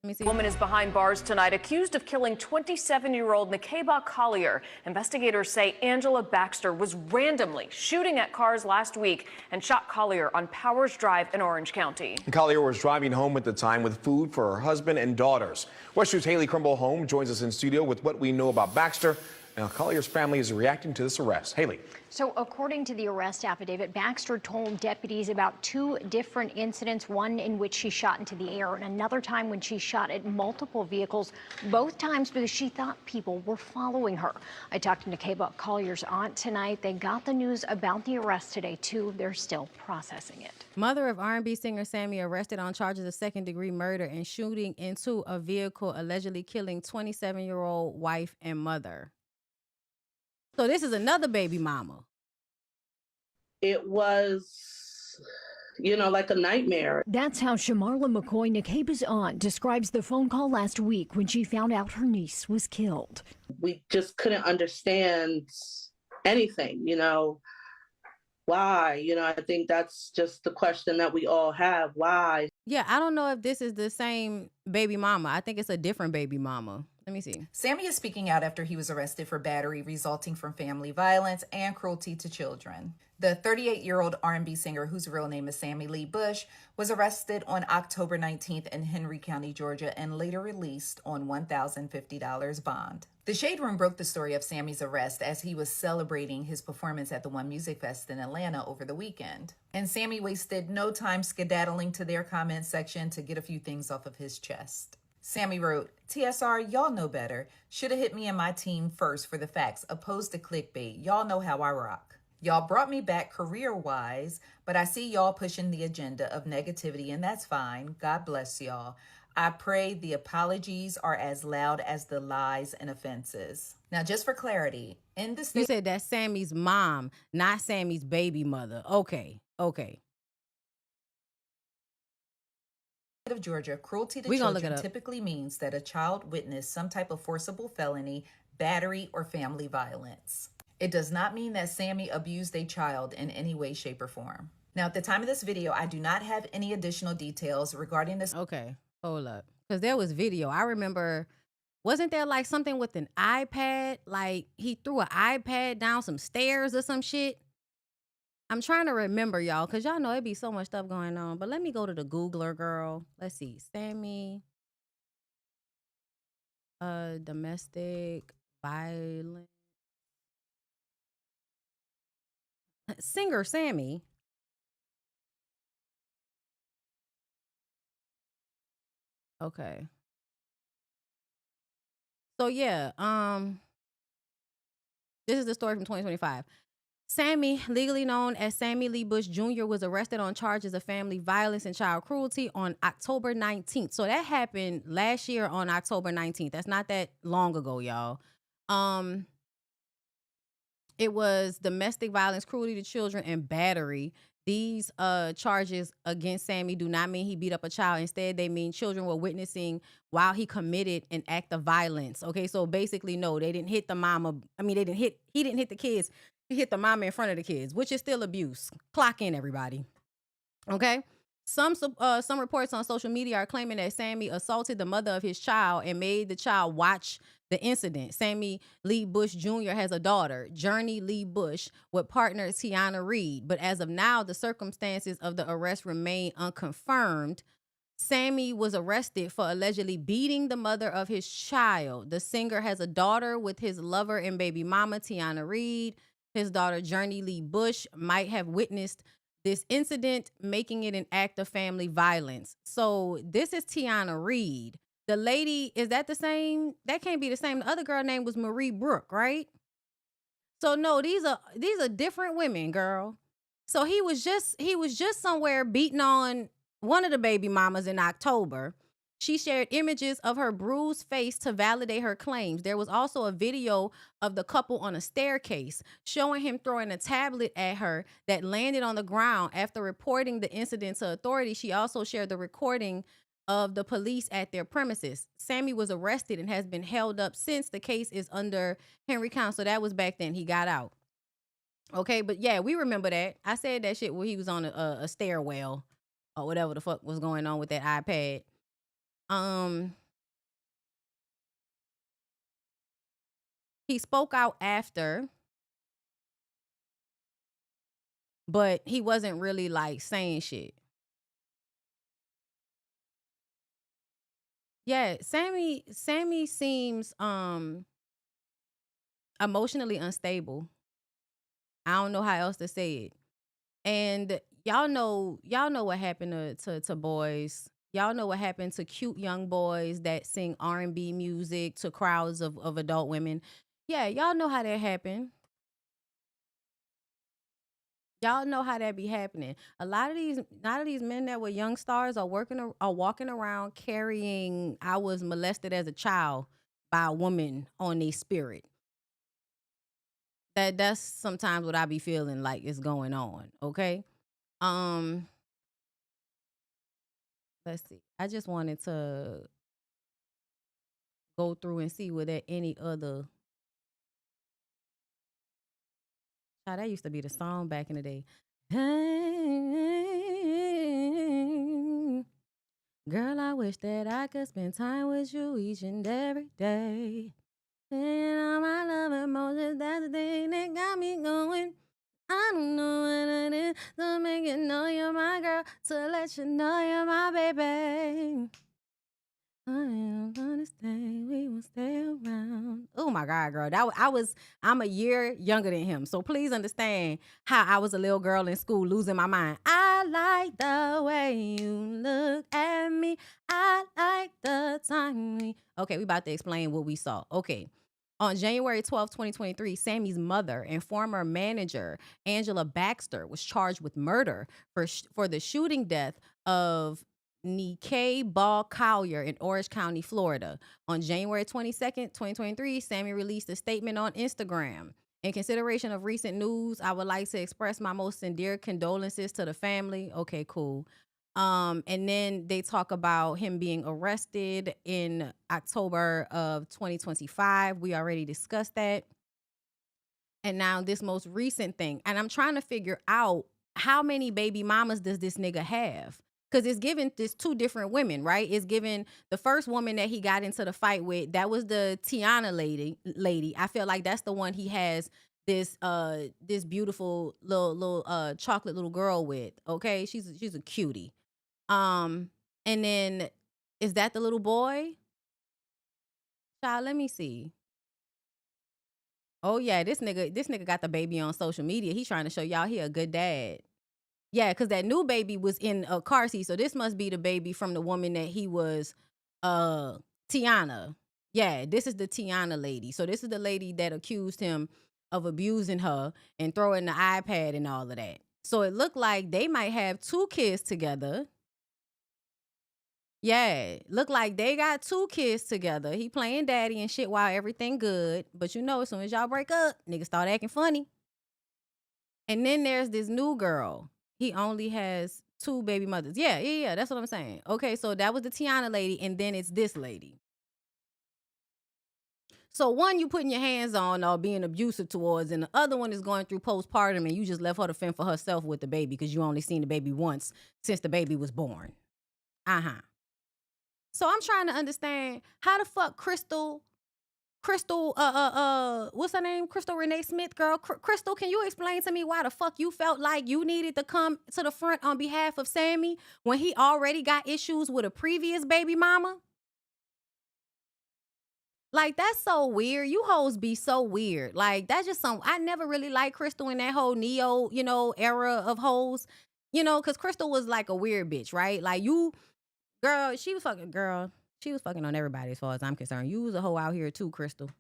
Let me see. Woman is behind bars tonight, accused of killing 27-year-old Nakeba Collier. Investigators say Angela Baxter was randomly shooting at cars last week and shot Collier on Powers Drive in Orange County. Collier was driving home at the time with food for her husband and daughters. West 2's Haley Crimble-Home joins us in studio with what we know about Baxter. Now, Collier's family is reacting to this arrest. Haley. So according to the arrest affidavit, Baxter told deputies about 2 different incidents, one in which she shot into the air and another time when she shot at multiple vehicles, both times because she thought people were following her. I talked to Nakeba Collier's aunt tonight. They got the news about the arrest today, too. They're still processing it. Mother of R&B singer Sammy arrested on charges of second-degree murder and shooting into a vehicle, allegedly killing 27-year-old wife and mother. So this is another baby mama. It was, like a nightmare. That's how Shamarla McCoy, Nakeba's aunt, describes the phone call last week when she found out her niece was killed. We just couldn't understand anything, why? I think that's just the question that we all have. Why? Yeah, I don't know if this is the same baby mama. I think it's a different baby mama. Let me see. Sammy is speaking out after he was arrested for battery resulting from family violence and cruelty to children. The 38-year-old R&B singer, whose real name is Sammy Lee Bush, was arrested on October 19th in Henry County, Georgia, and later released on $1,050 bond. The Shade Room broke the story of Sammy's arrest as he was celebrating his performance at the One Music Fest in Atlanta over the weekend. And Sammy wasted no time skedaddling to their comment section to get a few things off of his chest. Sammy wrote, "TSR, y'all know better. Shoulda hit me and my team first for the facts, opposed to clickbait. Y'all know how I rock. Y'all brought me back career-wise, but I see y'all pushing the agenda of negativity, and that's fine. God bless y'all. I pray the apologies are as loud as the lies and offenses." Now, just for clarity, in the state... You said that's Sammy's mom, not Sammy's baby mother. Okay. Of Georgia, cruelty to children typically means that a child witnessed some type of forcible felony, battery, or family violence. It does not mean that Sammy abused a child in any way, shape, or form. Now, at the time of this video, I do not have any additional details regarding this. Okay, hold up. Because there was video. I remember, wasn't there like something with an iPad? Like he threw an iPad down some stairs or some shit? I'm trying to remember, y'all, because y'all know it be so much stuff going on. But let me go to the Googler, girl. Let's see. Sammy, domestic violence. Singer Sammy. Okay. So yeah, this is the story from 2025. Sammy, legally known as Sammy Lee Bush Jr., was arrested on charges of family violence and child cruelty on October 19th. So that happened last year on October 19th. That's not that long ago, y'all. It was domestic violence, cruelty to children, and battery. These charges against Sammy do not mean he beat up a child. Instead, they mean children were witnessing while he committed an act of violence. Okay, so basically, no, they didn't hit the mama. I mean, he didn't hit the kids. He hit the mama in front of the kids, which is still abuse. Clock in, everybody. Okay. Some reports on social media are claiming that Sammy assaulted the mother of his child and made the child watch the incident. Sammy Lee Bush Jr. has a daughter, Journey Lee Bush, with partner Tiana Reed. But as of now, the circumstances of the arrest remain unconfirmed. Sammy was arrested for allegedly beating the mother of his child. The singer has a daughter with his lover and baby mama, Tiana Reed. His daughter, Journey Lee Bush, might have witnessed this incident, making it an act of family violence. So this is Tiana Reed. The lady, is that the same? That can't be the same. The other girl name was Marie Brooke, right? So no, these are different women, girl. So he was just somewhere beating on one of the baby mamas in October. She shared images of her bruised face to validate her claims. There was also a video of the couple on a staircase showing him throwing a tablet at her that landed on the ground. After reporting the incident to authorities, she also shared the recording of the police at their premises. Sammy was arrested and has been held up since. The case is under Henry County. So that was back then. He got out. Okay, but yeah, we remember that. I said that shit when he was on a stairwell or whatever the fuck was going on with that iPad. He spoke out after, but he wasn't really like saying shit. Yeah, Sammy seems emotionally unstable. I don't know how else to say it. And y'all know what happened to boys. Y'all know what happened to cute young boys that sing R&B music to crowds of adult women. Yeah, y'all know how that happened. Y'all know how that be happening. A lot of these men that were young stars are walking around carrying "I was molested as a child by a woman" on their spirit. That's sometimes what I be feeling like is going on. Okay. Let's see. I just wanted to go through and see were there any other. Child, that used to be the song back in the day. Girl, I wish that I could spend time with you each and every day. And all my love emotions, that's the thing that got me going. I don't know what it is to make you know you're my girl, to let you know you're my baby. I am gonna stay, we will stay around. Oh my God, girl. I'm a year younger than him. So please understand how I was a little girl in school losing my mind. I like the way you look at me. I like the time we. Okay, we about to explain what we saw. Okay. On January 12, 2023, Sammy's mother and former manager, Angela Baxter, was charged with murder for the shooting death of Nikkei Ball Collier in Orange County, Florida. On January 22nd, 2023, Sammy released a statement on Instagram. In consideration of recent news, I would like to express my most sincere condolences to the family. Okay, cool. And then they talk about him being arrested in October of 2025. We already discussed that. And now this most recent thing. And I'm trying to figure out how many baby mamas does this nigga have? Because it's given this 2 different women, right? It's given the first woman that he got into the fight with, that was the Tiana lady. I feel like that's the one he has this beautiful little chocolate little girl with. Okay, she's a cutie. And then is that the little boy? Child, let me see. Oh yeah, this nigga got the baby on social media. He's trying to show y'all he a good dad. Yeah, because that new baby was in a car seat. So this must be the baby from the woman that he was, Tiana. Yeah, this is the Tiana lady. So this is the lady that accused him of abusing her and throwing the iPad and all of that. So it looked like they might have 2 kids together. Yeah, look like they got 2 kids together. He playing daddy and shit while everything good. But you know, as soon as y'all break up, niggas start acting funny. And then there's this new girl. He only has 2 baby mothers. Yeah, that's what I'm saying. Okay, so that was the Tiana lady, and then it's this lady. So one you putting your hands on or being abusive towards, and the other one is going through postpartum, and you just left her to fend for herself with the baby because you only seen the baby once since the baby was born. So I'm trying to understand how the fuck Crystal, what's her name? Crystal Renee Smith, girl. Crystal, can you explain to me why the fuck you felt like you needed to come to the front on behalf of Sammy when he already got issues with a previous baby mama? Like, that's so weird. You hoes be so weird. Like, that's just I never really liked Crystal in that whole Neo, era of hoes, because Crystal was like a weird bitch, right? Like, girl, she was fucking on everybody as far as I'm concerned. You was a hoe out here too, Crystal.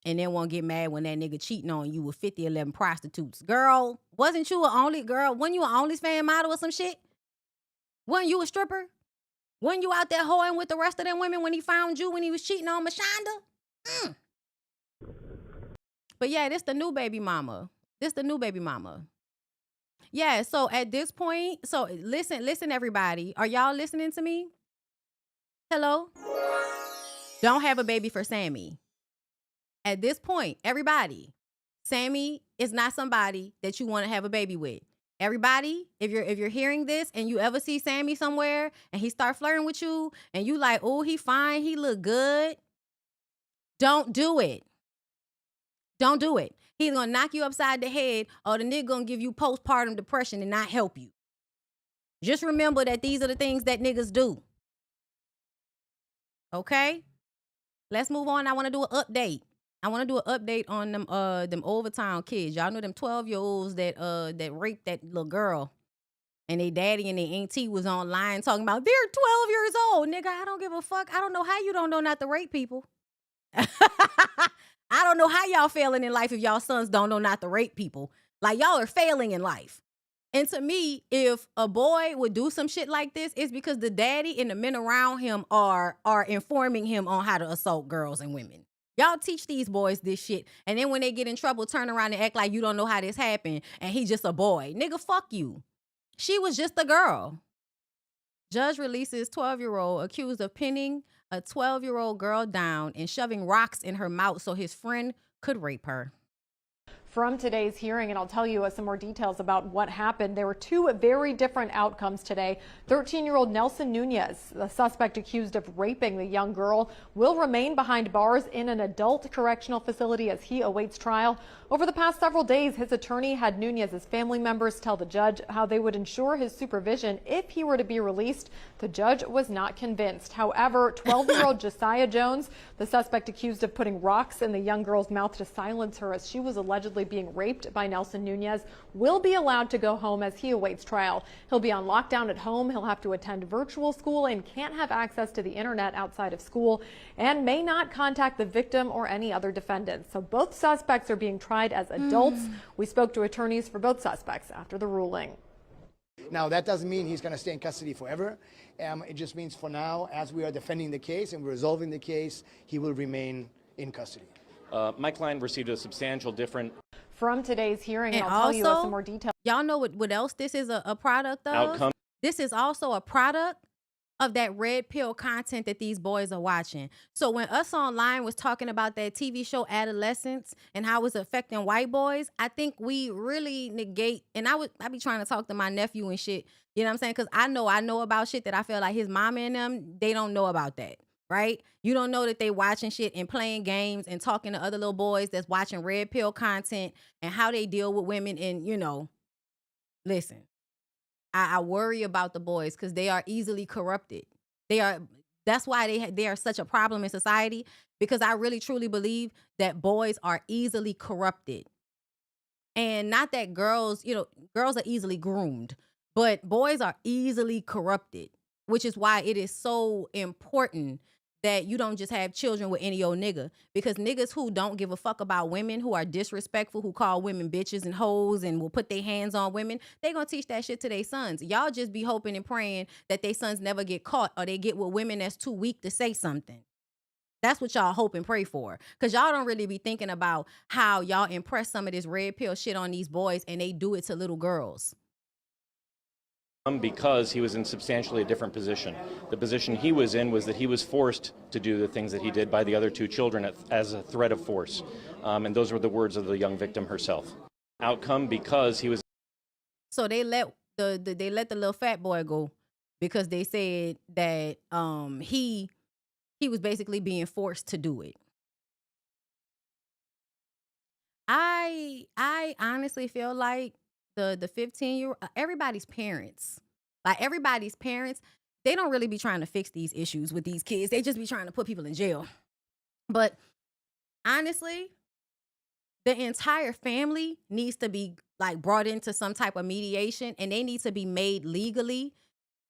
And then won't get mad when that nigga cheating on you with 50-11 prostitutes. Girl, wasn't you an OnlyFans model or some shit? Wasn't you a stripper? Wasn't you out there hoeing with the rest of them women when he found you when he was cheating on Mashonda? But yeah, this the new baby mama. Yeah, so at this point, so listen everybody. Are y'all listening to me? Hello? Don't have a baby for Sammy. At this point, everybody, Sammy is not somebody that you want to have a baby with. Everybody, if you're hearing this and you ever see Sammy somewhere and he start flirting with you and you like, oh, he fine, he look good, don't do it. Don't do it. He's gonna knock you upside the head, or the nigga gonna give you postpartum depression and not help you. Just remember that these are the things that niggas do. Okay? Let's move on. I want to do an update. On them Overtown kids. Y'all know them 12-year-olds that raped that little girl. And they daddy and they auntie was online talking about they're 12 years old. Nigga, I don't give a fuck. I don't know how you don't know not to rape people. I don't know how y'all failing in life if y'all sons don't know not to rape people. Like, y'all are failing in life. And to me, if a boy would do some shit like this, it's because the daddy and the men around him are informing him on how to assault girls and women. Y'all teach these boys this shit. And then when they get in trouble, turn around and act like you don't know how this happened and he just a boy. Nigga, fuck you. She was just a girl. Judge releases 12-year-old accused of pinning a 12-year-old girl down and shoving rocks in her mouth so his friend could rape her. From today's hearing, and I'll tell you some more details about what happened. There were 2 very different outcomes today. 13-year-old Nelson Nunez, the suspect accused of raping the young girl, will remain behind bars in an adult correctional facility as he awaits trial. Over the past several days, his attorney had Nunez's family members tell the judge how they would ensure his supervision if he were to be released. The judge was not convinced. However, 12-year-old Josiah Jones, the suspect accused of putting rocks in the young girl's mouth to silence her as she was allegedly being raped by Nelson Nunez, will be allowed to go home as he awaits trial. He'll be on lockdown at home. He'll have to attend virtual school and can't have access to the internet outside of school, and may not contact the victim or any other defendants. So both suspects are being tried as adults. We spoke to attorneys for both suspects after the ruling. Now, that doesn't mean he's going to stay in custody forever. It just means for now, as we are defending the case and we're resolving the case, he will remain in custody. My client received a substantial different... From today's hearing, and I'll tell you some more details. Y'all know what else this is a product of? Outcome. This is also a product of that red pill content that these boys are watching. So when Us Online was talking about that TV show Adolescence and how it's affecting white boys, I think we really negate, and I be trying to talk to my nephew and shit, you know what I'm saying? Because I know about shit that I feel like his mama and them, they don't know about that. Right? You don't know that they watching shit and playing games and talking to other little boys that's watching red pill content and how they deal with women. And, you know, listen, I worry about the boys because they are easily corrupted. That's why they are such a problem in society, because I really truly believe that boys are easily corrupted. And not that girls, you know, girls are easily groomed, but boys are easily corrupted, which is why it is so important that you don't just have children with any old nigga, because niggas who don't give a fuck about women, who are disrespectful, who call women bitches and hoes and will put their hands on women, they gonna teach that shit to their sons. Y'all just be hoping and praying that their sons never get caught or they get with women that's too weak to say something. That's what y'all hope and pray for, because y'all don't really be thinking about how y'all impress some of this red pill shit on these boys and they do it to little girls. Because he was in substantially a different position. The position he was in was that he was forced to do the things that he did by the other two children as a threat of force. And those were the words of the young victim herself. Outcome, because he was... So they let the little fat boy go because they said that he was basically being forced to do it. I honestly feel like the 15-year-old, everybody's parents, they don't really be trying to fix these issues with these kids. They just be trying to put people in jail. But honestly, the entire family needs to be like brought into some type of mediation, and they need to be made legally.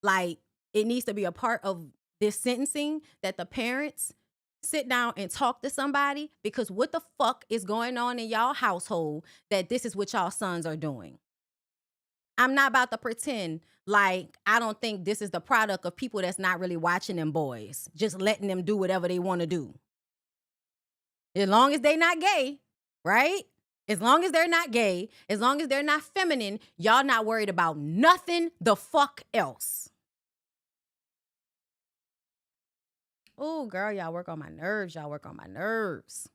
Like, it needs to be a part of this sentencing that the parents sit down and talk to somebody, because what the fuck is going on in y'all household that this is what y'all sons are doing? I'm not about to pretend like I don't think this is the product of people that's not really watching them boys, just letting them do whatever they want to do. As long as they not gay, right? As long as they're not gay, as long as they're not feminine, y'all not worried about nothing the fuck else. Oh, girl, y'all work on my nerves. Y'all work on my nerves.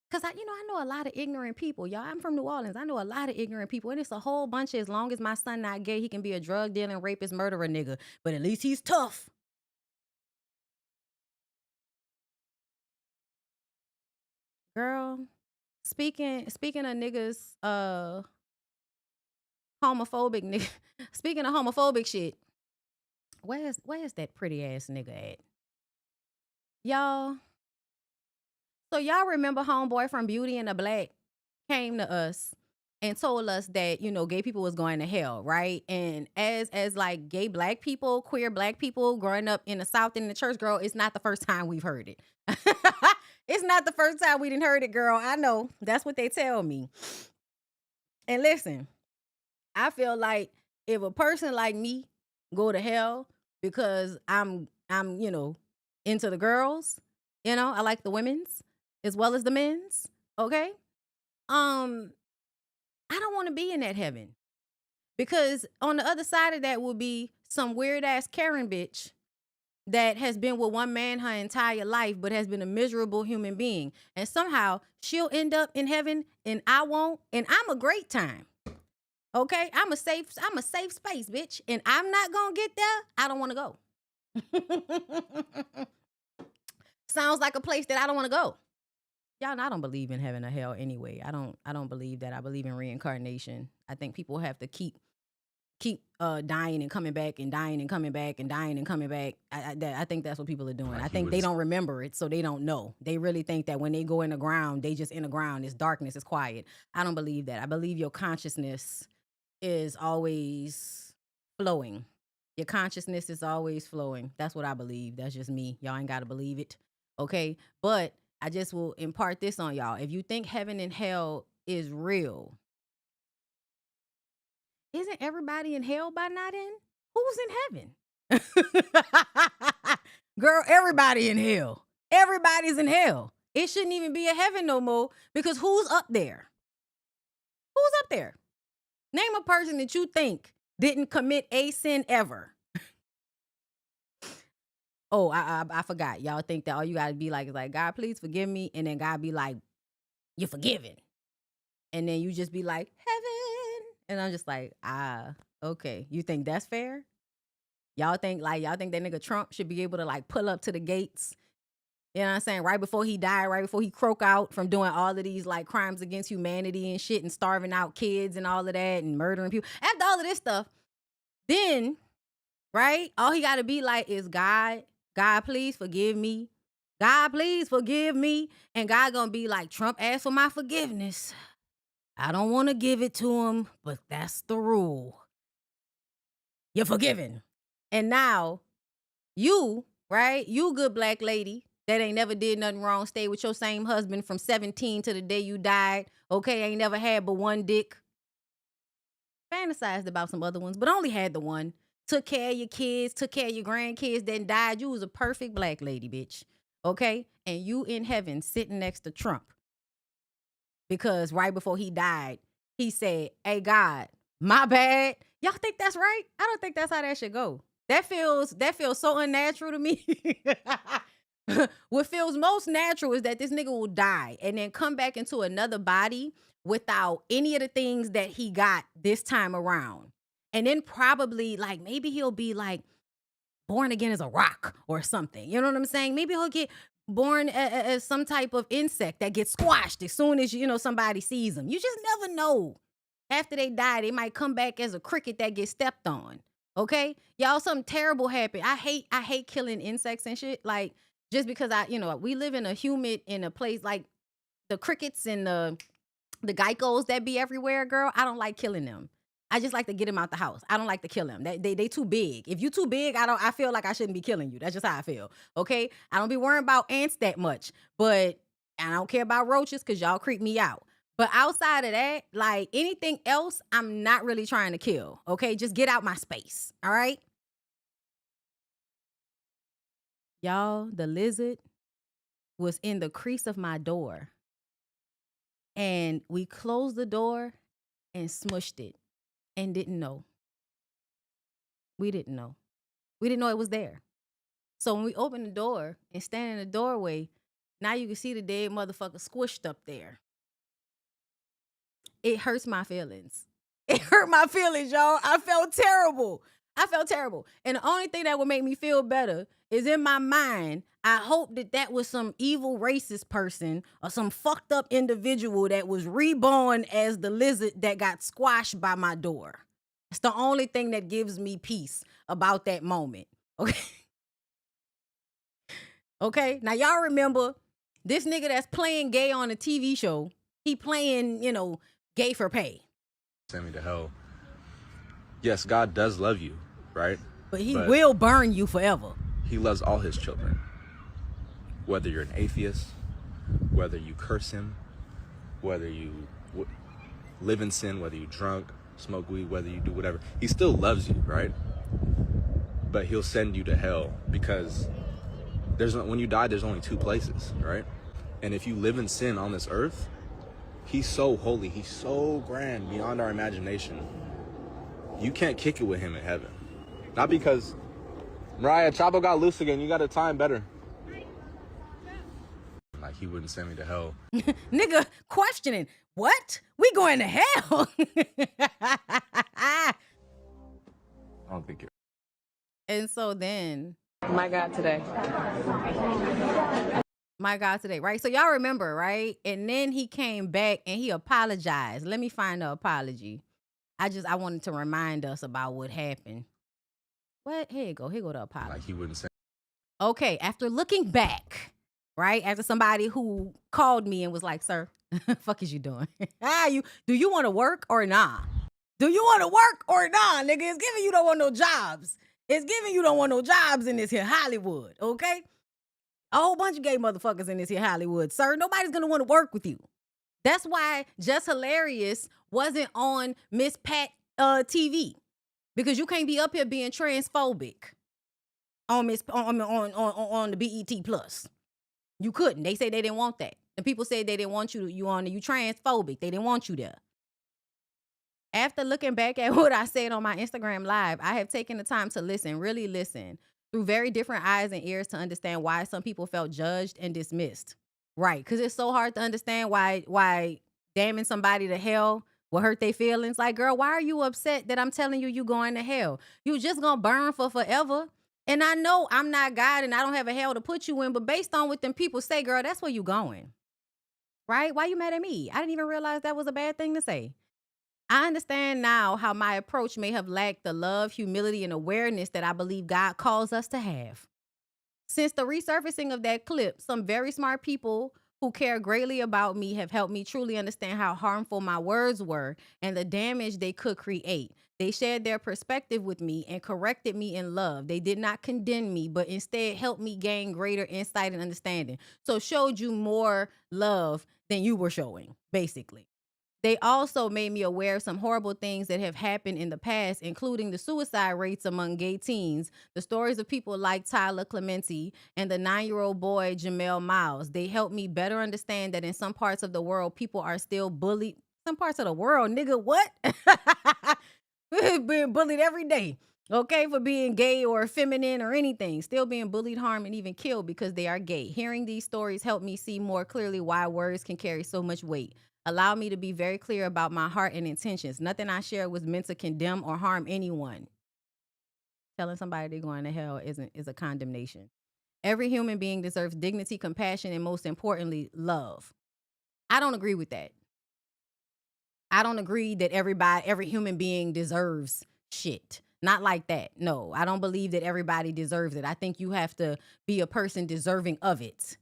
Because I know a lot of ignorant people. Y'all, I'm from New Orleans. I know a lot of ignorant people. And it's a whole bunch of, as long as my son not gay, he can be a drug dealing, rapist, murderer nigga. But at least he's tough. Girl, speaking of niggas, homophobic nigga. Speaking of homophobic shit, where's that pretty ass nigga at? Y'all. So y'all remember homeboy from Beauty and the Black came to us and told us that, gay people was going to hell, right? And as like gay black people, queer black people growing up in the South in the church, girl, it's not the first time we've heard it. It's not the first time we didn't heard it, girl. I know. That's what they tell me. And listen, I feel like if a person like me go to hell because I'm into the girls, I like the women's as well as the men's, okay? I don't want to be in that heaven, because on the other side of that will be some weird ass Karen bitch that has been with one man her entire life but has been a miserable human being, and somehow she'll end up in heaven and I won't, and I'm a great time. Okay? I'm a safe space, bitch, and I'm not going to get there. I don't want to go. Sounds like a place that I don't want to go. Y'all, I don't believe in heaven or hell anyway. I don't believe that. I believe in reincarnation. I think people have to keep dying and coming back and dying and coming back and dying and coming back. I think that's what people are doing. I think they don't remember it, so they don't know. They really think that when they go in the ground, they just in the ground. It's darkness, it's quiet. I don't believe that. I believe your consciousness is always flowing. Your consciousness is always flowing. That's what I believe. That's just me. Y'all ain't got to believe it. Okay? But I just will impart this on y'all. If you think heaven and hell is real, isn't everybody in hell by now then? Who's in heaven? Girl, everybody in hell. Everybody's in hell. It shouldn't even be a heaven no more, because who's up there? Who's up there? Name a person that you think didn't commit a sin ever. oh, I forgot. Y'all think that all you gotta be like is like, God, please forgive me, and then God be like, you're forgiven, and then you just be like, heaven, and I'm just like, okay. You think that's fair? Y'all think that nigga Trump should be able to like pull up to the gates? You know what I'm saying? Right before he died, right before he croak out from doing all of these like crimes against humanity and shit and starving out kids and all of that and murdering people. After all of this stuff, then, right, all he got to be like is, God, please forgive me. God, please forgive me. And God gonna be like, Trump asked for my forgiveness. I don't want to give it to him, but that's the rule. You're forgiven. And now you, right, you good black lady that ain't never did nothing wrong, stay with your same husband from 17 to the day you died, okay, ain't never had but one dick. Fantasized about some other ones, but only had the one. Took care of your kids, took care of your grandkids, then died. You was a perfect black lady, bitch. Okay? And you in heaven sitting next to Trump. Because right before he died, he said, hey, God, my bad. Y'all think that's right? I don't think that's how that should go. That feels so unnatural to me. What feels most natural is that this nigga will die and then come back into another body without any of the things that he got this time around. And then probably like maybe he'll be like born again as a rock or something. You know what I'm saying? Maybe he'll get born as some type of insect that gets squashed as soon as, you know, somebody sees him. You just never know. After they die, they might come back as a cricket that gets stepped on. Okay? Y'all, something terrible happened. I hate killing insects and shit. Like, just because we live in a place like the crickets and the geckos that be everywhere, girl. I don't like killing them. I just like to get them out the house. I don't like to kill them. They too big. If you too big, I feel like I shouldn't be killing you. That's just how I feel. Okay? I don't be worrying about ants that much, but I don't care about roaches because y'all creep me out. But outside of that, like anything else, I'm not really trying to kill. Okay? Just get out my space. All right? Y'all, the lizard was in the crease of my door. And we closed the door and smushed it and didn't know. We didn't know. We didn't know it was there. So when we opened the door and stand in the doorway, now you can see the dead motherfucker squished up there. It hurts my feelings. It hurt my feelings, y'all. I felt terrible. And the only thing that would make me feel better is in my mind, I hope that was some evil racist person or some fucked up individual that was reborn as the lizard that got squashed by my door. It's the only thing that gives me peace about that moment. Okay. Okay. Now y'all remember this nigga that's playing gay on a TV show. He playing, gay for pay. Send me to hell. Yes, God does love you, right? But he will burn you forever. He loves all his children. Whether you're an atheist, whether you curse him, whether you live in sin, whether you drunk, smoke weed, whether you do whatever, he still loves you, right? But he'll send you to hell because when you die, there's only two places, right? And if you live in sin on this earth, he's so holy, he's so grand beyond our imagination. You can't kick it with him in heaven. Not because, Mariah, Chavo got loose again. You got to time better. Like, he wouldn't send me to hell. Nigga questioning, what? We going to hell? I don't think you're. And so then. My God today. My God today, right? So y'all remember, right? And then he came back and he apologized. Let me find the apology. I wanted to remind us about what happened. What? Here you go. Here go the apology. Like, he wouldn't say. Okay, after looking back, right? After somebody who called me and was like, sir, fuck is you doing? Do you want to work or nah? Do you want to work or nah, nigga? It's giving you don't want no jobs. It's giving you don't want no jobs in this here Hollywood, okay? A whole bunch of gay motherfuckers in this here Hollywood, sir. Nobody's going to want to work with you. That's why Just Hilarious wasn't on Miss Pat TV. Because you can't be up here being transphobic on the BET Plus. You couldn't. They say they didn't want that. The people said they didn't want you transphobic. They didn't want you there. After looking back at what I said on my Instagram Live, I have taken the time to listen, really listen. through very different eyes and ears to understand why some people felt judged and dismissed. Right, because it's so hard to understand why damning somebody to hell will hurt their feelings. Like, girl, why are you upset that I'm telling you going to hell? You just gonna burn for forever. And I know I'm not God and I don't have a hell to put you in, but based on what them people say, girl, that's where you going. Right? Why you mad at me? I didn't even realize that was a bad thing to say. I understand now how my approach may have lacked the love, humility, and awareness that I believe God calls us to have. Since the resurfacing of that clip, some very smart people who care greatly about me have helped me truly understand how harmful my words were and the damage they could create. They shared their perspective with me and corrected me in love. They did not condemn me, but instead helped me gain greater insight and understanding. So showed you more love than you were showing, basically. They also made me aware of some horrible things that have happened in the past, including the suicide rates among gay teens, the stories of people like Tyler Clementi, and the 9-year-old boy Jamel Miles. They helped me better understand that in some parts of the world, people are still bullied. Some parts of the world, nigga, what? Being bullied every day, okay, for being gay or feminine or anything. Still being bullied, harmed, and even killed because they are gay. Hearing these stories helped me see more clearly why words can carry so much weight. Allow me to be very clear about my heart and intentions. Nothing I shared was meant to condemn or harm anyone. Telling somebody they're going to hell is a condemnation. Every human being deserves dignity, compassion, and most importantly, love. I don't agree with that. I don't agree that every human being deserves shit. Not like that. No, I don't believe that everybody deserves it. I think you have to be a person deserving of it.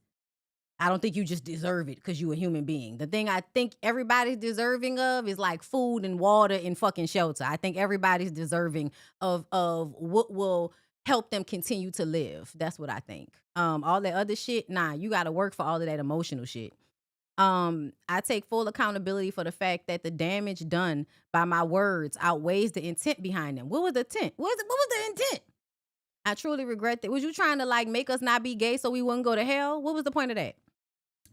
I don't think you just deserve it because you're a human being. The thing I think everybody's deserving of is like food and water and fucking shelter. I think everybody's deserving of what will help them continue to live. That's what I think. All that other shit, nah, you got to work for all of that emotional shit. I take full accountability for the fact that the damage done by my words outweighs the intent behind them. What was the intent? What was the intent? I truly regret that. Was you trying to like make us not be gay so we wouldn't go to hell? What was the point of that?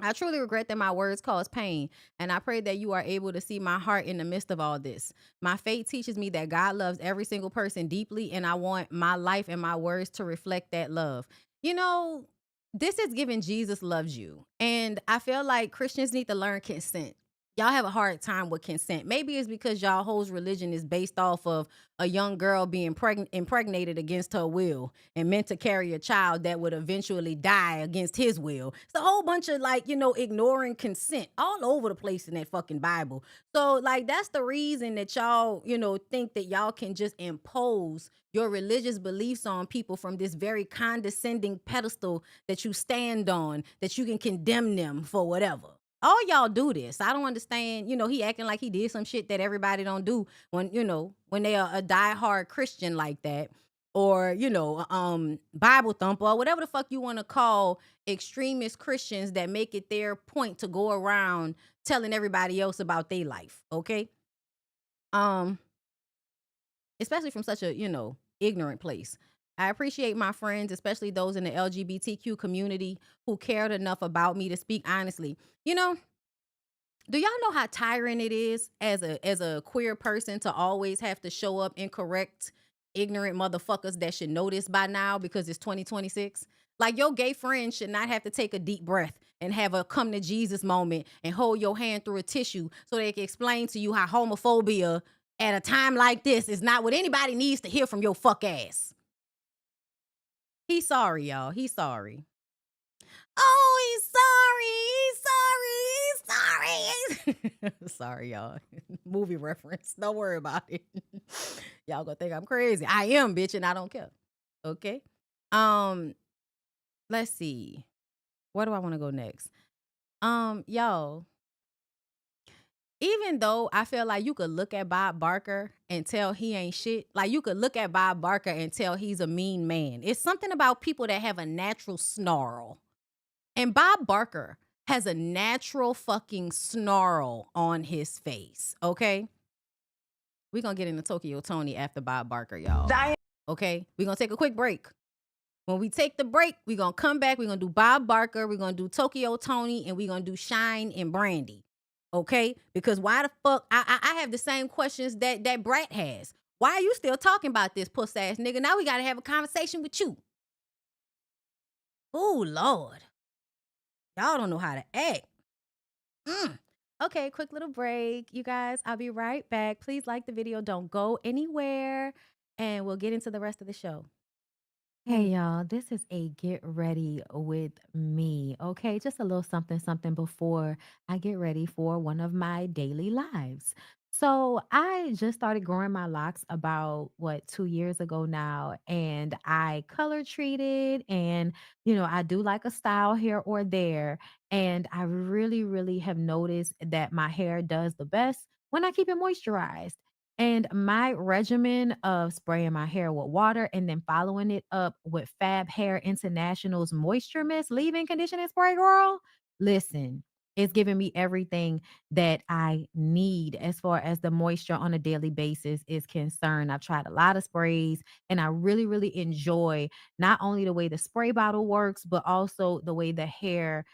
I truly regret that my words cause pain, and I pray that you are able to see my heart in the midst of all this. My faith teaches me that God loves every single person deeply, and I want my life and my words to reflect that love. You know, this is given Jesus loves you, and I feel like Christians need to learn consent. Y'all have a hard time with consent. Maybe it's because y'all whole religion is based off of a young girl being impregnated against her will and meant to carry a child that would eventually die against his will. It's a whole bunch of like, ignoring consent all over the place in that fucking Bible. So like, that's the reason that y'all, think that y'all can just impose your religious beliefs on people from this very condescending pedestal that you stand on, that you can condemn them for whatever. All y'all do this. I don't understand. He acting like he did some shit that everybody don't do when they are a diehard Christian like that, or, Bible thumper, or whatever the fuck you want to call extremist Christians that make it their point to go around telling everybody else about their life. Okay. Especially from such a, ignorant place. I appreciate my friends, especially those in the LGBTQ community who cared enough about me to speak honestly. Do y'all know how tiring it is as a queer person to always have to show up and correct ignorant motherfuckers that should know this by now because it's 2026? Like, your gay friend should not have to take a deep breath and have a come to Jesus moment and hold your hand through a tissue so they can explain to you how homophobia at a time like this is not what anybody needs to hear from your fuck ass. He's sorry, y'all. He's sorry. Oh, he's sorry. Sorry, y'all. Movie reference. Don't worry about it. Y'all gonna think I'm crazy. I am, bitch, and I don't care. Okay. Let's see. Where do I want to go next? Y'all. Even though I feel like you could look at Bob Barker and tell he ain't shit, like you could look at Bob Barker and tell he's a mean man. It's something about people that have a natural snarl. And Bob Barker has a natural fucking snarl on his face, okay? We're going to get into Tokyo Tony after Bob Barker, y'all. Okay? We're going to take a quick break. When we take the break, we're going to come back. We're going to do Bob Barker. We're going to do Tokyo Tony. And we're going to do Shine and Brandy. Okay? Because why the fuck? I have the same questions that Brat has. Why are you still talking about this puss ass nigga? Now we got to have a conversation with you. Oh, Lord. Y'all don't know how to act. Okay, quick little break. You guys, I'll be right back. Please like the video. Don't go anywhere. And we'll get into the rest of the show. Hey y'all, this is a get ready with me. Okay, just a little something before I get ready for one of my daily lives. So I just started growing my locks about 2 years ago now, and I color treated, and I do like a style here or there, and I really have noticed that my hair does the best when I keep it moisturized. And my regimen of spraying my hair with water and then following it up with Fab Hair International's Moisture Mist leave-in conditioning spray, girl. Listen, it's giving me everything that I need as far as the moisture on a daily basis is concerned. I've tried a lot of sprays and I really enjoy not only the way the spray bottle works, but also the way the hair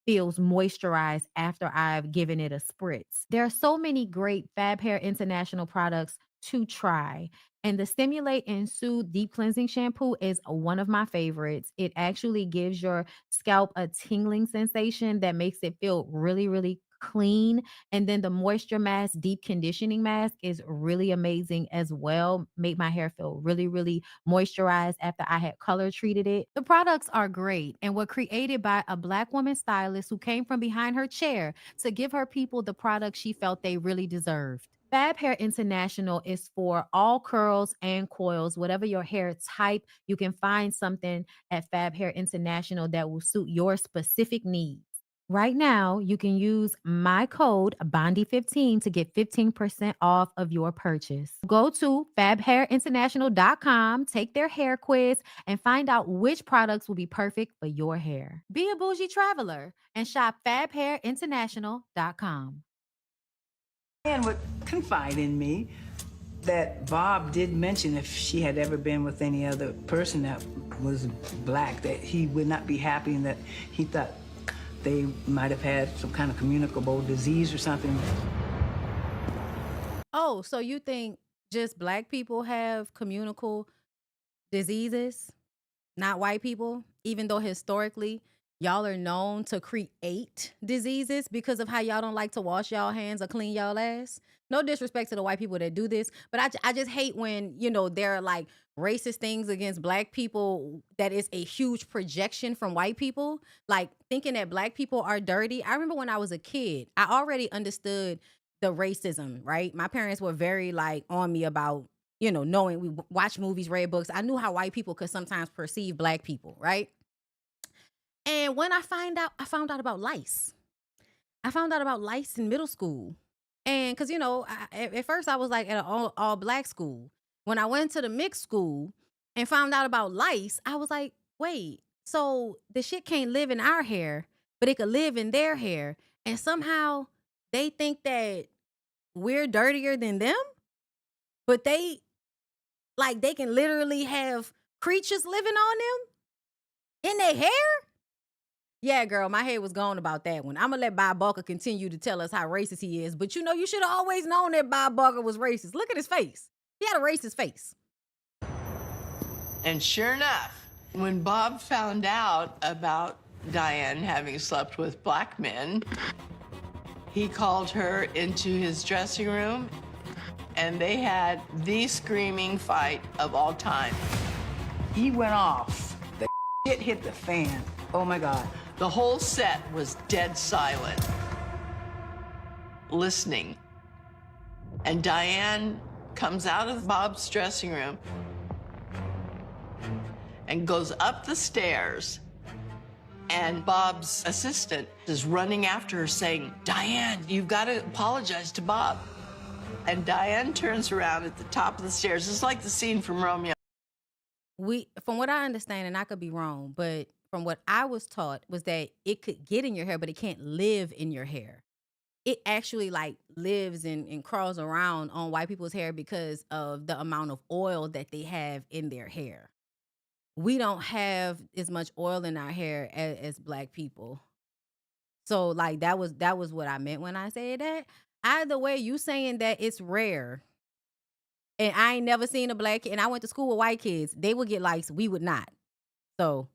feels moisturized after I've given it a spritz. There are so many great Fab Hair International products to try. And the Stimulate and Soothe Deep Cleansing Shampoo is one of my favorites. It actually gives your scalp a tingling sensation that makes it feel really clean. And then the Moisture Mask Deep Conditioning Mask is really amazing as well. Make my hair feel really moisturized after I had color treated it. The products are great and were created by a Black woman stylist who came from behind her chair to give her people the products she felt they really deserved. Fab Hair International is for all curls and coils, whatever your hair type. You can find something at Fab Hair International that will suit your specific needs. Right now, you can use my code BONDY15 to get 15% off of your purchase. Go to fabhairinternational.com, take their hair quiz, and find out which products will be perfect for your hair. Be a bougie traveler and shop fabhairinternational.com. And would confide in me that Bob did mention if she had ever been with any other person that was Black, that he would not be happy and that he thought they might have had some kind of communicable disease or something. Oh, so you think just Black people have communicable diseases, not white people, even though historically y'all are known to create diseases because of how y'all don't like to wash y'all hands or clean y'all ass? No disrespect to the white people that do this, but I just hate when, there are like racist things against Black people that is a huge projection from white people. Like thinking that Black people are dirty. I remember when I was a kid, I already understood the racism, right? My parents were very like on me about, knowing we watch movies, read books. I knew how white people could sometimes perceive Black people, right? And when I found out about lice. I found out about lice in middle school. And because, at first I was like at an all Black school. When I went to the mixed school and found out about lice, I was like, wait, so the shit can't live in our hair, but it could live in their hair. And somehow they think that we're dirtier than them, but they can literally have creatures living on them in their hair. Yeah, girl, my head was gone about that one. I'm going to let Bob Barker continue to tell us how racist he is. But you should have always known that Bob Barker was racist. Look at his face. He had a racist face. And sure enough, when Bob found out about Diane having slept with Black men, he called her into his dressing room and they had the screaming fight of all time. He went off. The shit hit the fan. Oh my God. The whole set was dead silent, listening. And Diane comes out of Bob's dressing room and goes up the stairs. And Bob's assistant is running after her saying, Diane, you've got to apologize to Bob. And Diane turns around at the top of the stairs. It's like the scene from Romeo. From what I understand, and I could be wrong, but from what I was taught was that it could get in your hair, but it can't live in your hair. It actually like lives and crawls around on white people's hair because of the amount of oil that they have in their hair. We don't have as much oil in our hair as Black people. So like that was what I meant when I said that. Either way, you saying that it's rare. And I ain't never seen a Black kid, and I went to school with white kids. They would get lice, we would not. So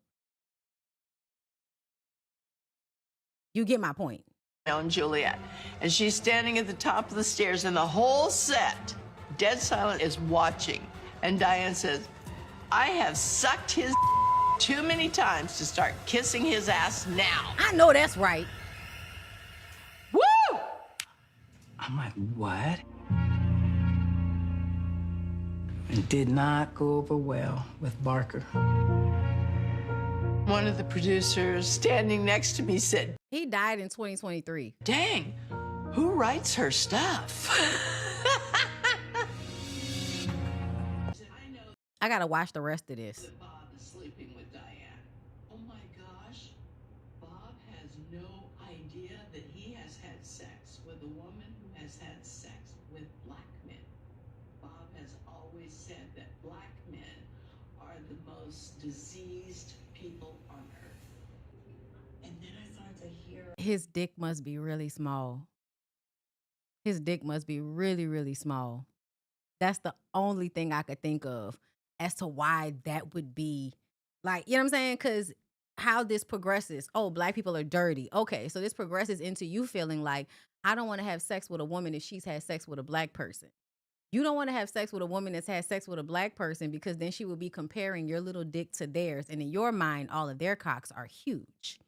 You get my point. And Juliet. And she's standing at the top of the stairs, and the whole set, dead silent, is watching. And Diane says, I have sucked his too many times to start kissing his ass now. I know that's right. Woo! I'm like, what? It did not go over well with Barker. One of the producers standing next to me said, He died in 2023. dang, who writes her stuff? I gotta watch the rest of this. Bob is sleeping with Diane. Oh my gosh, Bob has no idea that he has had sex with a woman who has had sex with black men. Bob has always said that black men are the most diseased people on earth. And then I started to hear His dick must be really small. His dick must be really, really small. That's the only thing I could think of as to why that would be like, you know what I'm saying? Because how this progresses. Oh, black people are dirty. Okay, so this progresses into you feeling like, I don't want to have sex with a woman if she's had sex with a black person. You don't want to have sex with a woman that's had sex with a black person because then she will be comparing your little dick to theirs. And in your mind, all of their cocks are huge.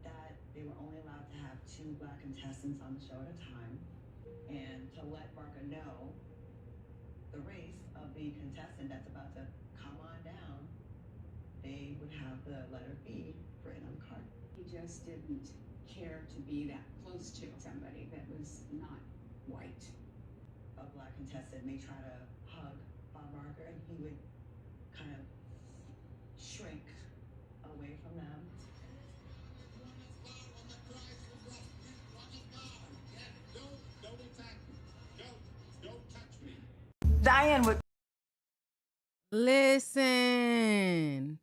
that they were only allowed to have 2 black contestants on the show at a time, and to let Barker know the race of the contestant that's about to come on down, they would have the letter B written on the card. He just didn't care to be that close to somebody that was not white. A black contestant may try to hug Bob Barker, and he would kind of shrink away from them. Diane would. Listen.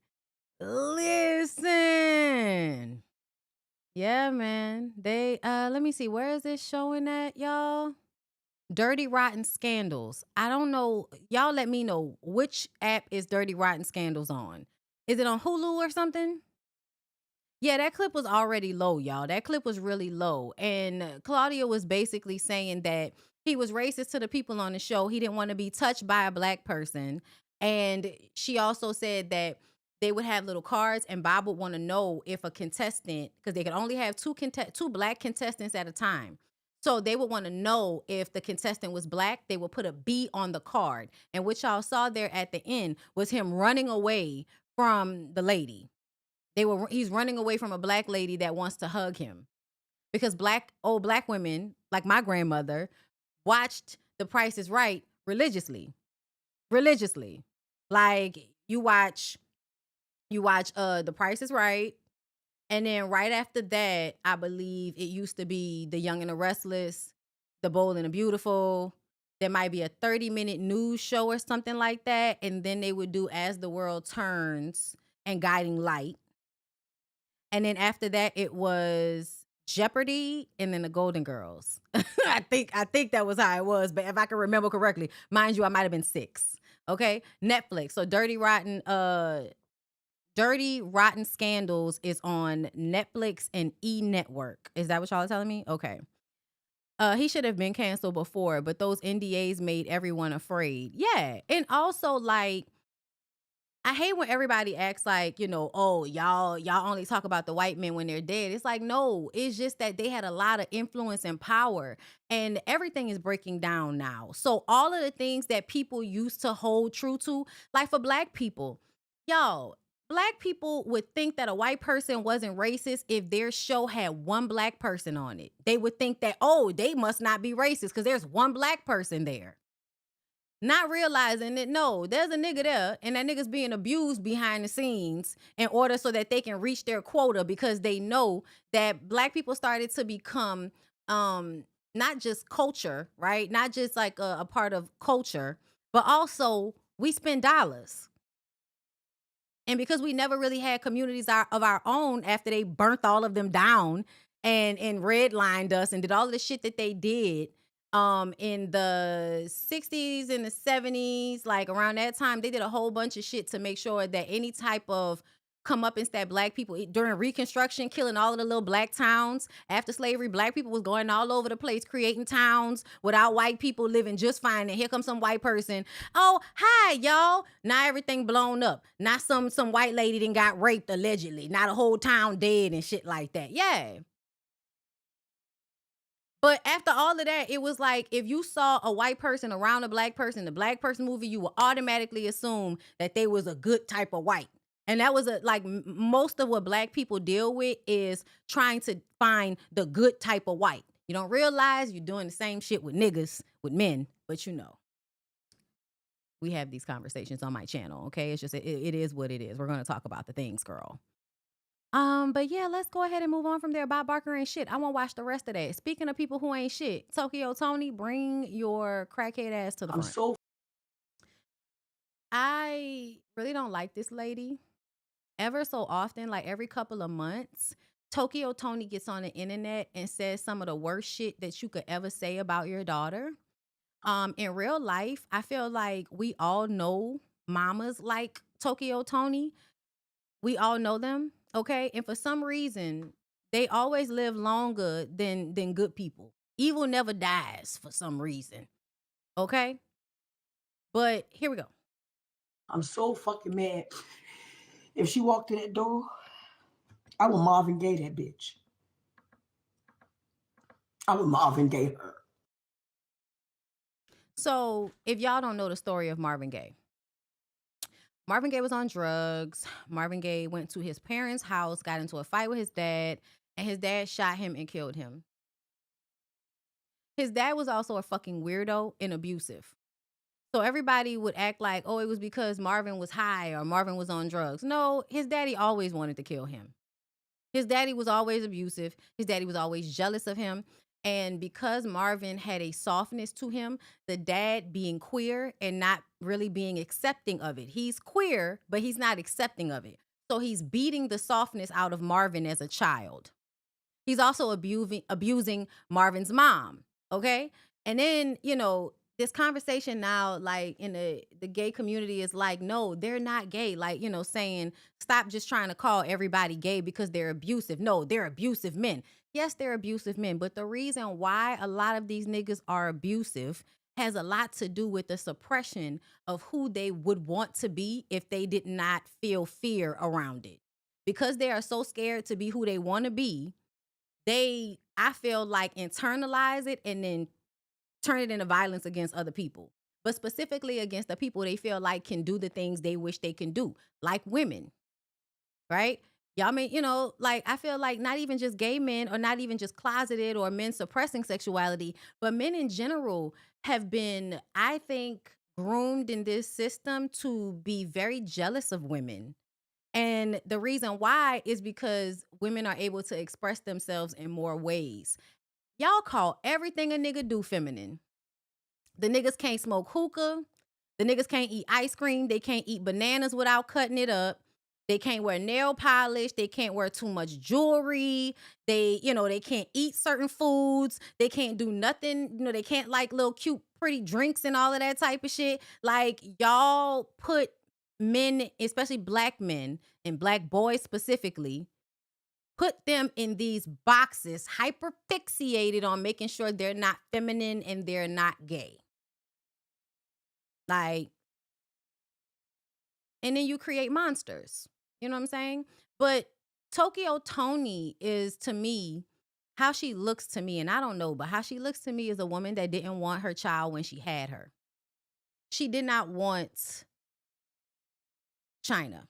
Yeah, man. They let me see, where is this showing at, y'all? Dirty Rotten Scandals. I don't know. Y'all let me know which app is Dirty Rotten Scandals on. Is it on Hulu or something? Yeah, that clip was already low, y'all. That clip was really low. And Claudia was basically saying that he was racist to the people on the show. He didn't want to be touched by a black person. And she also said that they would have little cards, and Bob would want to know if a contestant, because they could only have two black contestants at a time. So they would want to know if the contestant was black. They would put a B on the card. And what y'all saw there at the end was him running away from the lady. He's running away from a black lady that wants to hug him. Because old black women, like my grandmother, watched The Price is Right religiously. Like you watch The Price is Right, and then right after that, I believe it used to be The Young and the Restless, The Bold and the Beautiful. There might be a 30-minute news show or something like that, and then they would do As the World Turns and Guiding Light. And then after that, it was Jeopardy and then the Golden Girls. I think that was how it was, but if I can remember correctly, mind you, I might have been 6. Okay, Netflix. So Dirty Rotten Scandals is on Netflix and E Network. Is that what y'all are telling me? Okay. He should have been canceled before, but those NDAs made everyone afraid. Yeah, and also like, I hate when everybody acts like, oh, y'all only talk about the white men when they're dead. It's like, no, it's just that they had a lot of influence and power, and everything is breaking down now. So all of the things that people used to hold true to, like for black people, y'all, black people would think that a white person wasn't racist if their show had one black person on it. They would think that, oh, they must not be racist because there's one black person there. Not realizing that, no, there's a nigga there, and that nigga's being abused behind the scenes in order so that they can reach their quota, because they know that black people started to become not just culture, right? Not just like a part of culture, but also we spend dollars. And because we never really had communities of our own after they burnt all of them down and redlined us and did all of the shit that they did, in the 60s and the 70s, like around that time, they did a whole bunch of shit to make sure that any type of come up and stab black people during Reconstruction, killing all of the little black towns. After slavery, black people was going all over the place, creating towns without white people living just fine. And here comes some white person. Oh, hi, y'all. Now everything blown up. Not some white lady then got raped allegedly. Not a whole town dead and shit like that. Yeah. But after all of that, it was like if you saw a white person around a black person, the black person movie, you would automatically assume that they was a good type of white. And that was most of what black people deal with is trying to find the good type of white. You don't realize you're doing the same shit with niggas, with men, but you know. We have these conversations on my channel, okay? It's just, it is what it is. We're going to talk about the things, girl. But yeah, let's go ahead and move on from there. Bob Barker ain't shit. I won't watch the rest of that. Speaking of people who ain't shit, Tokyo Tony, bring your crackhead ass to the front. I really don't like this lady. Ever so often, like every couple of months, Tokyo Tony gets on the internet and says some of the worst shit that you could ever say about your daughter. In real life, I feel like we all know mamas like Tokyo Tony. We all know them. Okay, and for some reason, they always live longer than good people. Evil never dies for some reason. Okay, but here we go. I'm so fucking mad. If she walked in that door, I would Marvin Gaye that bitch. I would Marvin Gaye her. So, if y'all don't know the story of Marvin Gaye was on drugs. Marvin Gaye went to his parents' house, got into a fight with his dad, and his dad shot him and killed him. His dad was also a fucking weirdo and abusive. So everybody would act like, oh, it was because Marvin was high or Marvin was on drugs. No, his daddy always wanted to kill him. His daddy was always abusive. His daddy was always jealous of him. And because Marvin had a softness to him, the dad being queer and not really being accepting of it. He's queer, but he's not accepting of it. So he's beating the softness out of Marvin as a child. He's also abusing Marvin's mom, okay? And then, you know, this conversation now, like in the gay community is like, no, they're not gay. Like, you know, saying, stop just trying to call everybody gay because they're abusive. No, they're abusive men. Yes, they're abusive men, but the reason why a lot of these niggas are abusive has a lot to do with the suppression of who they would want to be if they did not feel fear around it. Because they are so scared to be who they want to be, I feel like, internalize it and then turn it into violence against other people, but specifically against the people they feel like can do the things they wish they can do, like women, right? Y'all mean, you know, like I feel like not even just gay men or not even just closeted or men suppressing sexuality, but men in general have been, I think, groomed in this system to be very jealous of women. And the reason why is because women are able to express themselves in more ways. Y'all call everything a nigga do feminine. The niggas can't smoke hookah. The niggas can't eat ice cream. They can't eat bananas without cutting it up. They can't wear nail polish. They can't wear too much jewelry. They can't eat certain foods. They can't do nothing. You know, they can't like little cute, pretty drinks and all of that type of shit. Like, y'all put men, especially black men and black boys specifically, put them in these boxes, hyperfixated on making sure they're not feminine and they're not gay. Like, and then you create monsters. You know what I'm saying? But Tokyo Tony is, to me, how she looks to me, and I don't know, but how she looks to me is a woman that didn't want her child when she had her. She did not want Chyna.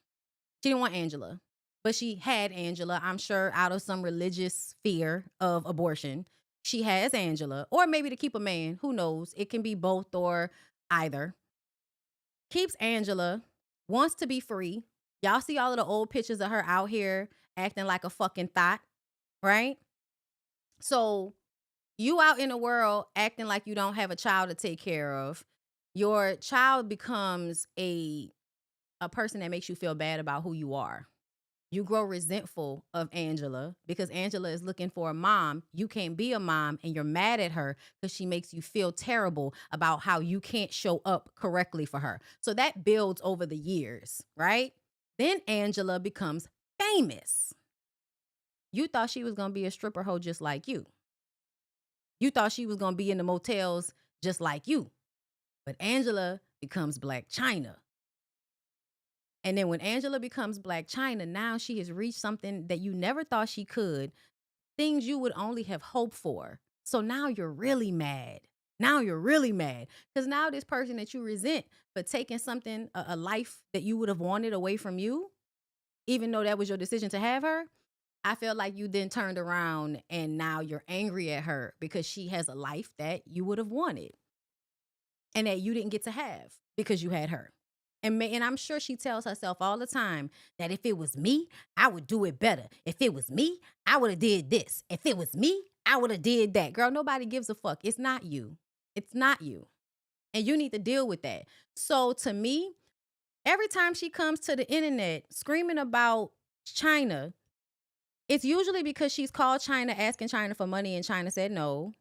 She didn't want Angela. But she had Angela, I'm sure, out of some religious fear of abortion. She has Angela, or maybe to keep a man. Who knows? It can be both or either. Keeps Angela, wants to be free. Y'all see all of the old pictures of her out here acting like a fucking thought, right? So you out in the world acting like you don't have a child to take care of. Your child becomes a person that makes you feel bad about who you are. You grow resentful of Angela because Angela is looking for a mom. You can't be a mom and you're mad at her because she makes you feel terrible about how you can't show up correctly for her. So that builds over the years, right? Then Angela becomes famous. You thought she was going to be a stripper hoe just like you. You thought she was going to be in the motels just like you. But Angela becomes Black Chyna. And then when Angela becomes Black Chyna, now she has reached something that you never thought she could, things you would only have hoped for. So now you're really mad. Now you're really mad. Because now this person that you resent for taking something, a life that you would have wanted away from you, even though that was your decision to have her, I feel like you then turned around and now you're angry at her because she has a life that you would have wanted and that you didn't get to have because you had her. And I'm sure she tells herself all the time that if it was me, I would do it better. If it was me, I would have did this. If it was me, I would have did that. Girl, nobody gives a fuck. It's not you. It's not you. And you need to deal with that. So to me, every time she comes to the internet screaming about Chyna, it's usually because she's called Chyna asking Chyna for money and Chyna said no.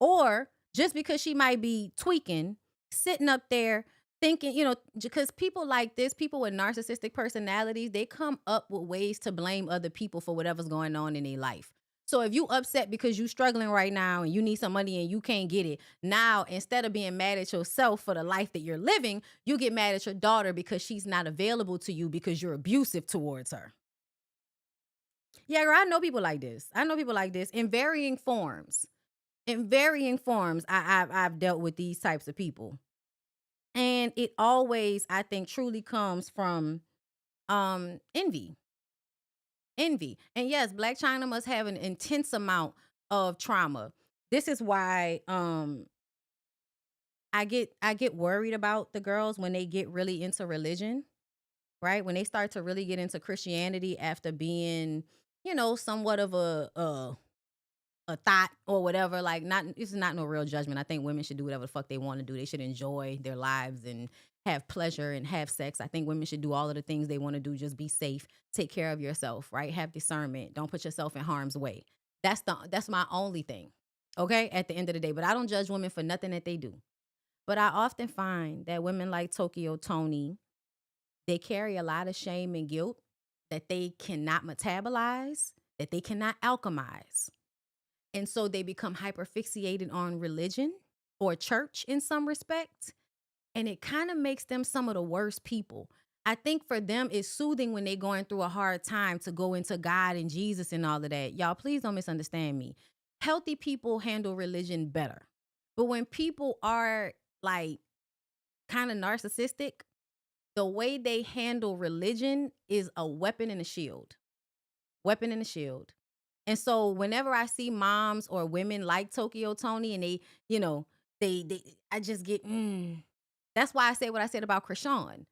Or just because she might be tweaking, sitting up there thinking, because people like this, people with narcissistic personalities, they come up with ways to blame other people for whatever's going on in their life. So if you upset because you struggling right now and you need some money and you can't get it, now instead of being mad at yourself for the life that you're living, you get mad at your daughter because she's not available to you because you're abusive towards her. Yeah, girl, I know people like this. I know people like this in varying forms. In varying forms, I've dealt with these types of people. And it always, I think, truly comes from envy. Envy. And yes, Black Chyna must have an intense amount of trauma. This is why I get worried about the girls when they get really into religion, right? When they start to really get into Christianity after being, somewhat of a thought or whatever. Like, it's not no real judgment. I think women should do whatever the fuck they want to do. They should enjoy their lives and have pleasure and have sex. I think women should do all of the things they want to do. Just be safe, take care of yourself, right? Have discernment. Don't put yourself in harm's way. That's my only thing. Okay, at the end of the day. But I don't judge women for nothing that they do. But I often find that women like Tokyo Toni, they carry a lot of shame and guilt that they cannot metabolize, that they cannot alchemize. And so they become hyperfixated on religion or church in some respect. And it kind of makes them some of the worst people. I think for them, it's soothing when they're going through a hard time to go into God and Jesus and all of that. Y'all, please don't misunderstand me. Healthy people handle religion better. But when people are like kind of narcissistic, the way they handle religion is a weapon and a shield. Weapon and a shield. And so whenever I see moms or women like Tokyo Toni and they I just get, That's why I said what I said about Krishan.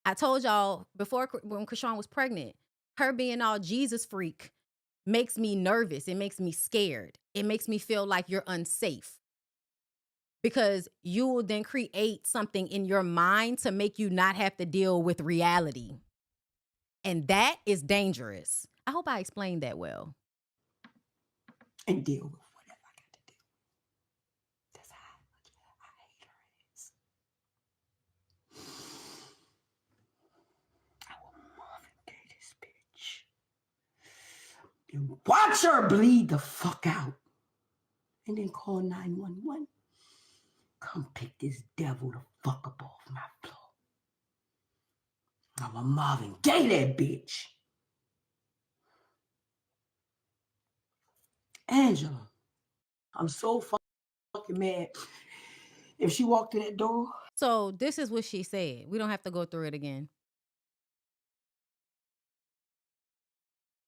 I told y'all before, when Krishan was pregnant, her being all Jesus freak makes me nervous. It makes me scared. It makes me feel like you're unsafe. Because you will then create something in your mind to make you not have to deal with reality. And that is dangerous. I hope I explained that well. And deal with whatever I got to do. That's how much I hate her ass. I will Marvin Gaye this bitch. And watch her bleed the fuck out. And then call 911. Come pick this devil the fuck up off my floor. I'm a Marvin Gaye that bitch. Angela, I'm so fucking mad. If she walked in that door. So this is what she said. We don't have to go through it again.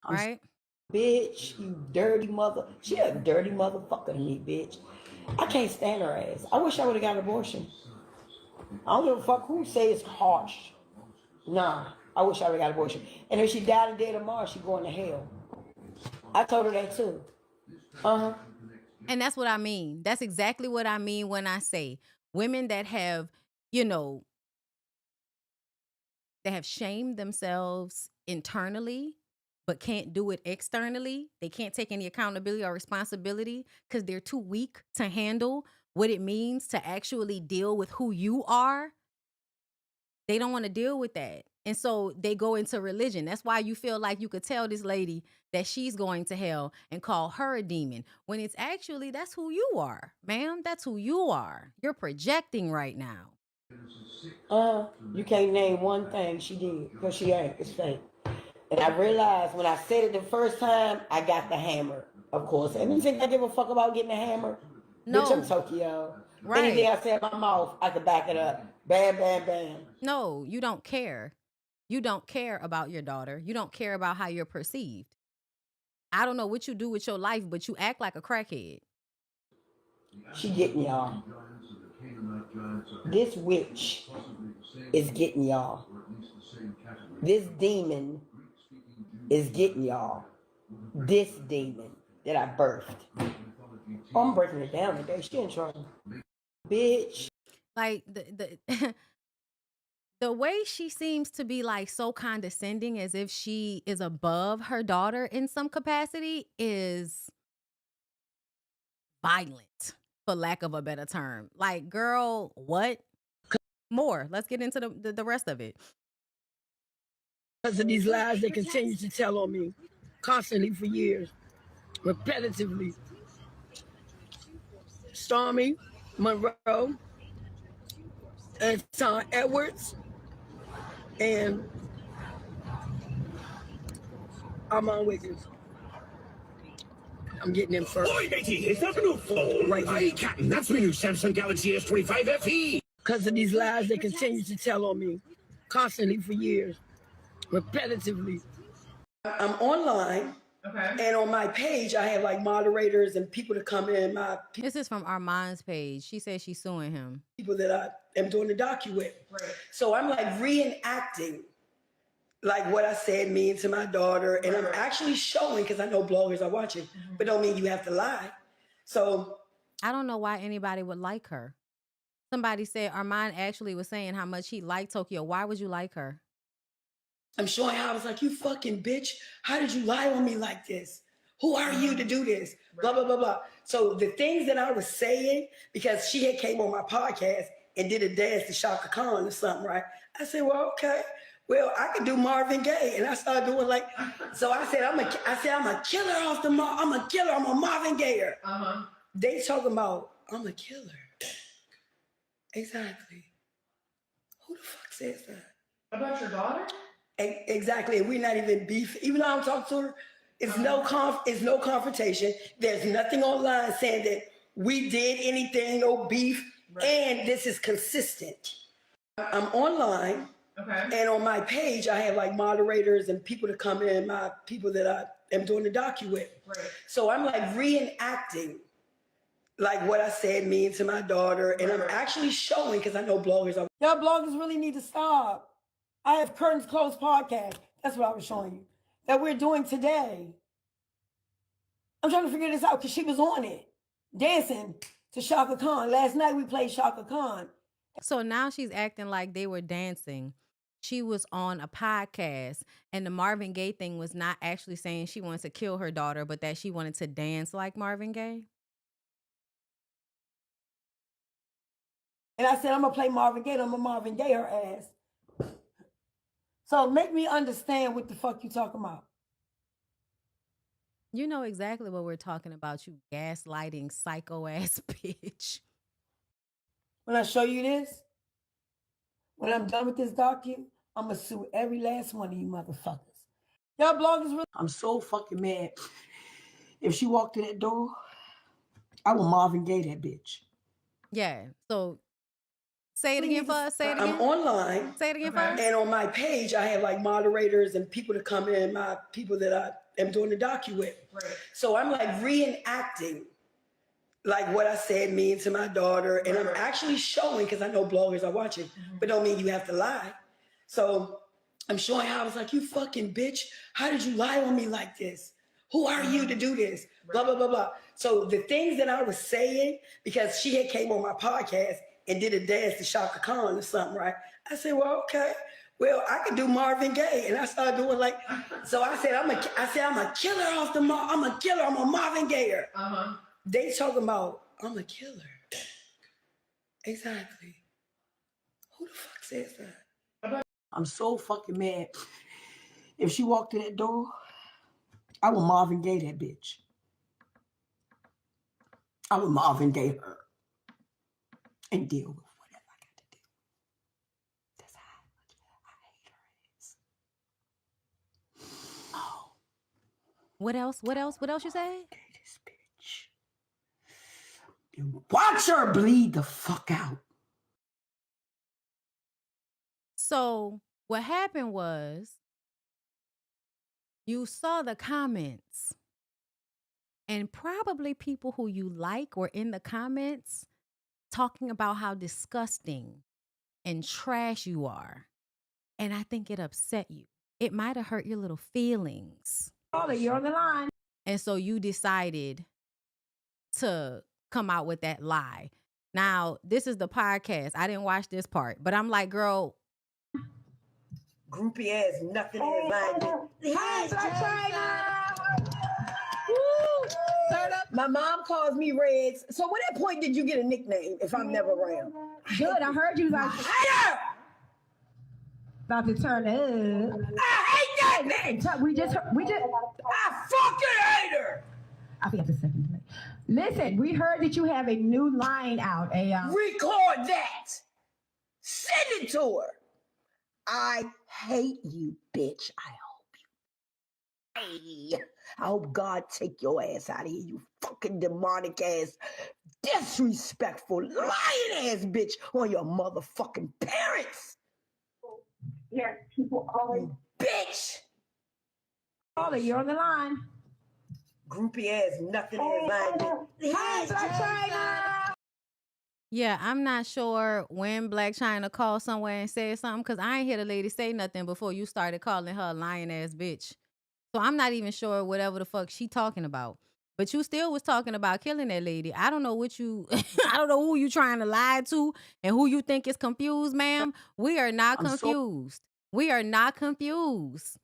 Right? Bitch, you dirty mother. She a dirty motherfucker to me, bitch. I can't stand her ass. I wish I would have got an abortion. I don't give a fuck who say it's harsh. Nah, I wish I would have got an abortion. And if she died today tomorrow, she going to hell. I told her that too. Uh-huh. And that's what I mean. That's exactly what I mean when I say women that have, that have shamed themselves internally, but can't do it externally. They can't take any accountability or responsibility because they're too weak to handle what it means to actually deal with who you are. They don't want to deal with that. And so they go into religion. That's why you feel like you could tell this lady that she's going to hell and call her a demon, when it's actually, that's who you are, ma'am. That's who you are. You're projecting right now. You can't name one thing she did because she ain't. It's fake. And I realized when I said it the first time, I got the hammer, of course. And you think I give a fuck about getting a hammer? No. Bitch, I'm Tokyo. Right. Anything I say in my mouth, I can back it up. Bam, bam, bam. No, you don't care. You don't care about your daughter. You don't care about how you're perceived. I don't know what you do with your life, but you act like a crackhead. She getting y'all. This witch is getting y'all. This demon is getting y'all. This demon that I birthed. Oh, I'm breaking it down today. She in trouble. Bitch. Like the way she seems to be like so condescending, as if she is above her daughter in some capacity, is violent, for lack of a better term. Like, girl, what? More. Let's get into the rest of it. Because of these lies they continue to tell on me constantly for years, repetitively. Stormy, Monroe, and Tom Edwards, and Armand Wiggins. I'm getting them first. Oi, matey, is that a new phone? Right here. Aye, Captain, that's my new Samsung Galaxy S25 FE. Because of these lies they continue to tell on me constantly for years, repetitively. I'm online. Okay. And on my page, I have like moderators and people to come in. This is from Armand's page. She says she's suing him. People that I am doing the docu with. Right. So I'm like reenacting like what I said mean to my daughter. And I'm actually showing, because I know bloggers are watching, but don't mean you have to lie. So I don't know why anybody would like her. Somebody said Armand actually was saying how much he liked Tokyo. Why would you like her? I'm showing how I was like, you fucking bitch. How did you lie on me like this? Who are you to do this? Blah, blah, blah, blah. So the things that I was saying, because she had came on my podcast and did a dance to Shaka Khan or something, right? I said, well, okay. Well, I could do Marvin Gaye. And I started doing like, so I said, I'm a killer off the I'm a killer. I'm a Marvin Gayer. They talking about, I'm a killer. Exactly. Who the fuck says that? About your daughter? Exactly. And we're not even beef. Even though I'm talking to her, it's no confrontation. There's nothing online saying that we did anything, no beef. Right. And this is consistent. I'm online. Okay. And on my page, I have like moderators and people to come in, my people that I am doing the docu with. Right. So I'm like reenacting like what I said mean to my daughter. And I'm actually showing, because I know bloggers are. Y'all bloggers really need to stop. I have Curtains Closed podcast. That's what I was showing you. That we're doing today. I'm trying to figure this out because she was on it. Dancing to Shaka Khan. Last night we played Shaka Khan. So now she's acting like they were dancing. She was on a podcast, and the Marvin Gaye thing was not actually saying she wanted to kill her daughter, but that she wanted to dance like Marvin Gaye. And I said, I'm going to play Marvin Gaye. I'm going to Marvin Gaye her ass. So make me understand what the fuck you talking about. You know exactly what we're talking about, you gaslighting psycho ass bitch. When I show you this, when I'm done with this docu, I'm going to sue every last one of you motherfuckers. Y'all bloggers really. I'm so fucking mad. If she walked through that door, I will Marvin Gaye that bitch. Yeah. So say it again for us. Say it again. I'm online. Say it again for us. And on my page, I have like moderators and people to come in, my people that I am doing the docu with. Right. So I'm like reenacting like what I said mean to my daughter. And I'm actually showing, because I know bloggers are watching, but don't mean you have to lie. So I'm showing how I was like, you fucking bitch. How did you lie on me like this? Who are you to do this? Blah, blah, blah, blah. So the things that I was saying, because she had came on my podcast and did a dance to Shaka Khan or something, right? I said, well, okay. Well, I could do Marvin Gaye. And I started doing like, so I said, I'm a killer off the I'm a killer. I'm a Marvin Gayer. They talking about, I'm a killer. Exactly. Who the fuck says that? I'm so fucking mad. If she walked in that door, I would Marvin Gaye that bitch. I would Marvin Gaye her and deal with whatever I got to do. That's how much I hate her ass. Oh. What else? What else? What else you say? This bitch. And watch her bleed the fuck out. So what happened was you saw the comments and probably people who you like were in the comments talking about how disgusting and trash you are. And I think it upset you. It might have hurt your little feelings. Caller, you're on the line. And so you decided to come out with that lie. Now, this is the podcast. I didn't watch this part, but I'm like, girl. Groupie ass, nothing in line. Hi, Chyna. My mom calls me Reds. So what that point did you get a nickname if I'm never around? Good, I heard you like about to turn up. I hate that name. We just I fucking hate her. I think it's a second delay. Listen, we heard that you have a new line out. Record that. Send it to her. I hate you, bitch. I hope God take your ass out of here, you fucking demonic ass, disrespectful, lying ass bitch on your motherfucking parents. Yes, people always. Bitch. Caller, you're on the line. Groupie ass, nothing in line. Hi, Chyna. Yeah, I'm not sure when Black Chyna called somewhere and said something because I ain't hear the lady say nothing before you started calling her a lying ass bitch. So I'm not even sure whatever the fuck she talking about. But you still was talking about killing that lady. I don't know what you, I don't know who you trying to lie to and who you think is confused, ma'am. We are not confused. We are not confused.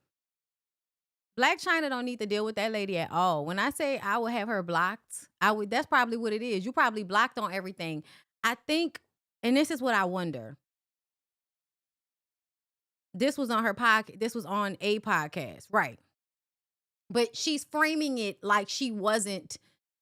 Black Chyna don't need to deal with that lady at all. When I say I would have her blocked, that's probably what it is. You probably blocked on everything. I think, and this is what I wonder. This was on her podcast. This was on a podcast, right? But she's framing it like she wasn't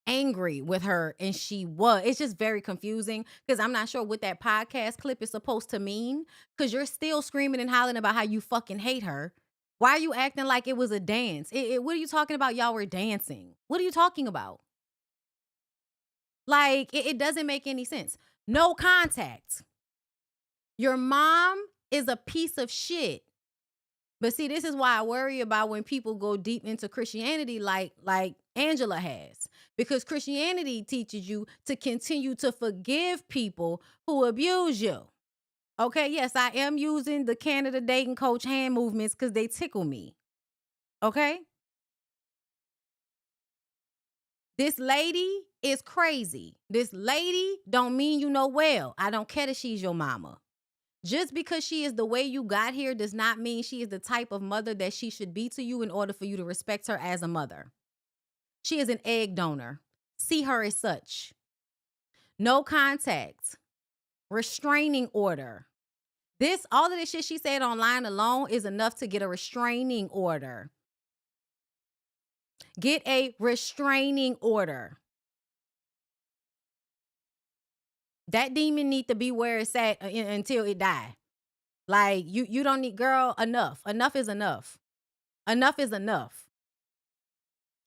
angry with her, and she was. It's just very confusing because I'm not sure what that podcast clip is supposed to mean because you're still screaming and hollering about how you fucking hate her. Why are you acting like it was a dance? What are you talking about? Y'all were dancing. What are you talking about? Like, it doesn't make any sense. No contact. Your mom is a piece of shit. But see, this is why I worry about when people go deep into Christianity like Angela has. Because Christianity teaches you to continue to forgive people who abuse you. Okay, yes, I am using the Canada dating coach hand movements because they tickle me. Okay? This lady is crazy. This lady don't mean you no well. I don't care that she's your mama. Just because she is the way you got here does not mean she is the type of mother that she should be to you in order for you to respect her as a mother. She is an egg donor. See her as such. No contact. Restraining order. All of this shit she said online alone is enough to get a restraining order. Get a restraining order. That demon need to be where it's at until it die. Like, you don't need, girl, enough. Enough is enough. Enough is enough.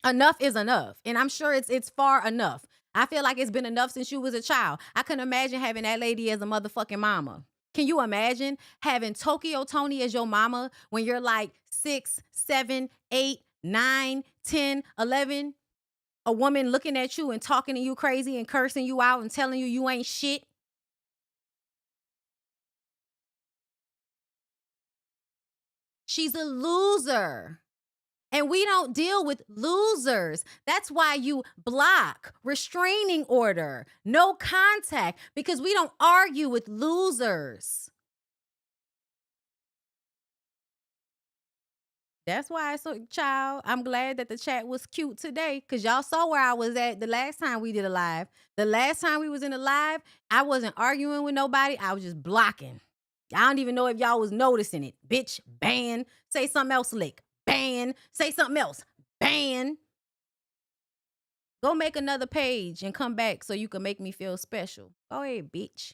Enough is enough. And I'm sure it's far enough. I feel like it's been enough since you was a child. I couldn't imagine having that lady as a motherfucking mama. Can you imagine having Tokyo Tony as your mama when you're like 6, 7, 8, 9, 10, 11? A woman looking at you and talking to you crazy and cursing you out and telling you ain't shit. She's a loser. And we don't deal with losers. That's why you block, restraining order, no contact, because we don't argue with losers. That's why it's so, child, I'm glad that the chat was cute today because y'all saw where I was at the last time we did a live. The last time we was in a live, I wasn't arguing with nobody. I was just blocking. I don't even know if y'all was noticing it. Bitch, ban. Say something else, lick. Ban. Say something else. Ban. Go make another page and come back so you can make me feel special. Go ahead, bitch.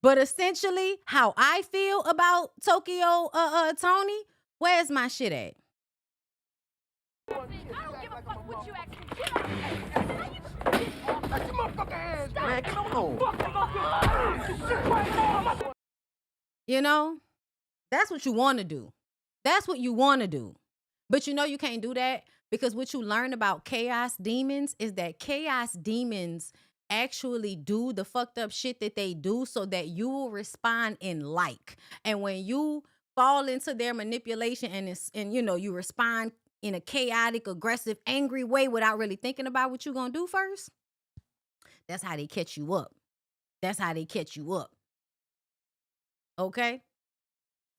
But essentially, how I feel about Tokyo Tony, where's my shit at? I don't give a fuck what you ask. Man, come on. You know, that's what you want to do. That's what you want to do. But you know you can't do that because what you learn about chaos demons is that chaos demons actually do the fucked up shit that they do so that you will respond in like. And when you fall into their manipulation and you know, you respond in a chaotic, aggressive, angry way without really thinking about what you're going to do first, that's how they catch you up. That's how they catch you up. Okay?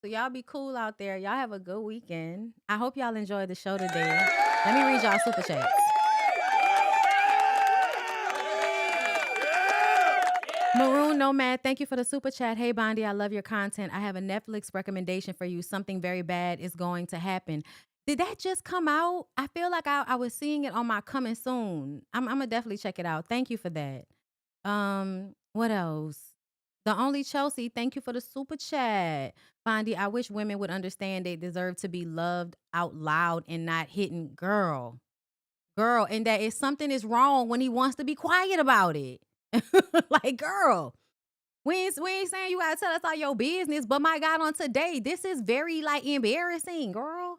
So y'all be cool out there. Y'all have a good weekend. I hope y'all enjoyed the show today. Let me read y'all super chats. Maroon Nomad, thank you for the super chat. Hey, Bondi, I love your content. I have a Netflix recommendation for you. Something very bad is going to happen. Did that just come out? I feel like I was seeing it on my coming soon. I'm going to definitely check it out. Thank you for that. What else? The Only Chelsea, thank you for the super chat. Bondi, I wish women would understand they deserve to be loved out loud and not hidden. Girl, and that if something is wrong when he wants to be quiet about it. Like, girl, we ain't saying you gotta tell us all your business, but my God, on today, this is very like embarrassing, girl.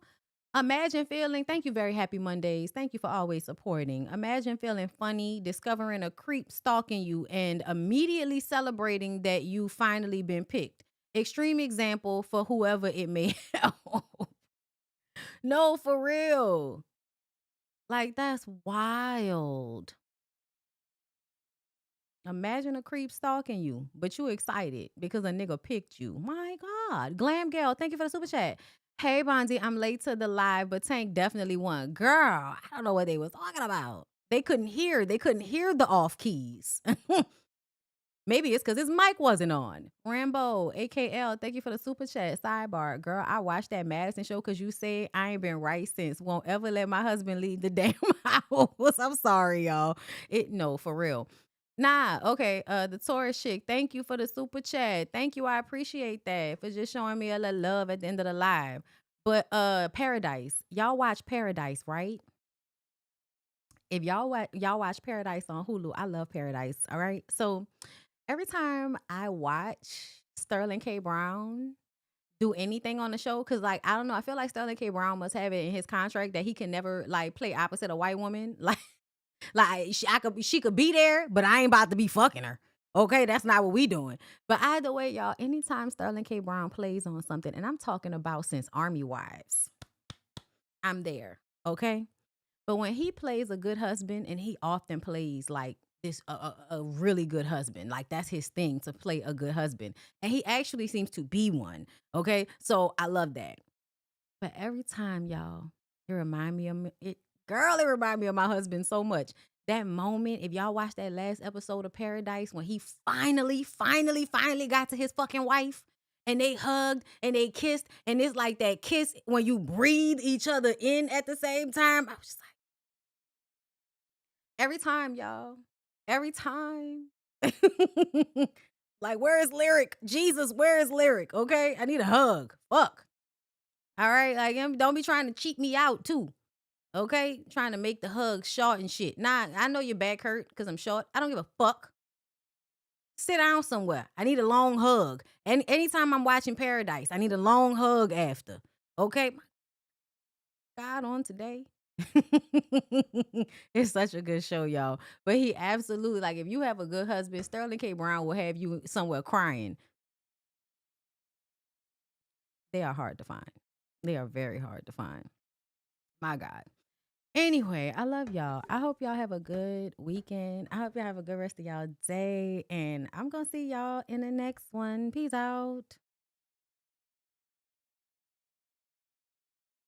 Imagine feeling, thank you, Very Happy Mondays. Thank you for always supporting. Imagine feeling funny, discovering a creep stalking you, and immediately celebrating that you finally been picked. Extreme example for whoever it may help. No, for real. Like, that's wild. Imagine a creep stalking you, but you excited because a nigga picked you. My God. Glam Gal, thank you for the super chat. Hey, Bondi, I'm late to the live, but Tank definitely won. Girl, I don't know what they was talking about. They couldn't hear the off keys. Maybe it's because his mic wasn't on. Rambo, AKL, thank you for the super chat. Sidebar, girl, I watched that Madison show because you said I ain't been right since. Won't ever let my husband leave the damn house. I'm sorry, y'all. No, for real. Nah, okay. The Taurus chick, thank you for the super chat. Thank you. I appreciate that for just showing me a little love at the end of the live. But Paradise, y'all watch Paradise, right? If y'all watch Paradise on Hulu, I love Paradise. All right. So every time I watch Sterling K. Brown do anything on the show, because like I don't know, I feel like Sterling K. Brown must have it in his contract that he can never like play opposite a white woman. Like she could be there, but I ain't about to be fucking her. Okay, that's not what we doing. But either way, y'all, anytime Sterling K. Brown plays on something, and I'm talking about since Army Wives, I'm there. Okay, but when he plays a good husband, and he often plays like this a really good husband, like that's his thing, to play a good husband, and he actually seems to be one. Okay, so I love that. But every time, y'all, it remind me of it. Girl, it remind me of my husband so much. That moment, if y'all watched that last episode of Paradise when he finally got to his fucking wife and they hugged and they kissed, and it's like that kiss when you breathe each other in at the same time. I was just like, every time, y'all. Every time. Like, where is Lyric? Jesus, where is Lyric? Okay? I need a hug. Fuck. All right? Like, don't be trying to cheat me out, too. Okay? Trying to make the hug short and shit. Nah, I know your back hurt because I'm short. I don't give a fuck. Sit down somewhere. I need a long hug. And anytime I'm watching Paradise, I need a long hug after. Okay? God, on today. It's such a good show, y'all. But he absolutely, like, if you have a good husband, Sterling K. Brown will have you somewhere crying. They are hard to find. They are very hard to find. My God. Anyway, I love y'all. I hope y'all have a good weekend. I hope y'all have a good rest of y'all day. And I'm going to see y'all in the next one. Peace out.